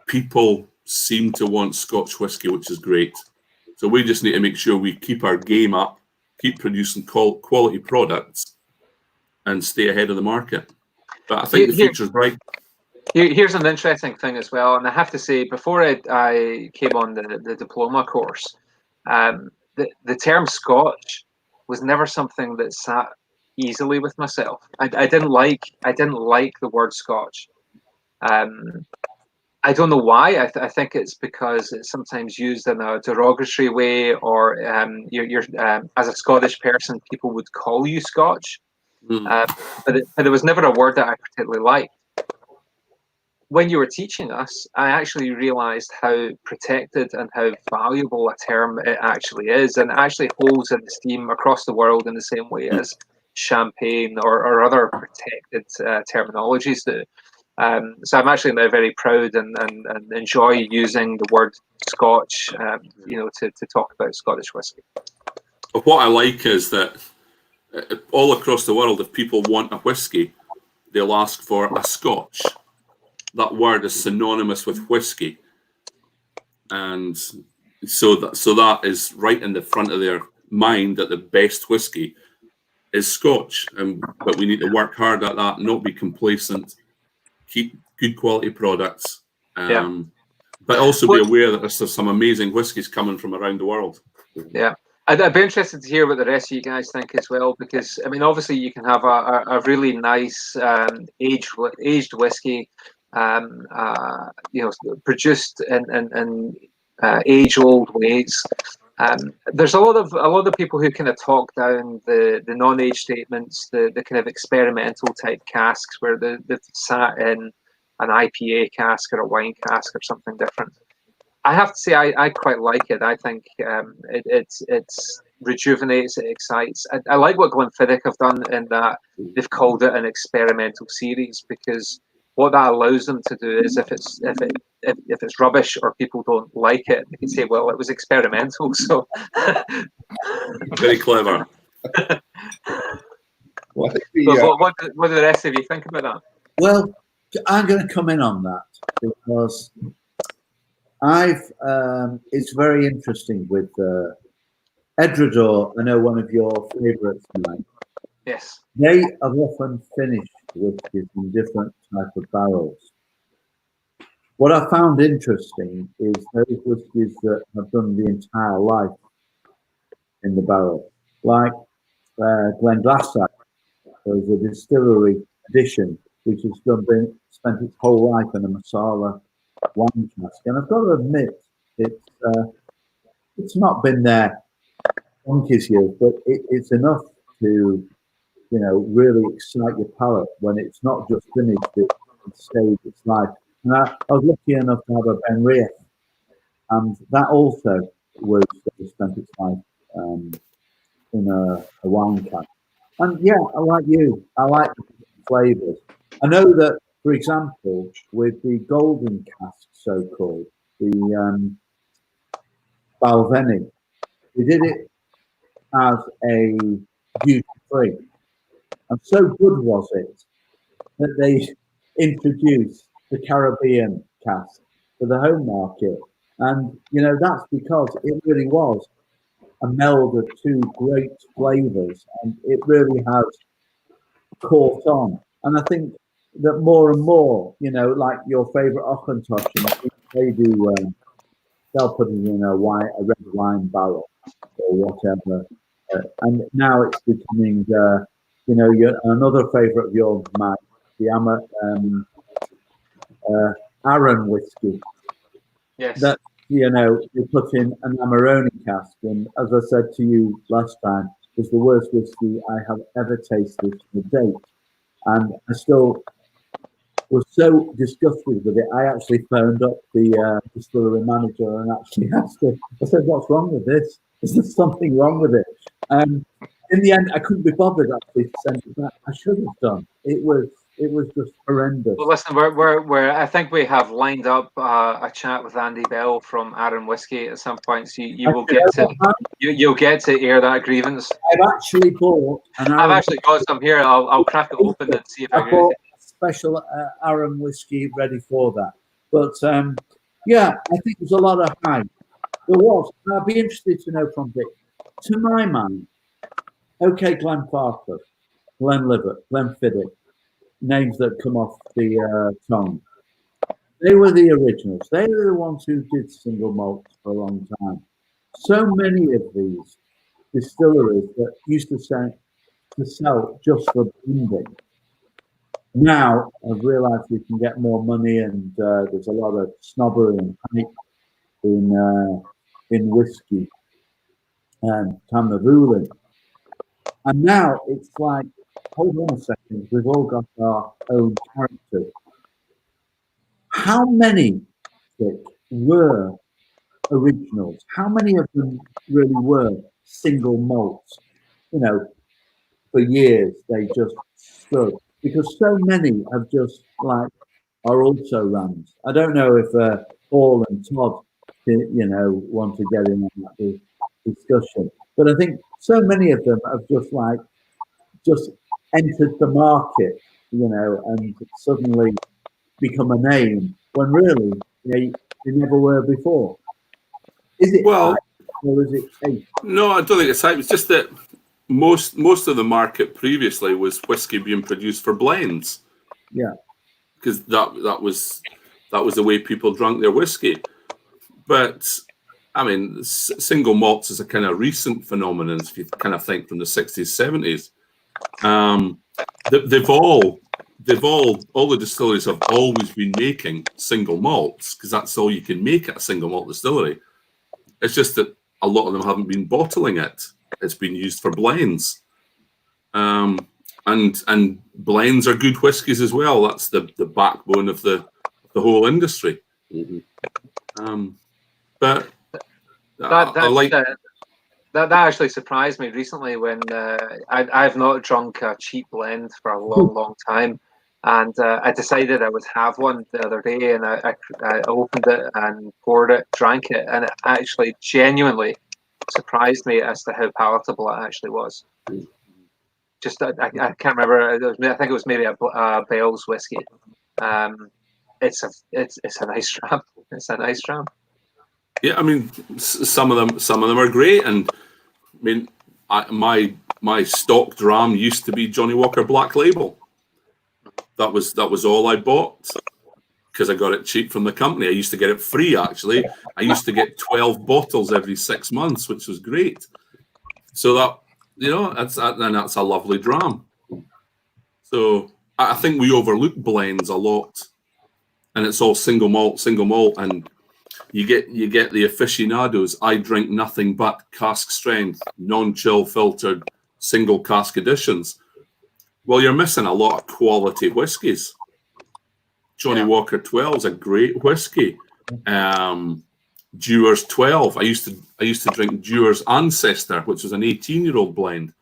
people seem to want Scotch whiskey, which is great. So we just need to make sure we keep our game up, keep producing quality products, and stay ahead of the market. But I think the future's bright.
Here's an interesting thing as well, and I have to say, before I came on the diploma course, the term Scotch was never something that sat easily with myself. I didn't like the word Scotch. I don't know why. I think it's because it's sometimes used in a derogatory way, or you're as a Scottish person, people would call you Scotch. But it was never a word that I particularly liked. When you were teaching us, I actually realized how protected and how valuable a term it actually is, and it actually holds in esteem across the world in the same way as champagne or other protected terminologies do. So I'm actually now very proud and enjoy using the word Scotch, to talk about Scottish whiskey.
What I like is that all across the world, if people want a whiskey, they'll ask for a Scotch. That word is synonymous with whiskey, and so that is right in the front of their mind that the best whiskey is Scotch. But we need to work hard at that, not be complacent, keep good quality products, but also be aware that there's some amazing whiskies coming from around the world.
Yeah. I'd be interested to hear what the rest of you guys think as well, because I mean, obviously you can have a really nice aged whiskey, produced in age-old ways. There's a lot of people who kind of talk down the non-age statements, the kind of experimental type casks where they've sat in an IPA cask or a wine cask or something different. I have to say, I quite like it. I think it's rejuvenates, it excites. I like what Glenfiddich have done in that they've called it an experimental series, because what that allows them to do is if it's rubbish or people don't like it, they can say, well, it was experimental. So
very clever.
What do the rest of you think about that?
Well, I'm going to come in on that because it's very interesting with Edredor. I know one of your favourites, Mike.
Yes.
They have often finished whiskies in different type of barrels. What I found interesting is those whiskies that have done the entire life in the barrel, like Glenglassagh. There's a distillery edition which has spent its whole life in a Marsala wine cask, and I've got to admit it's not been there donkey's years, but it's enough to really excite your palate when it's not just finished, it stayed its life And I was lucky enough to have a Ben Reef, and that also was spent its life in a wine cask. And yeah, I like you. I like the flavors. I know that, for example, with the golden cask, so-called, the Balvenie, we did it as a duty-free. And so good was it that they introduced the Caribbean cask for the home market. And, you know, that's because it really was a meld of two great flavors, and it really has caught on. And I think that more and more, you know, like your favorite Auchentoshen, they do, they'll put it in a red wine barrel or whatever. And now it's becoming, you know, another favorite of yours, Mike, the Arran whiskey.
Yes.
That, you know, they put in an Amarone cask, and as I said to you last time, was the worst whiskey I have ever tasted to date. And I still was so disgusted with it. I actually phoned up the distillery manager and actually asked him, I said, "What's wrong with this? Is there something wrong with it?" In the end, I couldn't be bothered actually to send it back. I should have done. It was just horrendous.
Well, listen, we're I think we have lined up a chat with Andy Bell from Arran Whiskey at some point. So you will get to you'll get to air that grievance.
I've actually bought an
I've actually got some here. I'll crack it open and see if I
bought
get
a special Arran whiskey ready for that. But yeah, I think there's a lot of hype. There was. I'd be interested to know from Vic. To my mind, okay, Glenfarclas, Glenlivet, Glenfiddich, names that come off the tongue. They were the originals. They were the ones who did single malts for a long time. So many of these distilleries that used to sell just for blending. Now I've realised we can get more money, and there's a lot of snobbery and hype in whiskey and Tamavulin. And now it's like, hold on a second, we've all got our own characters. How many were originals? How many of them really were single malts? You know, for years they just stood, because so many have just like are also rans. I don't know if Paul and Todd, you know, want to get in on that discussion, but I think so many of them have just entered the market, you know, and suddenly become a name when really they never were before. Is it
well,
hype, or is it fake?
No, I don't think it's hype. It's just that most of the market previously was whiskey being produced for blends.
Yeah,
because that was the way people drank their whiskey. But I mean, single malts is a kind of recent phenomenon. If you kind of think from the 60s, 70s, all the distilleries have always been making single malts because that's all you can make at a single malt distillery. It's just that a lot of them haven't been bottling it. It's been used for blends. And blends are good whiskies as well. That's the backbone of the whole industry. But
that actually surprised me recently when I've not drunk a cheap blend for a long time, and I decided I would have one the other day, and I opened it and poured it, drank it, and it actually genuinely surprised me as to how palatable it actually was. Just I can't remember. I think it was maybe a Bell's whiskey. It's a nice dram. It's a nice dram.
Yeah, I mean, some of them are great, and I mean, my stock dram used to be Johnny Walker Black Label. That was all I bought because I got it cheap from the company. I used to get it free actually. I used to get 12 bottles every 6 months, which was great. So that, you know, that's a lovely dram. So I think we overlook blends a lot, and it's all single malt, and you get the aficionados. I drink nothing but cask strength, non-chill filtered, single cask editions. Well, you're missing a lot of quality whiskies. Johnny Walker 12 is a great whiskey. Dewar's 12. I used to drink Dewar's Ancestor, which was an 18-year-old blend.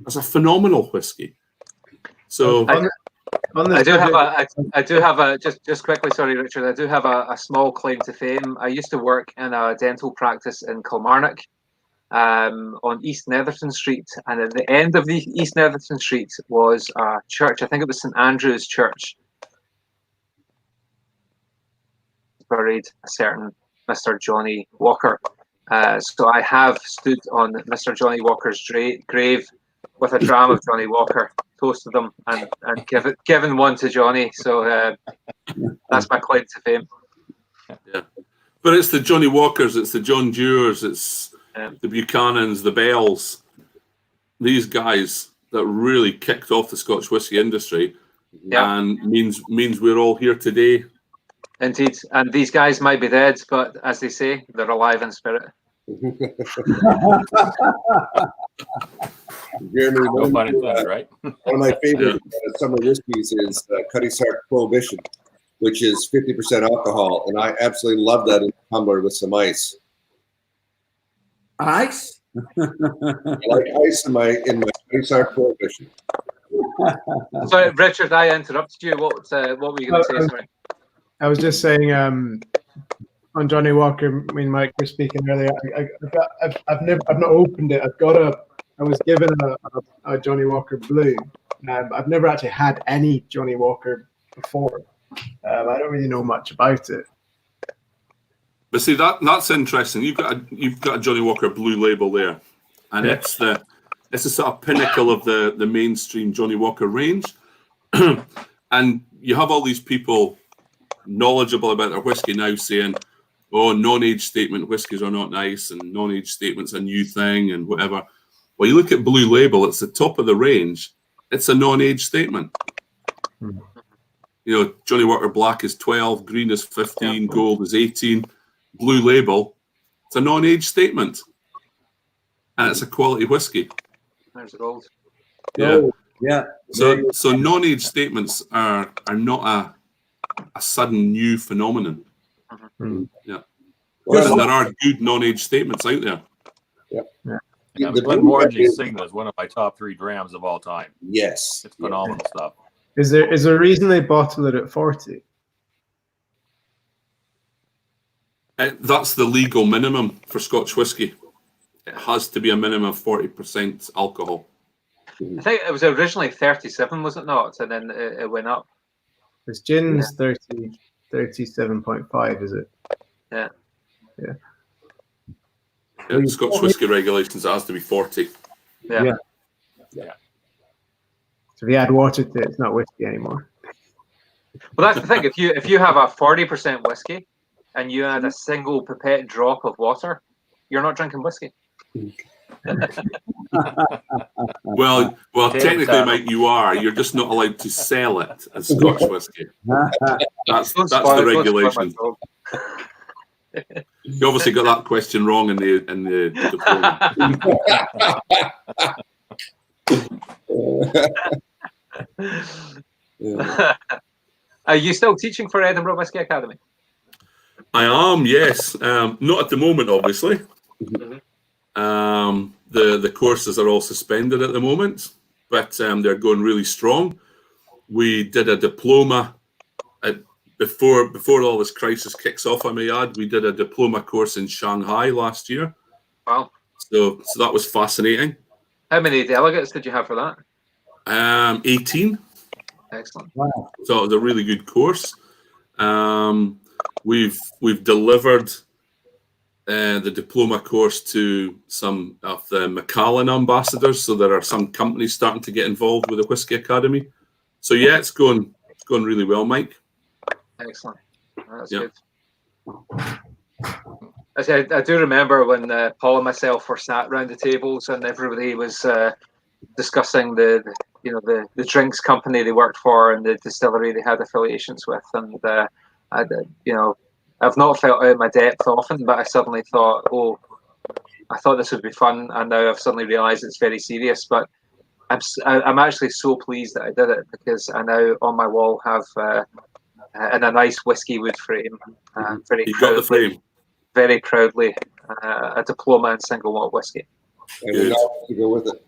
That's a phenomenal whiskey. So
I do have a just quickly, sorry, Richard. I do have a small claim to fame. I used to work in a dental practice in Kilmarnock, on East Netherton Street, and at the end of the East Netherton Street was a church. I think it was St Andrew's Church. Buried a certain Mr. Johnny Walker. So I have stood on Mr. Johnny Walker's grave with a dram of Johnny Walker, toasted them, and given one to Johnny. So that's my claim to fame.
Yeah, but it's the Johnny Walkers, it's the John Dewars, it's the Buchanans, the Bells, these guys that really kicked off the Scotch whisky industry, and means we're all here today.
Indeed, and these guys might be dead, but as they say, they're alive in spirit.
Jeremy,
No pun intended, right?
one of my favorite summer whiskeys is Cutty Sark Prohibition, which is 50% alcohol, and I absolutely love that in a tumbler with some ice.
Ice?
I like ice in my Cutty Sark Prohibition.
Sorry, Richard, I interrupted you. What were you going to say? Sorry.
I was just saying on Johnny Walker. I mean, Mike was speaking earlier. I've not opened it. I was given a Johnny Walker Blue. I've never actually had any Johnny Walker before. I don't really know much about it.
But see, that's interesting. You've got a Johnny Walker Blue label there, and it's the sort of pinnacle of the mainstream Johnny Walker range. And you have all these people knowledgeable about their whiskey now saying, oh, non-age statement whiskies are not nice, and non-age statement's a new thing, and whatever. Well, you look at Blue Label, it's the top of the range. It's a non-age statement. You know, Johnny Walker Black is 12, green is 15, gold is 18. Blue Label, it's a non-age statement. And it's a quality whiskey.
There's the gold.
Yeah.
Yeah.
So non-age statements are not a sudden new phenomenon. Yeah.
Well,
And there are good non-age statements out there.
Yeah, Glenmorangie Sigma is one of my top 3 drams of all time.
Yes.
It's phenomenal stuff.
Is there a reason they bottle it at 40?
That's the legal minimum for Scotch whisky. It has to be a minimum of 40% alcohol.
I think it was originally 37, was it not? And then it went up.
Because gin's 37.5, is it?
Yeah.
Yeah.
Yeah, Scotch whisky regulations, it has to be 40.
Yeah.
So if you add water to it, it's not whiskey anymore.
Well, that's the thing. If you have a 40% whiskey and you add a single pipette drop of water, you're not drinking whiskey.
Well, technically, Mike, you are. You're just not allowed to sell it as Scotch whisky. That's the regulation. You obviously got that question wrong in the diploma.
Are you still teaching for Edinburgh Whisky Academy?
I am, yes. Not at the moment, obviously. The courses are all suspended at the moment, but they're going really strong. We did a diploma before all this crisis kicks off, I may add. We did a diploma course in Shanghai last year.
Wow.
So that was fascinating.
How many delegates did you have for that?
18.
Excellent.
Wow.
So it was a really good course. We've delivered the diploma course to some of the McLaughlin ambassadors. So there are some companies starting to get involved with the Whisky Academy. So yeah, it's going really well, Mike.
Excellent. That's good. I do remember when Paul and myself were sat around the tables and everybody was discussing the drinks company they worked for and the distillery they had affiliations with, and I've not felt out of my depth often, but I suddenly thought, I thought this would be fun, and now I've suddenly realised it's very serious. But I'm actually so pleased that I did it, because I now on my wall have in a nice whiskey wood frame.
You got the frame.
Very proudly, a diploma in single malt whiskey.
And the knowledge to go with it.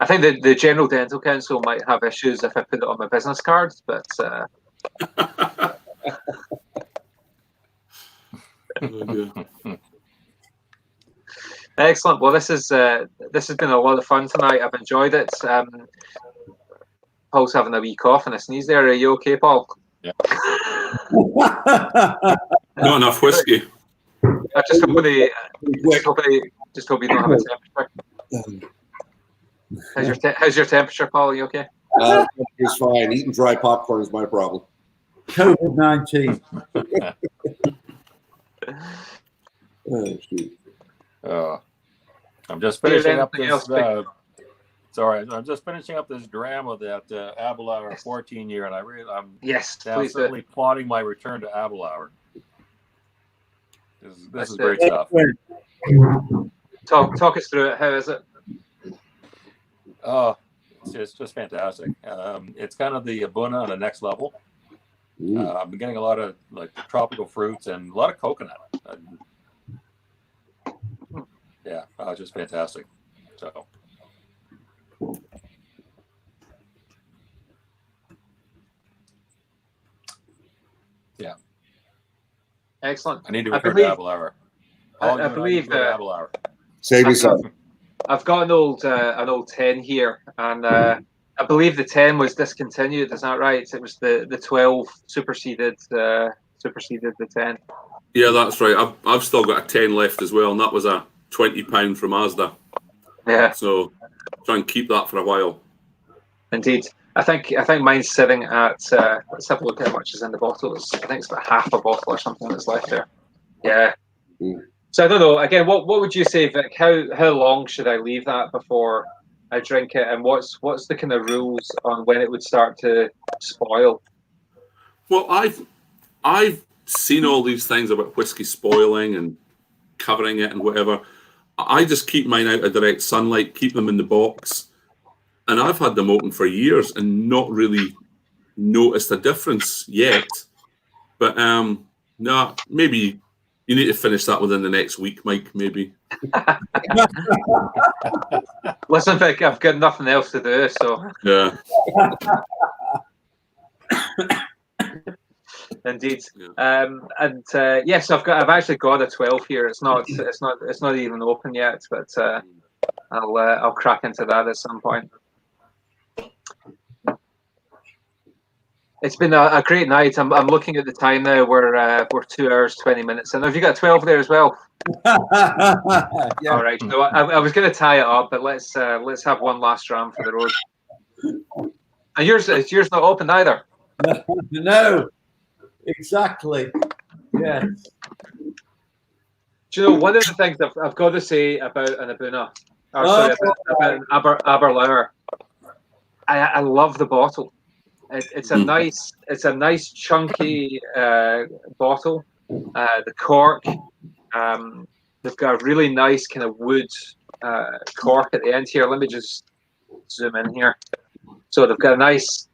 I think the General Dental Council might have issues if I put it on my business card, but excellent. Well, this has been a lot of fun tonight. I've enjoyed it. Paul's having a wee cough and a sneeze there. Are you okay, Paul?
Yeah.
Not enough whiskey.
I just hope you don't have a temperature. How's your temperature, Paul? Are you okay?
It's fine. Eating dry popcorn is my problem.
COVID-19.
Oh, shoot.
I'm just finishing up this. Sorry, I'm just finishing up this dram of that Abelauer 14 year, and I'm absolutely plotting my return to Abelauer. This is great stuff.
Talk us through it. How is it?
Oh, it's just fantastic. It's kind of the Abuna on the next level. I've been getting a lot of like tropical fruits and a lot of coconut. Just fantastic. So. Yeah.
Excellent.
I need to return to Abelauer.
I believe
Abelauer.
Save me some.
I've got an old 10 here, and I believe the 10 was discontinued. Is that right? It was the 12 superseded the 10.
Yeah, that's right. I've still got a 10 left as well, and that was a £20 from Asda.
Yeah.
So try and keep that for a while.
Indeed. I think mine's sitting at let's have a look at how much is in the bottle. I think it's about half a bottle or something that's left there. Yeah. So I don't know. Again, what would you say, Vic? How long should I leave that before I drink it? And what's the kind of rules on when it would start to spoil?
Well, I've seen all these things about whiskey spoiling and covering it and whatever. I just keep mine out of direct sunlight, keep them in the box. And I've had them open for years and not really noticed a difference yet. But no, maybe you need to finish that within the next week, Mike, maybe.
Listen, Vic, I've got nothing else to do, so.
Yeah.
Indeed. Yeah. Yes, I've actually got a 12 here. It's not even open yet, but I'll crack into that at some point. It's been a great night. I'm looking at the time now. We're 2 hours 20 minutes, and have you got 12 there as well?
Yeah.
All right. So I was going to tie it up, but let's have one last dram for the road. And yours not open either.
No. Exactly. Yes.
Do you know one of the things I've got to say about an Abuna? About an Abelauer. I love the bottle. It's a nice chunky bottle. The cork, they've got a really nice kind of wood cork at the end here. Let me just zoom in here. So they've got a nice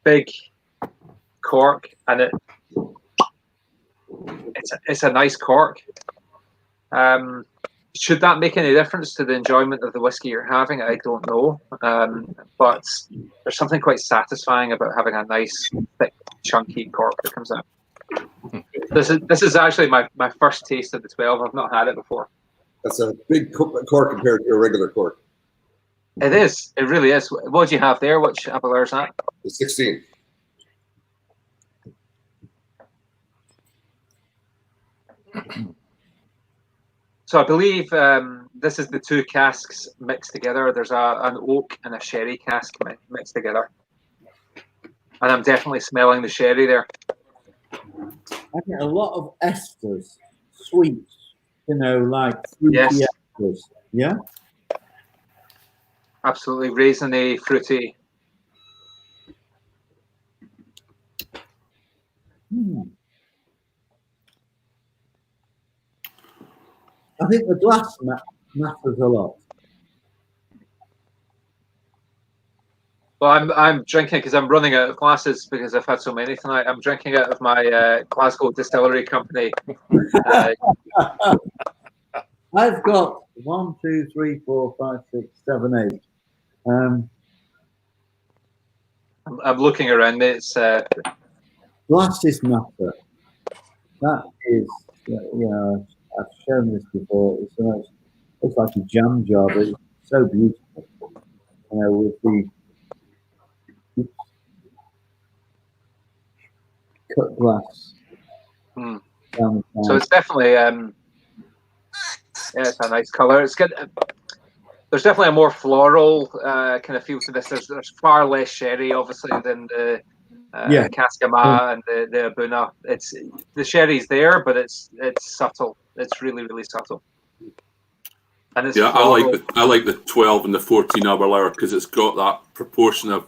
big cork, and it's a nice cork. Should that make any difference to the enjoyment of the whiskey you're having? I don't know, but there's something quite satisfying about having a nice, thick, chunky cork that comes out. This is actually my first taste of the 12. I've not had it before.
That's a big cork compared to a regular cork.
It is. It really is. What do you have there? Which Abelauer is that?
The 16.
So I believe this is the two casks mixed together. There's an oak and a sherry cask mixed together. And I'm definitely smelling the sherry there.
I get a lot of esters, sweets, like fruity esters. Yeah?
Absolutely raisiny, fruity.
I think the glass matters a lot.
Well, I'm drinking because I'm running out of glasses because I've had so many tonight. I'm drinking out of my Glasgow Distillery Company.
I've got 1, 2, 3, 4, 5, 6, 7, 8.
I'm looking around me. It's
Glasses matter. That is, I've shown this before. It's like a jam jar, but it's so beautiful. With the cut glass.
So it's definitely yeah, it's a nice color. It's good. There's definitely a more floral kind of feel to this. There's far less sherry, obviously, than the Cascama and the Abuna. It's the sherry's there, but it's subtle. It's really, really subtle. And it's floral.
I like the 12 and the 14 hour because it's got that proportion of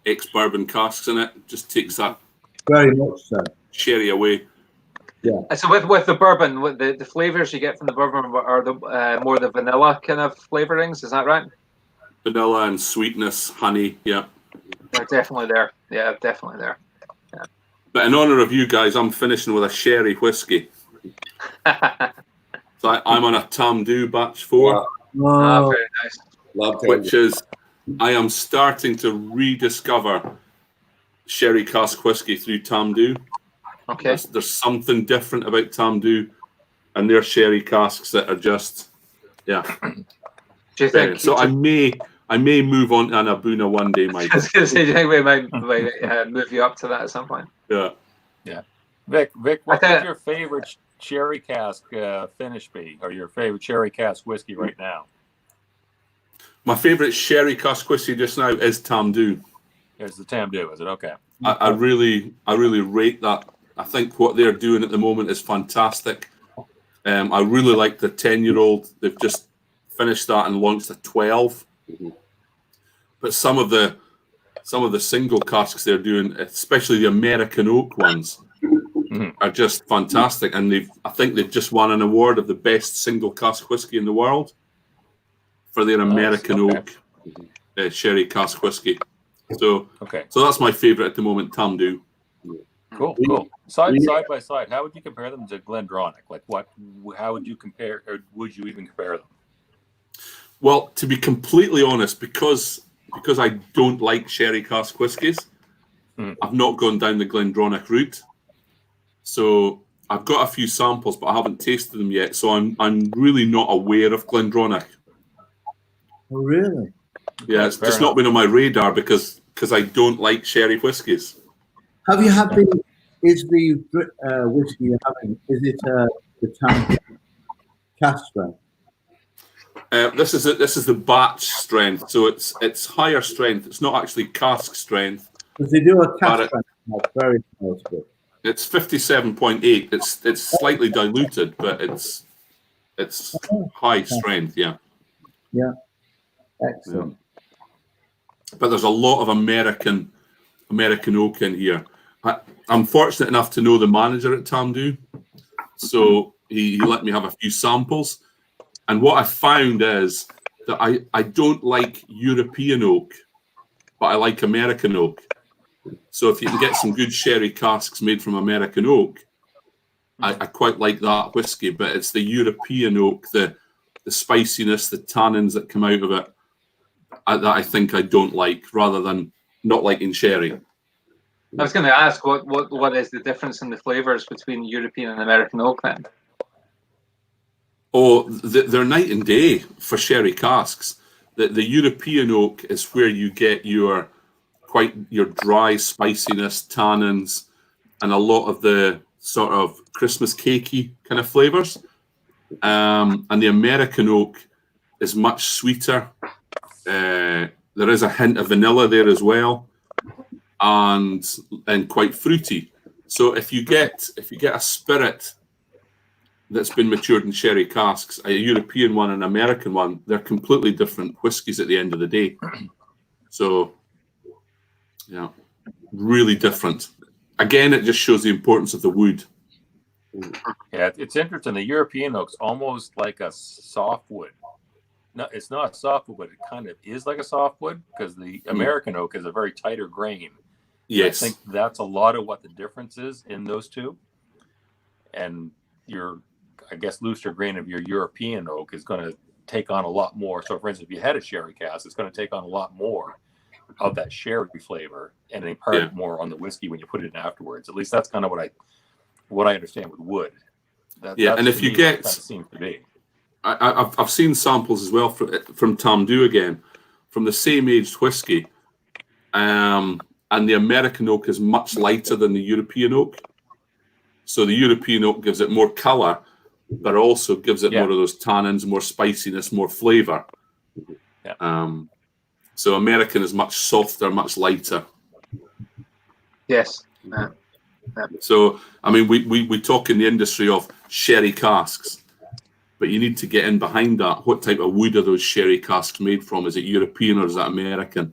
ex-bourbon casks in it. Just takes that
very much so
sherry away.
Yeah.
So with the bourbon, with the flavors you get from the bourbon are the more the vanilla kind of flavorings. Is that right?
Vanilla and sweetness, honey. Yeah.
They're definitely there. Yeah, definitely there. Yeah.
But in honor of you guys, I'm finishing with a sherry whiskey. So I'm on a Tam Du batch 4.
Wow. Very nice.
Love
which is, I am starting to rediscover sherry cask whiskey through Tam Du.
Okay.
There's something different about Tam Du and their sherry casks that are just, yeah.
Do you think?
So I may move on to an Abuna one day, Mike.
I was going to say, do you think we might move you up to that at some point?
Yeah.
Yeah. Vic, what would your favorite sherry cask finish be, or your favorite sherry cask whiskey right now?
My favorite sherry cask whiskey just now is Tam Du.
It's the Tam Du, is it? Okay.
I really rate that. I think what they're doing at the moment is fantastic. I really like the 10-year-old. They've just finished that and launched a 12. But some of the single casks they're doing, especially the American oak ones, are just fantastic. And I think they've just won an award of the best single cask whiskey in the world for their American oak sherry cask whiskey. So that's my favorite at the moment, Tam Du.
Cool. Side by side, how would you compare them to Glendronach? Like, how would you compare, or would you even compare them?
Well, to be completely honest, because I don't like sherry cask whiskies, I've not gone down the Glendronach route. So I've got a few samples, but I haven't tasted them yet. So I'm really not aware of Glendronach.
Oh, really?
Yeah, it's just not been on my radar because I don't like sherry whiskies.
Have you had is the whiskey you're having, is it the Tam cask strength?
This is the batch strength, so it's higher strength. It's not actually cask strength.
Because they do a cask strength, that's very notable.
It's 57.8. It's slightly diluted, but it's high strength. Yeah.
Yeah. Excellent.
Yeah. But there's a lot of American oak in here. I'm fortunate enough to know the manager at Tam Du, so he let me have a few samples. And what I found is that I don't like European oak, but I like American oak. So if you can get some good sherry casks made from American oak, I quite like that whiskey. But it's the European oak, the spiciness, the tannins that come out of it, that I think I don't like, rather than not liking sherry.
I was going to ask what is the difference in the flavors between European and American oak then?
Oh, they're night and day for sherry casks. The European oak is where you get your dry spiciness, tannins, and a lot of the sort of Christmas cakey kind of flavors. And the American oak is much sweeter. There is a hint of vanilla there as well, and quite fruity. So if you get a spirit that's been matured in sherry casks, a European one and an American one, they're completely different whiskies at the end of the day. So, yeah, really different. Again, it just shows the importance of the wood.
Yeah, it's interesting. The European oak's almost like a softwood. it's not a softwood, but it kind of is like a softwood because the American oak is a very tighter grain.
Yes.
I think that's a lot of what the difference is in those two. And I guess, looser grain of your European oak is going to take on a lot more. So, for instance, if you had a sherry cask, it's going to take on a lot more of that sherry flavor and impart it more on the whiskey when you put it in afterwards. At least that's kind of what I understand with wood.
And if you get,
seems to be.
I've seen samples as well from Tamdhu again, from the same aged whiskey, and the American oak is much lighter than the European oak. So the European oak gives it more colour, but also gives it more of those tannins, more spiciness, more flavour.
Yeah.
So American is much softer, much lighter.
Yes.
So, I mean, we talk in the industry of sherry casks, but you need to get in behind that. What type of wood are those sherry casks made from? Is it European or is it American?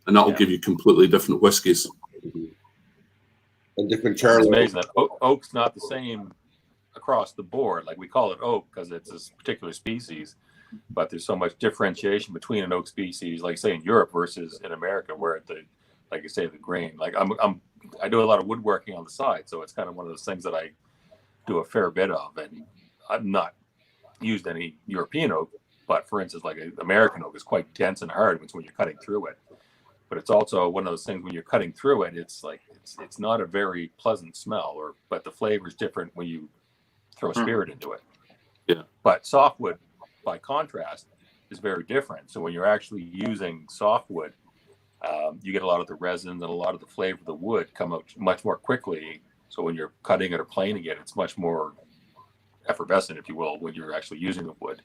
And that'll give you completely different whiskies.
And different
It's
charlotte.
amazing that oak's not the same across the board. Like, we call it oak because it's a particular species, but there's so much differentiation between an oak species, like say in Europe versus in America, where like you say, the grain. Like I do a lot of woodworking on the side, so it's kind of one of those things that I do a fair bit of, and I've not used any European oak, but for instance, like American oak is quite dense and hard when you're cutting through it. But it's also one of those things when you're cutting through it, it's like it's not a very pleasant smell, but the flavor is different when you throw spirit into it.
Yeah.
But softwood, by contrast, is very different. So when you're actually using softwood, you get a lot of the resins and a lot of the flavor of the wood come out much more quickly. So when you're cutting it or planing it, it's much more effervescent, if you will, when you're actually using the wood.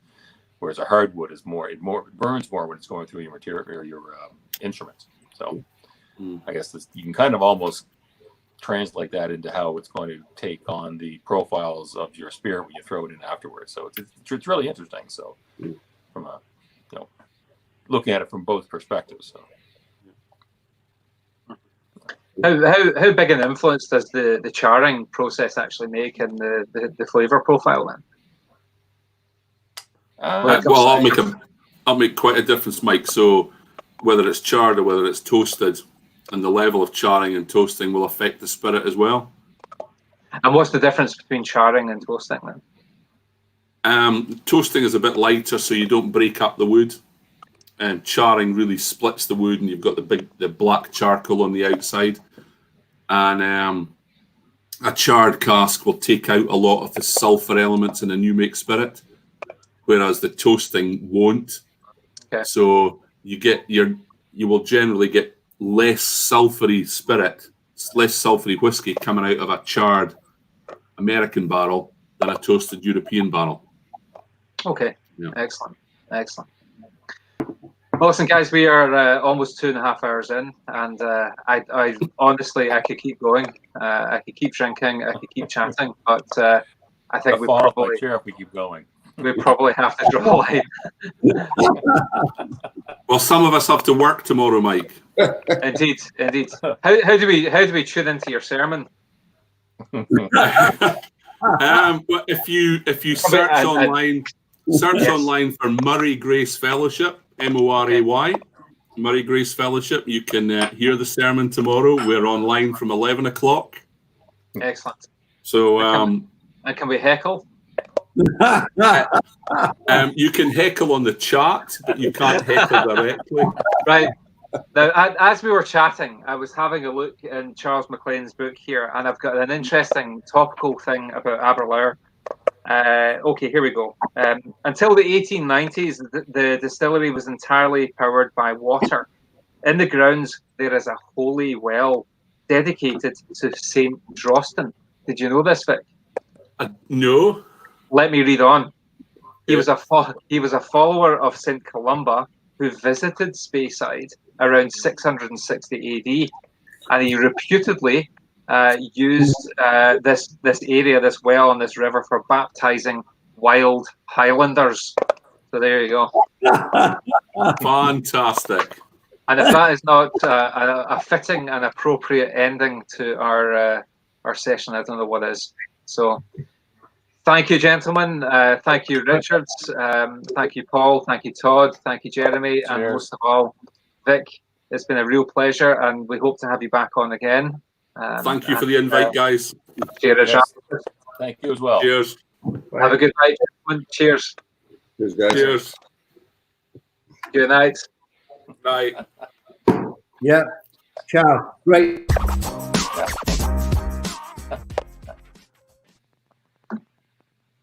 Whereas a hardwood is it burns more when it's going through your material or your instruments. So I guess you can kind of almost translate that into how it's going to take on the profiles of your spirit when you throw it in afterwards. So it's really interesting. So from looking at it from both perspectives. So.
How big an influence does the charring process actually make in the flavour profile then?
I'll make quite a difference, Mike. So whether it's charred or whether it's toasted, and the level of charring and toasting will affect the spirit as well.
And what's the difference between charring and toasting then?
Toasting is a bit lighter, so you don't break up the wood. And charring really splits the wood, and you've got the black charcoal on the outside. And a charred cask will take out a lot of the sulfur elements in a new make spirit, whereas the toasting won't.
Okay.
So you will generally get less sulfury spirit, less sulfury whiskey coming out of a charred American barrel than a toasted European barrel.
Okay. Yeah. Excellent. Well, listen, guys, we are almost 2.5 hours in, and I honestly, I could keep going. I could keep drinking. I could keep chatting, but I think we probably
chair if we keep going.
We probably have to draw a line.
Well, some of us have to work tomorrow, Mike.
Indeed. How do we tune into your sermon?
Well, if you search online. Search online for Murray Grace Fellowship, Moray, Murray Grace Fellowship. You can hear the sermon tomorrow. We're online from 11 o'clock.
Excellent.
So,
and can we heckle?
You can heckle on the chat, but you can't heckle directly.
Right. Now, as we were chatting, I was having a look in Charles MacLean's book here, and I've got an interesting topical thing about Aberlour. Okay, here we go. Until the 1890s, the distillery was entirely powered by water. In the grounds, there is a holy well dedicated to Saint Drosten. Did you know this, Vic?
No.
Let me read on. He was a follower of Saint Columba who visited Speyside around 660 AD, and he reputedly used this area, this well on this river, for baptizing wild Highlanders. So there you go.
Fantastic.
And if that is not a fitting and appropriate ending to our session, I don't know what is. So Thank you, gentlemen. Thank you, Richard. Thank you, Paul. Thank you, Todd. Thank you, Jeremy. And
Cheers.
most of all, Vic. It's been a real pleasure, and we hope to have you back on again.
Thank you for the invite, guys.
Cheers.
Yes. Thank you as well.
Cheers.
Have a good night, gentlemen. Cheers.
Cheers, guys.
Cheers.
Good night.
Bye.
Yeah. Ciao. Great.